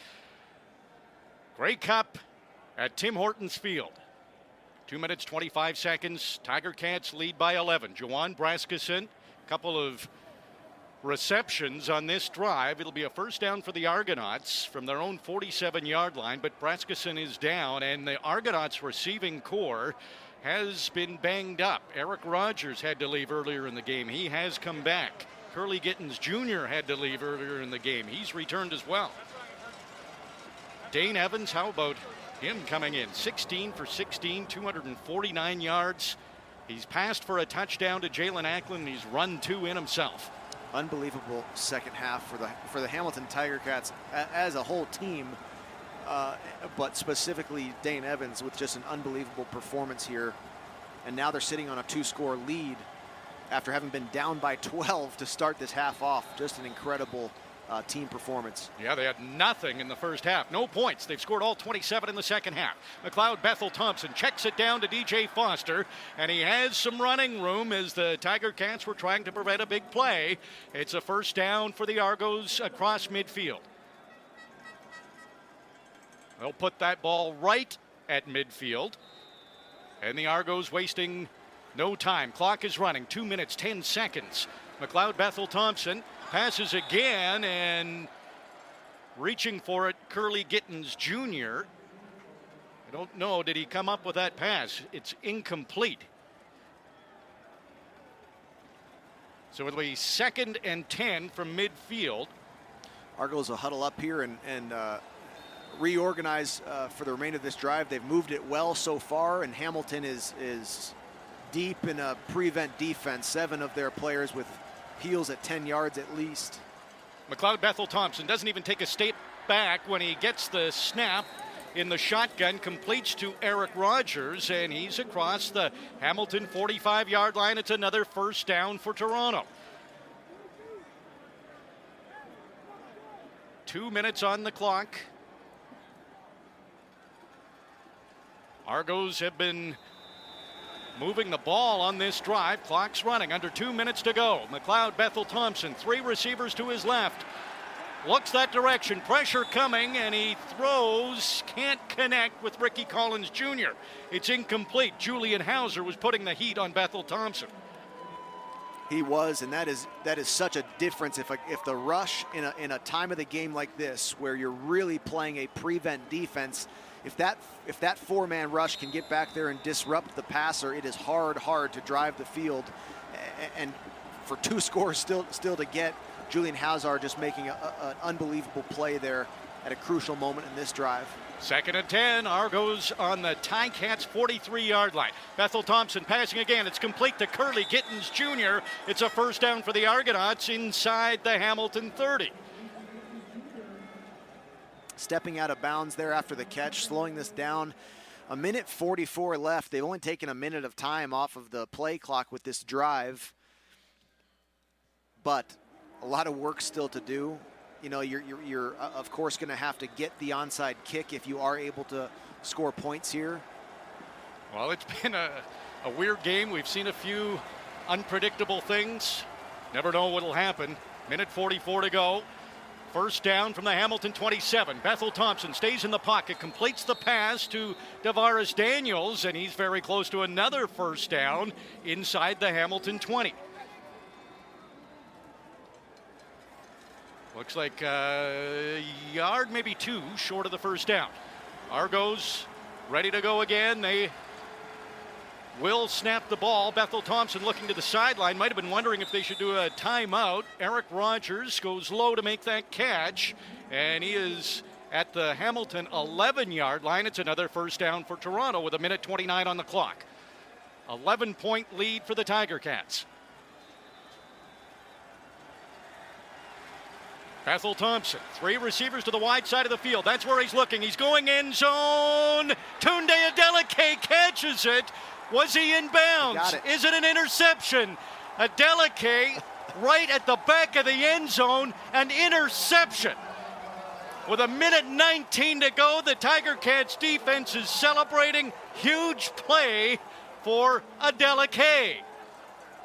Grey Cup at Tim Hortons Field. 2 minutes, 25 seconds. Tiger Cats lead by 11. Jawan Braskison, a couple of receptions on this drive. It'll be a first down for the Argonauts from their own 47-yard line, but Braskison is down, and the Argonauts receiving core has been banged up. Eric Rogers had to leave earlier in the game. He has come back. Curly Gittins Jr. had to leave earlier in the game. He's returned as well. Dane Evans, how about him coming in? 16 for 16, 249 yards. He's passed for a touchdown to Jalen Acklin. He's run 2 in himself. Unbelievable second half for the Hamilton Tiger Cats as a whole team, but specifically Dane Evans with just an unbelievable performance here. And now they're sitting on a 2-score lead after having been down by 12 to start this half off. Just an incredible team performance. Yeah, they had nothing in the first half. No points. They've scored all 27 in the second half. McLeod Bethel Thompson checks it down to DJ Foster, and he has some running room as the Tiger Cats were trying to prevent a big play. It's a first down for the Argos across midfield. They'll put that ball right at midfield, and the Argos wasting No time. Clock is running. 2 minutes, 10 seconds. McLeod Bethel Thompson passes again and reaching for it, Curly Gittins Jr. I don't know, did he come up with that pass? It's incomplete. So it'll be 2nd and 10 from midfield. Argos will huddle up here and reorganize for the remainder of this drive. They've moved it well so far, and Hamilton is deep in a prevent defense. 7 of their players with heels at 10 yards at least. McLeod Bethel Thompson doesn't even take a step back when he gets the snap in the shotgun, completes to Eric Rogers, and he's across the Hamilton 45-yard line. It's another first down for Toronto. 2 minutes on the clock. Argos have been moving the ball on this drive. Clock's running, under 2 minutes to go. McLeod Bethel Thompson, 3 receivers to his left. Looks that direction, pressure coming, and he throws, can't connect with Ricky Collins Jr. It's incomplete. Julian Hauser was putting the heat on Bethel Thompson. He was, and that is such a difference. If the rush in a time of the game like this, where you're really playing a prevent defense, if that 4-man rush can get back there and disrupt the passer, it is hard to drive the field. And for 2 scores still to get, Julian Hauser just making an unbelievable play there at a crucial moment in this drive. 2nd and 10, Argos on the Ticats 43-yard line. Bethel Thompson passing again. It's complete to Curly Gittins Jr. It's a first down for the Argonauts inside the Hamilton 30. Stepping out of bounds there after the catch, slowing this down. 1:44 left. They've only taken a minute of time off of the play clock with this drive, but a lot of work still to do. You know, you're of course going to have to get the onside kick if you are able to score points here. Well, it's been a weird game. We've seen a few unpredictable things. Never know what'll happen. 1:44 to go. First down from the Hamilton 27. Bethel Thompson stays in the pocket, completes the pass to Davaris Daniels, and he's very close to another first down inside the Hamilton 20. Looks like a yard, maybe 2, short of the first down. Argos ready to go again. They will snap the ball. Bethel Thompson looking to the sideline. Might have been wondering if they should do a timeout. Eric Rogers goes low to make that catch, and he is at the Hamilton 11-yard line. It's another first down for Toronto with 1:29 on the clock. 11-point lead for the Tiger Cats. Bethel Thompson, 3 receivers to the wide side of the field. That's where he's looking. He's going end zone. Tunde Adeleke catches it. Was he in bounds? Is it an interception? Adeleke right at the back of the end zone, an interception. With 1:19 to go, the Tiger Cats defense is celebrating. Huge play for Adeleke.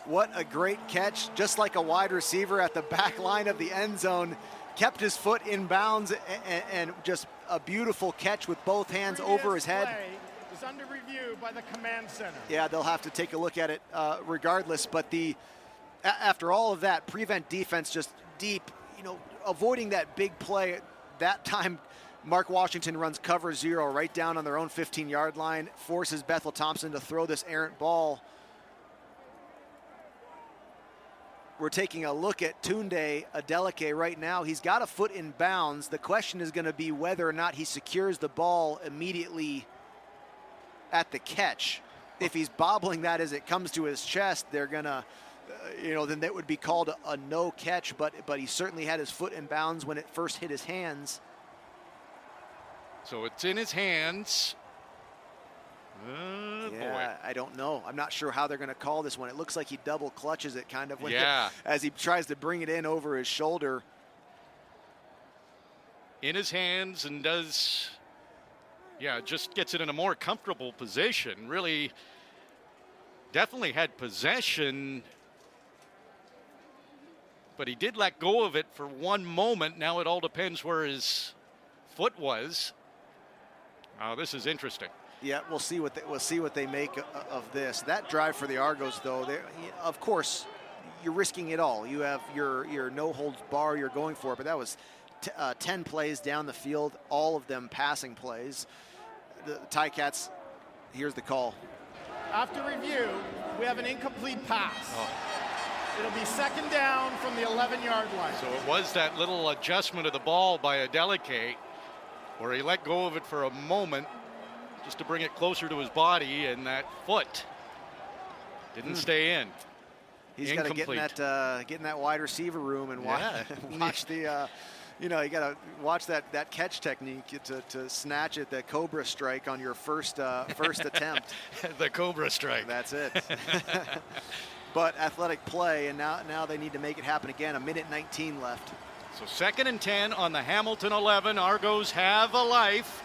What a great catch, just like a wide receiver at the back line of the end zone. Kept his foot in bounds and just a beautiful catch with both hands over his head. Play is under review by the command center. Yeah, they'll have to take a look at it regardless. But after all of that, prevent defense just deep, avoiding that big play. That time, Mark Washington runs cover 0 right down on their own 15-yard line, forces Bethel Thompson to throw this errant ball. We're taking a look at Tunde Adeleke right now. He's got a foot in bounds. The question is going to be whether or not he secures the ball immediately at the catch. If he's bobbling that as it comes to his chest, they're going to, then that would be called a no catch, but he certainly had his foot in bounds when it first hit his hands. So it's in his hands. Boy. I don't know. I'm not sure how they're going to call this one. It looks like he double clutches it kind of as he tries to bring it in over his shoulder. In his hands and just gets it in a more comfortable position. Really, definitely had possession, but he did let go of it for one moment. Now it all depends where his foot was. Oh, this is interesting. Yeah, we'll see what they make of this. That drive for the Argos, though, of course, you're risking it all. You have your no holds bar, you're going for it, but that was 10 plays down the field, all of them passing plays. The Ticats, here's the call. After review, we have an incomplete pass. It'll be second down from the 11-yard line. So it was that little adjustment of the ball by Adeleke where he let go of it for a moment just to bring it closer to his body, and that foot didn't stay in. He's got to get in that wide receiver room and watch the you got to watch that catch technique to snatch it, the Cobra strike on your first attempt. The Cobra strike. That's it. But athletic play, and now they need to make it happen again. 1:19 left. So 2nd and 10 on the Hamilton 11. Argos have a life.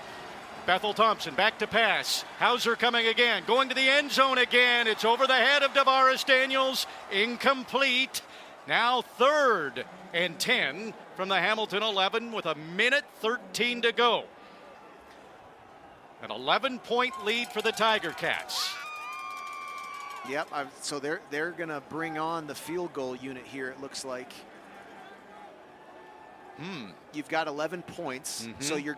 Bethel Thompson back to pass. Hauser coming again, going to the end zone again. It's over the head of Davaris Daniels. Incomplete. Now 3rd and 10 from the Hamilton 11 with 1:13 to go. An 11-point lead for the Tiger Cats. Yep. So they're going to bring on the field goal unit here. It looks like. You've got 11 points. So you're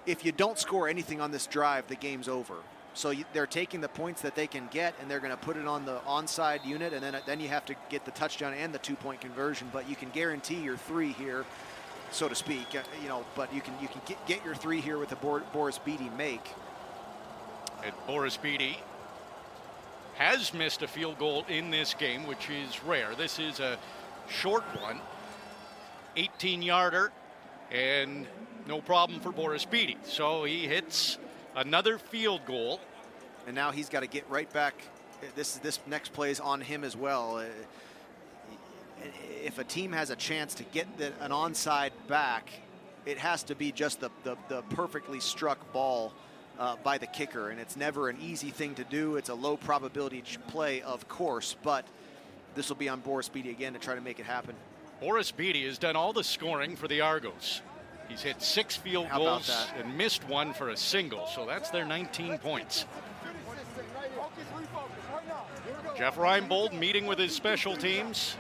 if you don't score anything on this drive, the game's over. So they're taking the points that they can get, and they're going to put it on the onside unit, and then you have to get the touchdown and the 2-point conversion. But you can guarantee your 3 here, so to speak. But you can get your 3 here with the Boris Beatty make. And Boris Beatty has missed a field goal in this game, which is rare. This is a short one, 18-yarder, and no problem for Boris Beatty. So he hits another field goal. And now he's got to get right back. This next play is on him as well. If a team has a chance to get an onside back, it has to be just the perfectly struck ball by the kicker. And it's never an easy thing to do. It's a low probability play, of course, but this will be on Boris Beatty again to try to make it happen. Boris Beatty has done all the scoring for the Argos. He's hit 6 field goals and missed 1 for a single, so that's their 19 points. Jeff Reinbold meeting with his special teams.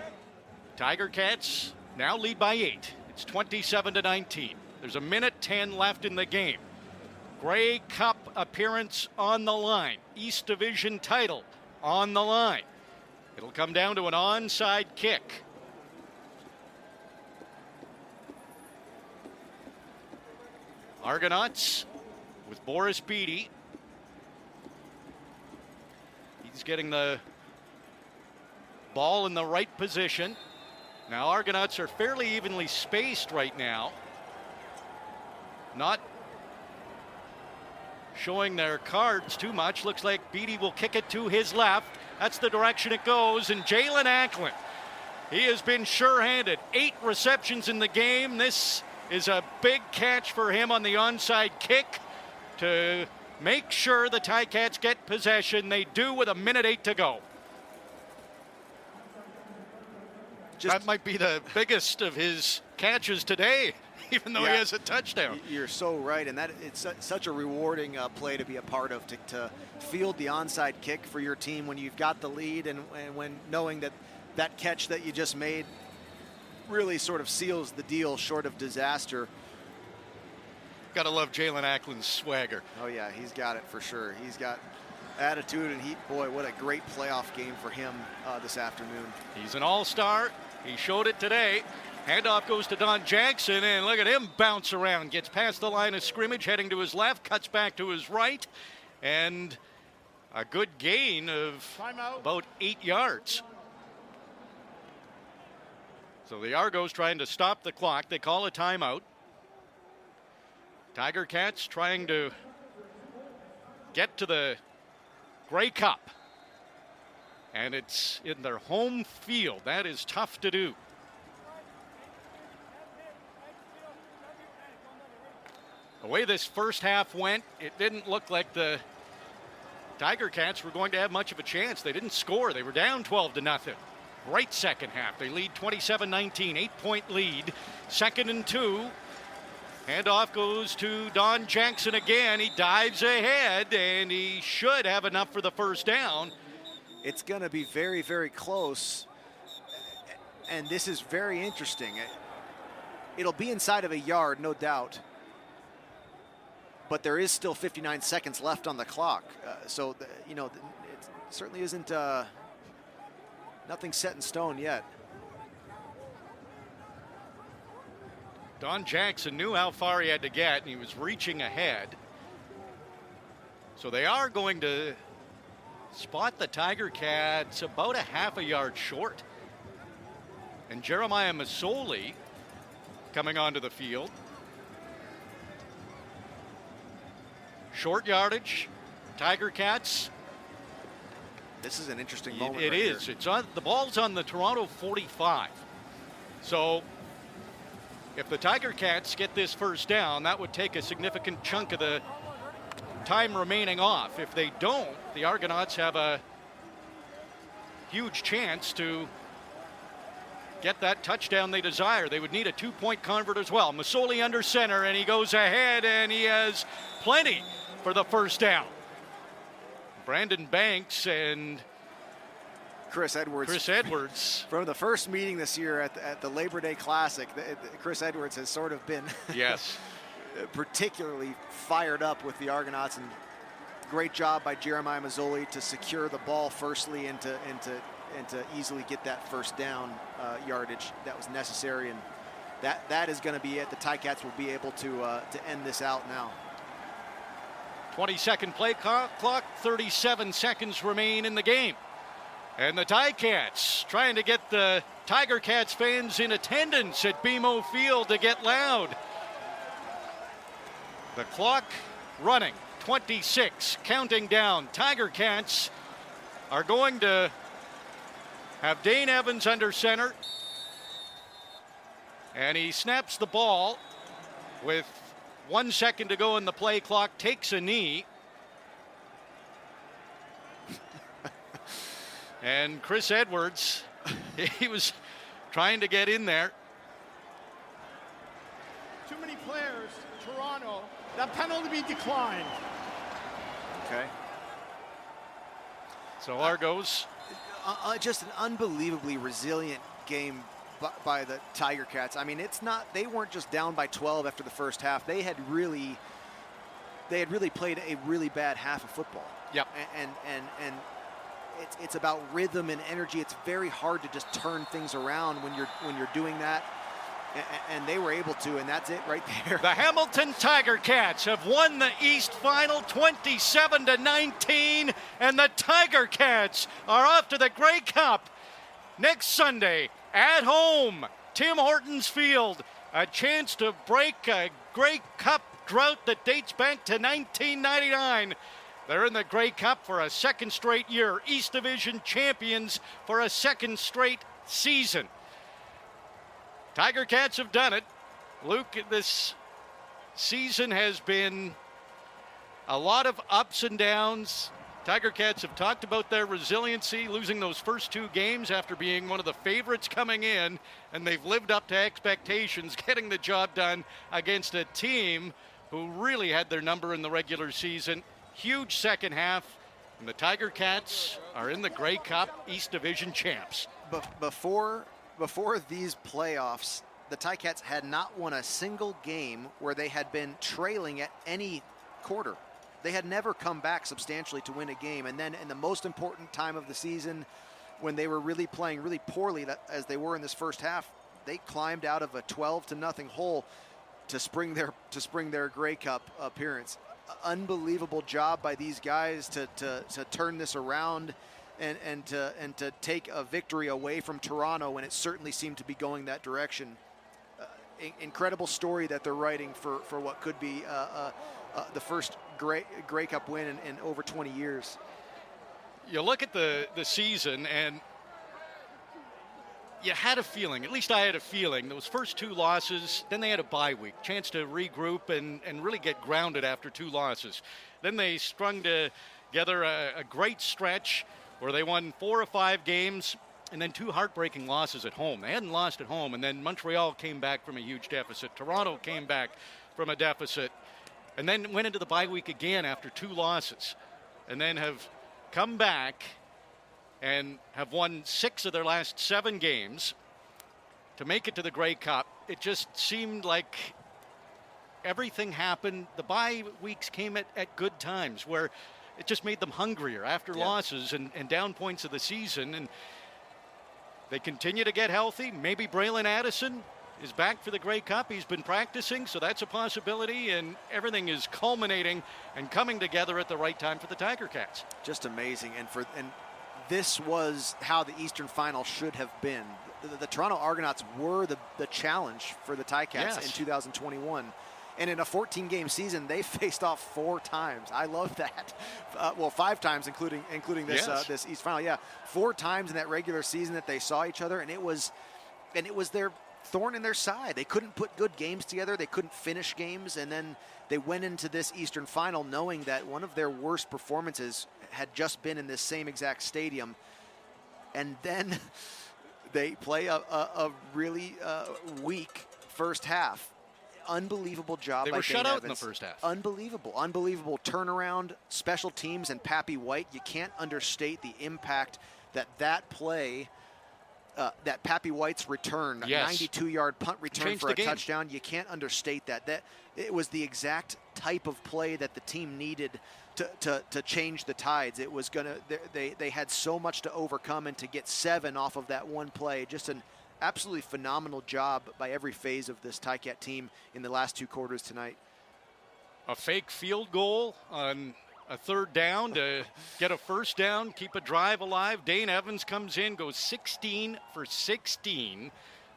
Tiger Cats now lead by 8. It's 27-19. There's 1:10 left in the game. Grey Cup appearance on the line. East Division title on the line. It'll come down to an onside kick. Argonauts with Boris Beatty. He's getting the ball in the right position. Now Argonauts are fairly evenly spaced right now. Not showing their cards too much. Looks like Beatty will kick it to his left. That's the direction it goes. And Jalen Acklin, he has been sure-handed. 8 receptions in the game. This is a big catch for him on the onside kick to make sure the Ticats get possession. They do with 1:08 to go. That might be the biggest of his catches today, even though he has a touchdown. You're so right, and it's such a rewarding play to be a part of, to field the onside kick for your team when you've got the lead and when knowing that catch that you just made really sort of seals the deal short of disaster. Gotta love Jalen Acklin's swagger. Oh yeah, he's got it for sure. He's got attitude, and boy, what a great playoff game for him this afternoon. He's an all-star. He showed it today. Handoff goes to Don Jackson, and look at him bounce around. Gets past the line of scrimmage, heading to his left, cuts back to his right, and a good gain of about 8 yards. So the Argos trying to stop the clock. They call a timeout. Tiger Cats trying to get to the Grey Cup. And it's in their home field. That is tough to do. The way this first half went, it didn't look like the Tiger Cats were going to have much of a chance. They didn't score. They were down 12-0. Great second half. They lead 27-19, 8-point lead. 2nd and 2. Handoff goes to Don Jackson again. He dives ahead, and he should have enough for the first down. It's going to be very, very close, and this is very interesting. It'll be inside of a yard, no doubt, but there is still 59 seconds left on the clock. So, it certainly isn't nothing set in stone yet. Don Jackson knew how far he had to get, and he was reaching ahead. So they are going to spot the Tiger Cats about a half a yard short. And Jeremiah Masoli coming onto the field. Short yardage, Tiger Cats. This is an interesting moment. It is. Here. It's on the ball's on the Toronto 45. So if the Tiger Cats get this first down, that would take a significant chunk of the time remaining off. If they don't, the Argonauts have a huge chance to get that touchdown they desire. They would need a 2-point convert as well. Masoli under center, and he goes ahead, and he has plenty for the first down. Brandon Banks and Chris Edwards. From the first meeting this year at the Labor Day Classic, Chris Edwards has sort of been yes, particularly fired up with the Argonauts, and great job by Jeremiah Masoli to secure the ball firstly and to easily get that first down yardage that was necessary, and that is going to be it. The Ticats will be able to end this out now. 20-second play clock, 37 seconds remain in the game. And the Ticats trying to get the Tiger Cats fans in attendance at BMO Field to get loud. The clock running, 26, counting down. Tiger Cats are going to have Dane Evans under center. And he snaps the ball with 1 second to go in the play clock, takes a knee. And Chris Edwards, he was trying to get in there. Too many players, Toronto. That penalty be declined. Okay. So Argos. Just an unbelievably resilient game by the Tiger Cats. I mean, they weren't just down by 12 after the first half. They had really played a really bad half of football. Yep. And it's about rhythm and energy. It's very hard to just turn things around when you're doing that. And they were able to, and that's it right there. The Hamilton Tiger Cats have won the East Final 27-19, and the Tiger Cats are off to the Grey Cup next Sunday at home. Tim Hortons Field, a chance to break a Grey Cup drought that dates back to 1999. They're in the Grey Cup for a second straight year, East Division champions for a second straight season. Tiger Cats have done it. Luke, this season has been a lot of ups and downs. Tiger Cats have talked about their resiliency, losing those first two games after being one of the favorites coming in, and they've lived up to expectations, getting the job done against a team who really had their number in the regular season. Huge second half, and the Tiger Cats are in the Grey Cup East Division champs. Before these playoffs, the Ticats had not won a single game where they had been trailing at any quarter. They had never come back substantially to win a game. And then in the most important time of the season, when they were really playing really poorly, as they were in this first half, they climbed out of a 12-0 hole to spring their Grey Cup appearance. Unbelievable job by these guys to turn this around and to take a victory away from Toronto when it certainly seemed to be going that direction. Incredible story that they're writing for what could be the first Grey Cup win in over 20 years. You look at the season, and you had a feeling, at least I had a feeling, those first two losses, then they had a bye week, chance to regroup and really get grounded after two losses. Then they strung together a great stretch where they won 4 or 5 games and then 2 heartbreaking losses at home. They hadn't lost at home, and then Montreal came back from a huge deficit. Toronto came back from a deficit, and then went into the bye week again after 2 losses, and then have come back and have won 6 of their last 7 games to make it to the Grey Cup. It just seemed like everything happened. The bye weeks came at good times where it just made them hungrier after losses and down points of the season. And they continue to get healthy. Maybe Braylon Addison is back for the Grey Cup. He's been practicing, so that's a possibility. And everything is culminating and coming together at the right time for the Tiger Cats. Just amazing. And this was how the Eastern Final should have been. The Toronto Argonauts were the challenge for the Ticats in 2021. And in a 14-game season, they faced off 4 times. I love that. 5 times, including this this East Final. Yeah, 4 times in that regular season that they saw each other, and it was their thorn in their side. They couldn't put good games together. They couldn't finish games, and then they went into this Eastern Final knowing that one of their worst performances had just been in this same exact stadium, and then they play a really weak first half. Unbelievable job by Dane Evans. They were shut out in the first half. Unbelievable turnaround, special teams, and Pappy White. You can't understate the impact that play, that Pappy White's return, 92-yard punt return Changed for a game. touchdown. You can't understate that. That it was the exact type of play that the team needed to change the tides. It was they had so much to overcome, and to get 7 off of that one play, just an absolutely phenomenal job by every phase of this Ticat team in the last 2 quarters tonight. A fake field goal on a 3rd down to get a first down, keep a drive alive. Dane Evans comes in, goes 16 for 16,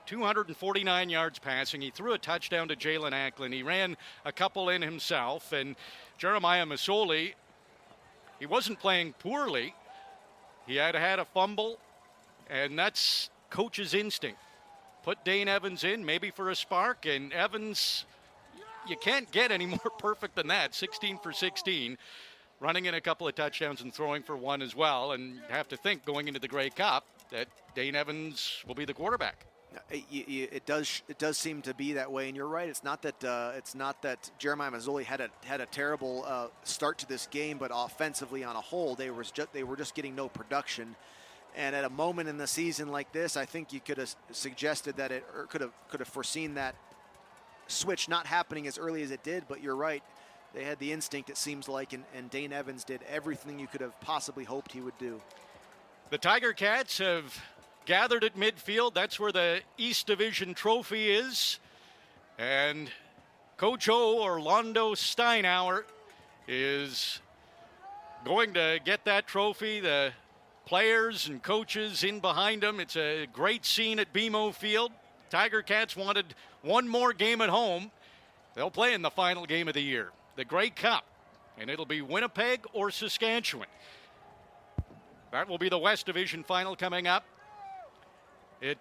249 yards passing. He threw a touchdown to Jalen Acklin. He ran a couple in himself. And Jeremiah Masoli, he wasn't playing poorly. He had a fumble, and that's coach's instinct. Put Dane Evans in, maybe for a spark, and Evans, you can't get any more perfect than that. 16 for 16, running in a couple of touchdowns and throwing for 1 as well. And you have to think, going into the Grey Cup, that Dane Evans will be the quarterback. It does seem to be that way, and you're right. It's not that Jeremiah Mazzoli had a terrible start to this game, but offensively on a whole, they were just getting no production. And at a moment in the season like this, I think you could have suggested that or could have foreseen that switch not happening as early as it did. But you're right, they had the instinct, it seems like, and Dane Evans did everything you could have possibly hoped he would do. The Tiger Cats have gathered at midfield. That's where the East Division trophy is. And Coach O, Orlando Steinauer, is going to get that trophy. The players and coaches in behind him. It's a great scene at BMO Field. Tiger Cats wanted one more game at home. They'll play in the final game of the year, the Grey Cup, and it'll be Winnipeg or Saskatchewan. That will be the West Division final coming up. It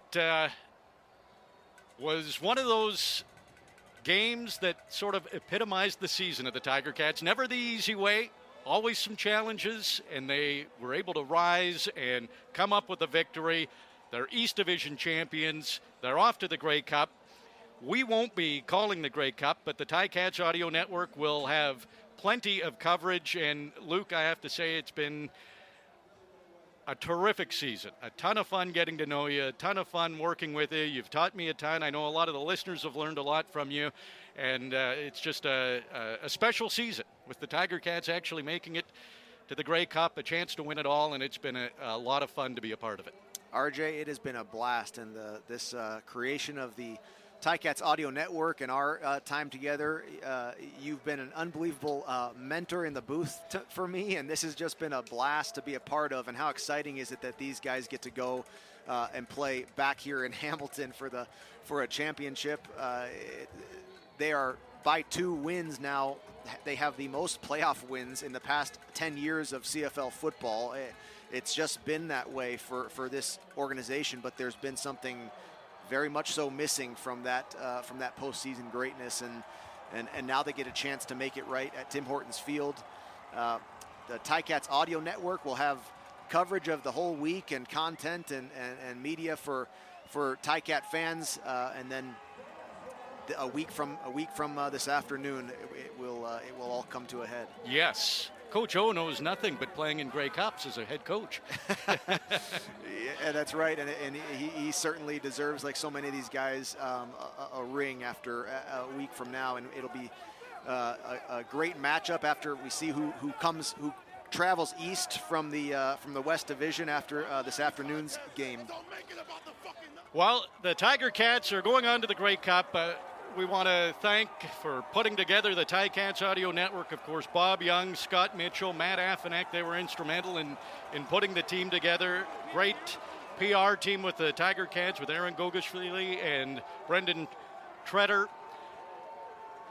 was one of those games that sort of epitomized the season of the Tiger Cats. Never the easy way. Always some challenges, and they were able to rise and come up with a victory. They're East Division champions. They're off to the Grey Cup. We won't be calling the Grey Cup, but the Ticats Audio Network will have plenty of coverage. And, Luke, I have to say it's been a terrific season. A ton of fun getting to know you, a ton of fun working with you. You've taught me a ton. I know a lot of the listeners have learned a lot from you. And it's just a special season with the Tiger Cats actually making it to the Grey Cup, a chance to win it all, and it's been a lot of fun to be a part of it. RJ, it has been a blast, and this creation of the Ticats Audio Network and our time together, you've been an unbelievable mentor in the booth for me, and this has just been a blast to be a part of. And how exciting is it that these guys get to go and play back here in Hamilton for a championship? They are, by 2 wins now, they have the most playoff wins in the past 10 years of CFL football. It's just been that way for this organization, but there's been something very much so missing from that postseason greatness, and now they get a chance to make it right at Tim Hortons Field. The Ticats Audio Network will have coverage of the whole week and content and media for Ticat fans, and then a week from this afternoon, it will all come to a head. Yes. Coach O knows nothing but playing in Grey Cups as a head coach. Yeah, that's right, and he certainly deserves, like so many of these guys, a ring after a week from now, and it'll be a great matchup after we see who travels east from the West Division after this afternoon's game. Well, the Tiger Cats are going on to the Grey Cup. We want to thank for putting together the Ticats Audio Network, of course, Bob Young, Scott Mitchell, Matt Affinek. They were instrumental in putting the team together. Great PR team with the Tiger Cats with Aaron Gogashvili and Brendan Treader.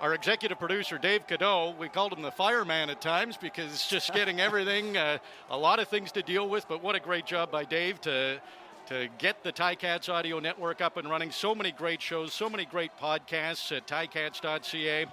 Our executive producer, Dave Cadeau, we called him the fireman at times because just getting everything, a lot of things to deal with, but what a great job by Dave to get the Ticats Audio Network up and running. So many great shows, so many great podcasts at ticats.ca.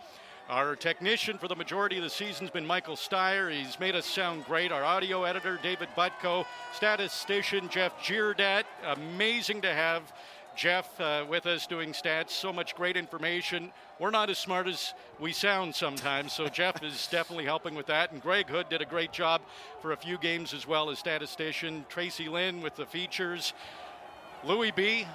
Our technician for the majority of the season has been Michael Steyer. He's made us sound great. Our audio editor, David Butko. Statistician, Jeff Giordat. Amazing to have Jeff with us doing stats. So much great information. We're not as smart as we sound sometimes, so Jeff is definitely helping with that. And Greg Hood did a great job for a few games as well as statistician. Tracy Lynn with the features. Louis B.,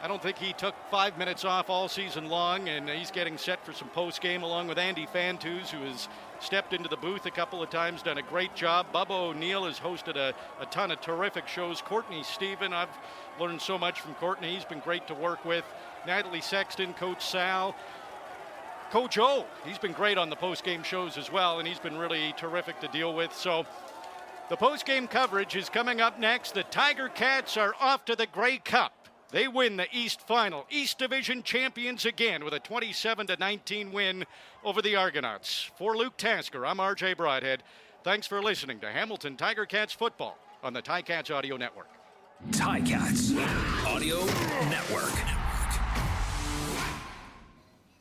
I don't think he took 5 minutes off all season long, and he's getting set for some post-game along with Andy Fantus, who has stepped into the booth a couple of times, done a great job. Bubba O'Neill has hosted a ton of terrific shows. Courtney Stephen, I've learned so much from Courtney. He's been great to work with. Natalie Sexton, Coach Sal. Coach O, he's been great on the post-game shows as well, and he's been really terrific to deal with. So the post-game coverage is coming up next. The Tiger Cats are off to the Grey Cup. They win the East Final. East Division champions again with a 27-19 win over the Argonauts. For Luke Tasker, I'm RJ Broadhead. Thanks for listening to Hamilton Tiger Cats football on the Ticats Audio Network. Ticats Audio Network.